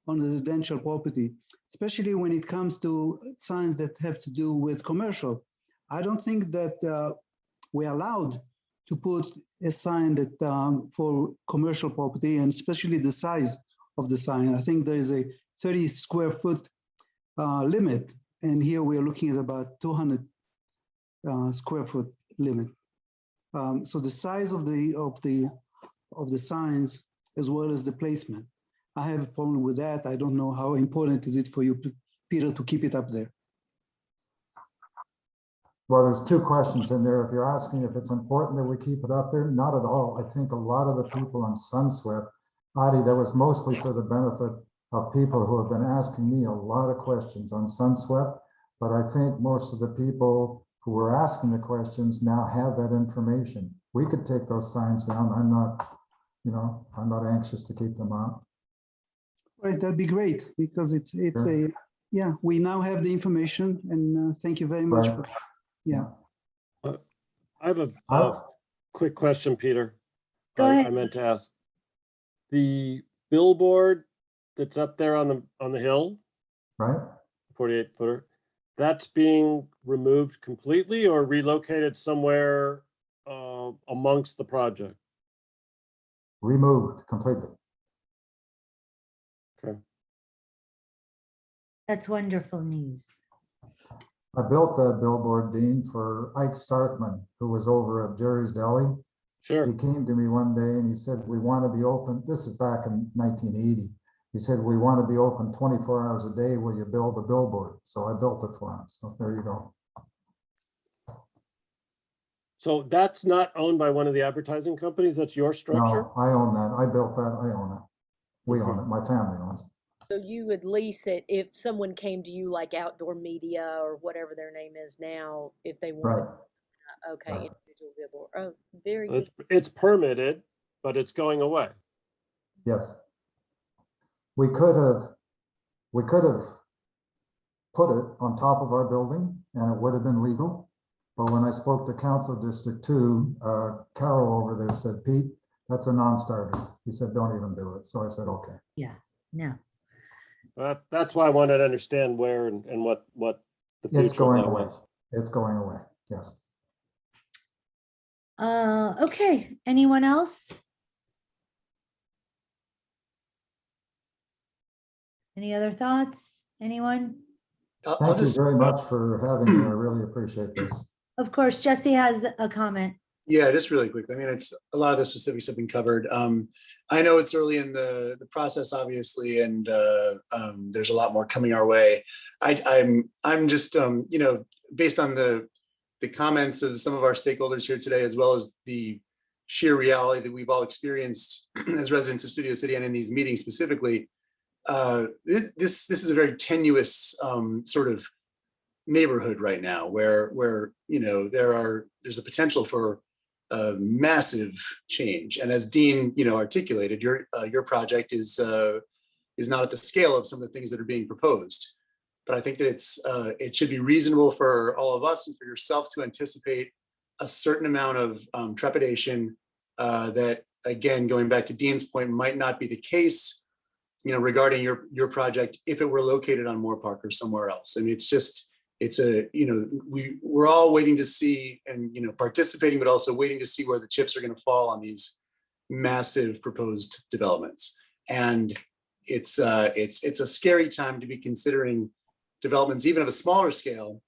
on residential property, especially when it comes to signs that have to do with commercial. I don't think that we're allowed to put a sign that for commercial property, and especially the size of the sign. I think there is a 30 square foot limit, and here we are looking at about 200 square foot limit. So the size of the signs as well as the placement. I have a problem with that. I don't know how important is it for you, Peter, to keep it up there. Well, there's 2 questions in there. If you're asking if it's important that we keep it up there, not at all. I think a lot of the people on SUNSWEPT, Adi, that was mostly for the benefit of people who have been asking me a lot of questions on SUNSWEPT, but I think most of the people who were asking the questions now have that information. We could take those signs down. I'm not anxious to keep them out. Right, that'd be great, because it's Sure. we now have the information, and thank you very much. Right. Yeah. I have a quick question, Peter. Go ahead. I meant to ask. The billboard that's up there on the hill, Right. 48 footer, that's being removed completely or relocated somewhere amongst the project? Removed completely. Okay. That's wonderful news. I built that billboard, Dean, for Ike Starkman, who was over at Jerry's Deli. Sure. He came to me one day and he said, we want to be open. This is back in 1980. He said, we want to be open 24 hours a day. Will you build a billboard? So I built it for him. So there you go. So that's not owned by one of the advertising companies? That's your structure? No, I own that. I built that. I own it. We own it. My family owns it. So you would lease it if someone came to you like Outdoor Media or whatever their name is now, if they wanted. Right. Okay, Right. individual billboard. Oh, very good. It's permitted, but it's going away. Yes. We could have put it on top of our building and it would have been legal. But when I spoke to Council District 2, Carol over there said, Pete, that's a non-starter. He said, don't even do it. So I said, okay. Yeah, no. That's why I wanted to understand where and what the future It's going of that away. was. It's going away. Yes. Okay, anyone else? Any other thoughts? Anyone? I'll Thank you just, very much for having me. I really appreciate this. Of course, Jesse has a comment. yeah, just really quickly. I mean, it's a lot of the specifics have been covered. I know it's early in the process, obviously, and there's a lot more coming our way. I'm just, you know, based on the comments of some of our stakeholders here today, as well as the sheer reality that we've all experienced as residents of Studio City and in these meetings specifically, this is a very tenuous sort of neighborhood right now, where you know there's the potential for massive change. And as Dean, you know, articulated, your project is not at the scale of some of the things that are being proposed. But I think that it should be reasonable for all of us and for yourself to anticipate a certain amount of trepidation that, again, going back to Dean's point, might not be the case, you know, regarding your project if it were located on Moore Park or somewhere else. I mean, it's a, you know, we're all waiting to see and, you know, participating, but also waiting to see where the chips are going to fall on these massive proposed developments. And it's a scary time to be considering developments, even of a smaller scale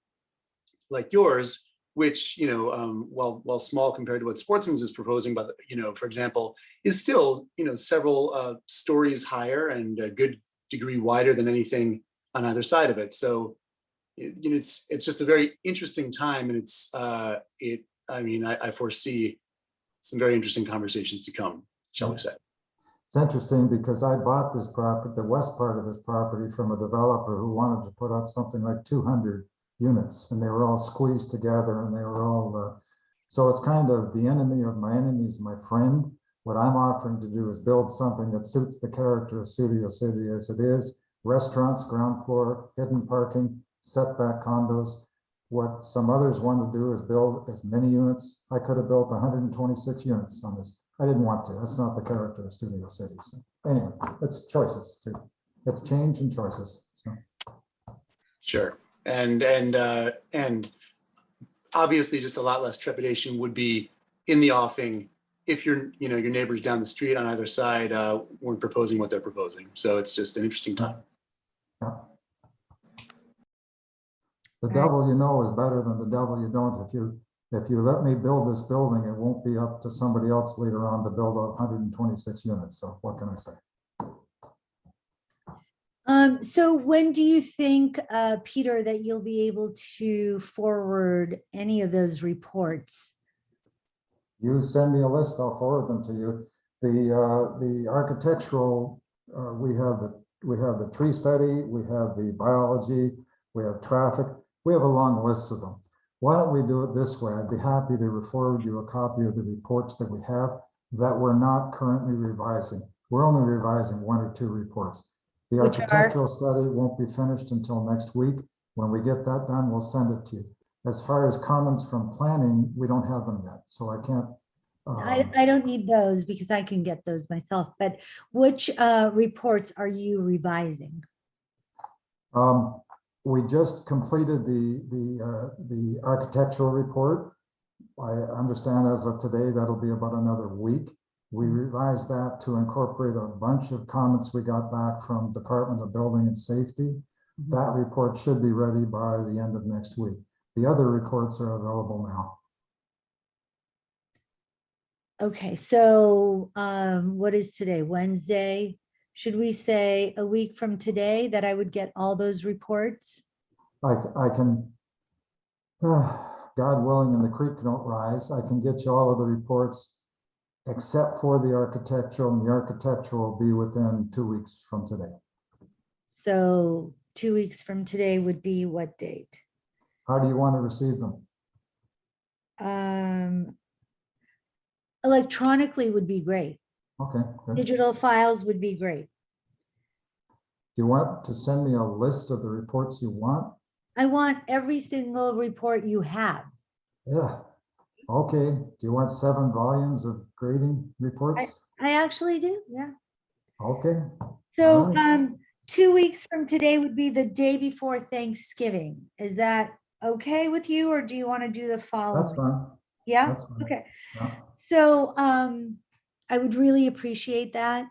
like yours, which, you know, while small compared to what Sportsman's is proposing, but, you know, for example, is still, you know, several stories higher and a good degree wider than anything on either side of it. So, you know, it's just a very interesting time, and I mean, I foresee some very interesting conversations to come, shall we say. It's interesting because I bought this property, the west part of this property, from a developer who wanted to put up something like 200 units, and they were all squeezed together, and they were all, so it's kind of the enemy of my enemy is my friend. What I'm offering to do is build something that suits the character of Studio City as it is: restaurants, ground floor, hidden parking, setback condos. What some others want to do is build as many units. I could have built 126 units on this. I didn't want to. That's not the character of Studio City. So anyway, it's choices too. It's change and choices. So. Sure. And obviously just a lot less trepidation would be in the offing if your neighbors down the street on either side weren't proposing what they're proposing. So it's just an interesting time. Yeah. The devil you know is better than the devil you don't. If you let me build this building, it won't be up to somebody else later on to build 126 units. So what can I say? So when do you think, Peter, that you'll be able to forward any of those reports? You send me a list, I'll forward them to you. The architectural, we have the tree study, we have the biology, we have traffic, we have a long list of them. Why don't we do it this way? I'd be happy to forward you a copy of the reports that we have that we're not currently revising. We're only revising 1 or 2 reports. The architectural study won't be finished until next week. When we get that done, we'll send it to you. As far as comments from planning, we don't have them yet, so I can't. I don't need those because I can get those myself, but which reports are you revising? We just completed the architectural report. I understand as of today, that'll be about another week. We revised that to incorporate a bunch of comments we got back from Department of Building and Safety. That report should be ready by the end of next week. The other reports are available now. Okay, so what is today? Wednesday? Should we say a week from today that I would get all those reports? I can, God willing, and the creek don't rise, I can get you all of the reports except for the architectural, and the architectural will be within 2 weeks from today. So 2 weeks from today would be what date? How do you want to receive them? Electronically would be great. Okay. Good. Digital files would be great. Do you want to send me a list of the reports you want? I want every single report you have. Yeah. Okay. Do you want 7 volumes of grading reports? I actually do, yeah. Okay. So, All right. 2 weeks from today would be the day before Thanksgiving. Is that okay with you, or do you want to do the following? That's fine. Yeah, That's fine. okay. Yeah. So, I would really appreciate that.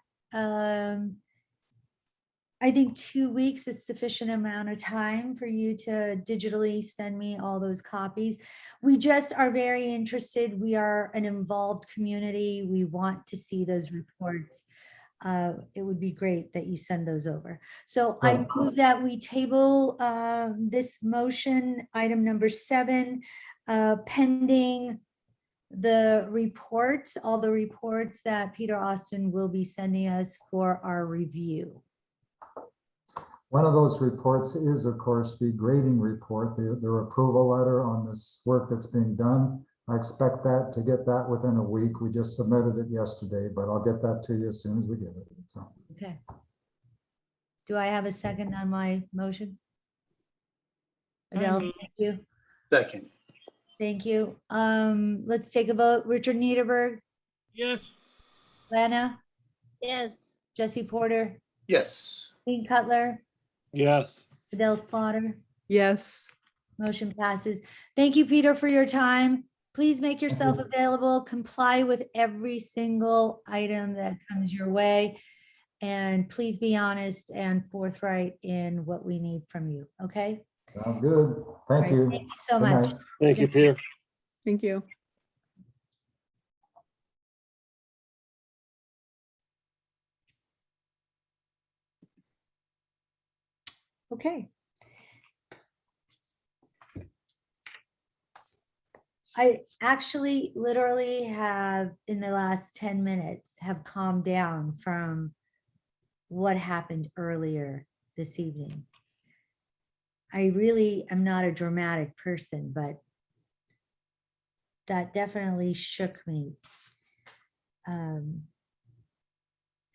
I think 2 weeks is sufficient amount of time for you to digitally send me all those copies. We just are very interested. We are an involved community. We want to see those reports. It would be great that you send those over. So I move that we table this motion, item number 7, pending the reports, all the reports that Peter Austin will be sending us for our review. One of those reports is, of course, the grading report, their approval letter on this work that's being done. I expect that to get that within a week. We just submitted it yesterday, but I'll get that to you as soon as we get it. So. Okay. Do I have a second on my motion? Adele, thank you. Second. Thank you. Let's take a vote. Richard Niederberg, Yes. Lana, Yes. Jesse Porter, Yes. Dean Cutler, Yes. Adele Slaughter. Yes. Motion passes. Thank you, Peter, for your time. Please make yourself you. available, comply with every single item that comes your way. And please be honest and forthright in what we need from you, okay? Sounds good. Thank All right, you. thank you so Good much. night. Thank you, Peter. Thank you. Okay. I actually literally have, in the last 10 minutes, have calmed down from what happened earlier this evening. I really am not a dramatic person, but that definitely shook me.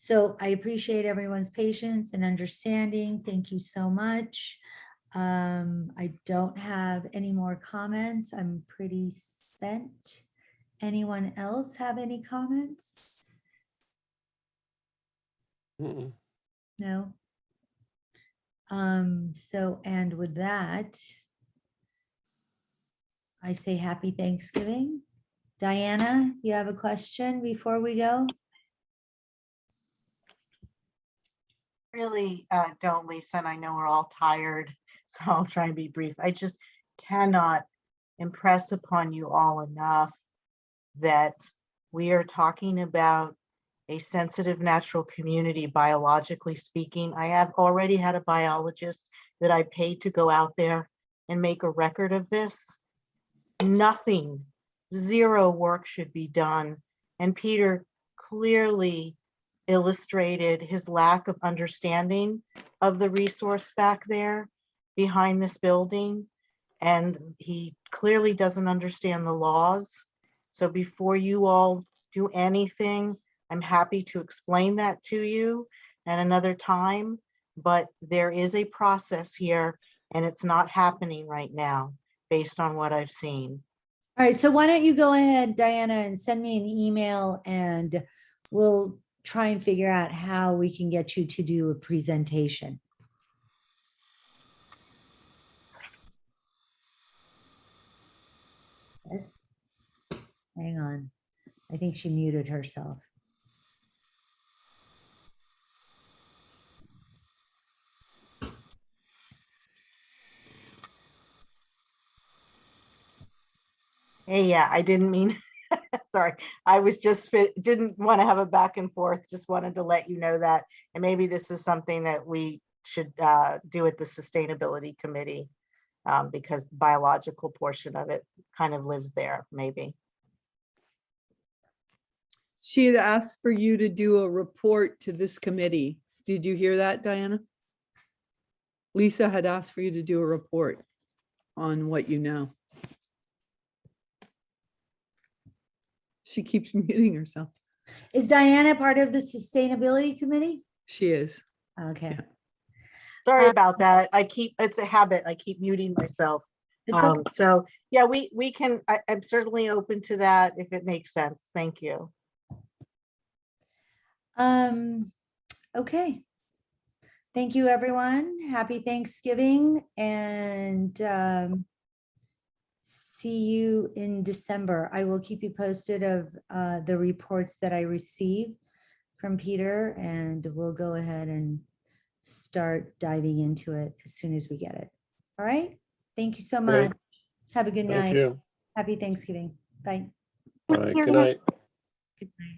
So I appreciate everyone's patience and understanding. Thank you so much. I don't have any more comments. I'm pretty spent. Anyone else have any comments? Mm-mm. No. So, and with that, I say happy Thanksgiving. Diana, you have a question before we go? Really don't, Lisa, and I know we're all tired, so I'll try and be brief. I just cannot impress upon you all enough that we are talking about a sensitive natural community, biologically speaking. I have already had a biologist that I paid to go out there and make a record of this. Nothing, zero work should be done. And Peter clearly illustrated his lack of understanding of the resource back there behind this building. And he clearly doesn't understand the laws. So before you all do anything, I'm happy to explain that to you at another time, but there is a process here and it's not happening right now based on what I've seen. All right, so why don't you go ahead, Diana, and send me an email and we'll try and figure out how we can get you to do a presentation. Hang on. I think she muted herself. Hey, yeah, I didn't mean, sorry. I was just, didn't want to have a back and forth. Just wanted to let you know that. And maybe this is something that we should do at the Sustainability Committee because the biological portion of it kind of lives there, maybe. She had asked for you to do a report to this committee. Did you hear that, Diana? Lisa had asked for you to do a report on what you know. She keeps muting herself. Is Diana part of the Sustainability Committee? She is. Okay. Sorry about that. It's a habit. I keep muting myself. It's okay. So, yeah, we can, I'm certainly open to that if it makes sense. Thank you. Okay. Thank you, everyone. Happy Thanksgiving, and see you in December. I will keep you posted of the reports that I receive from Peter, and we'll go ahead and start diving into it as soon as we get it. All right. Thank you so Great. much. Have a good Thank night. you. Happy Thanksgiving. Bye. All right, good night. Good night.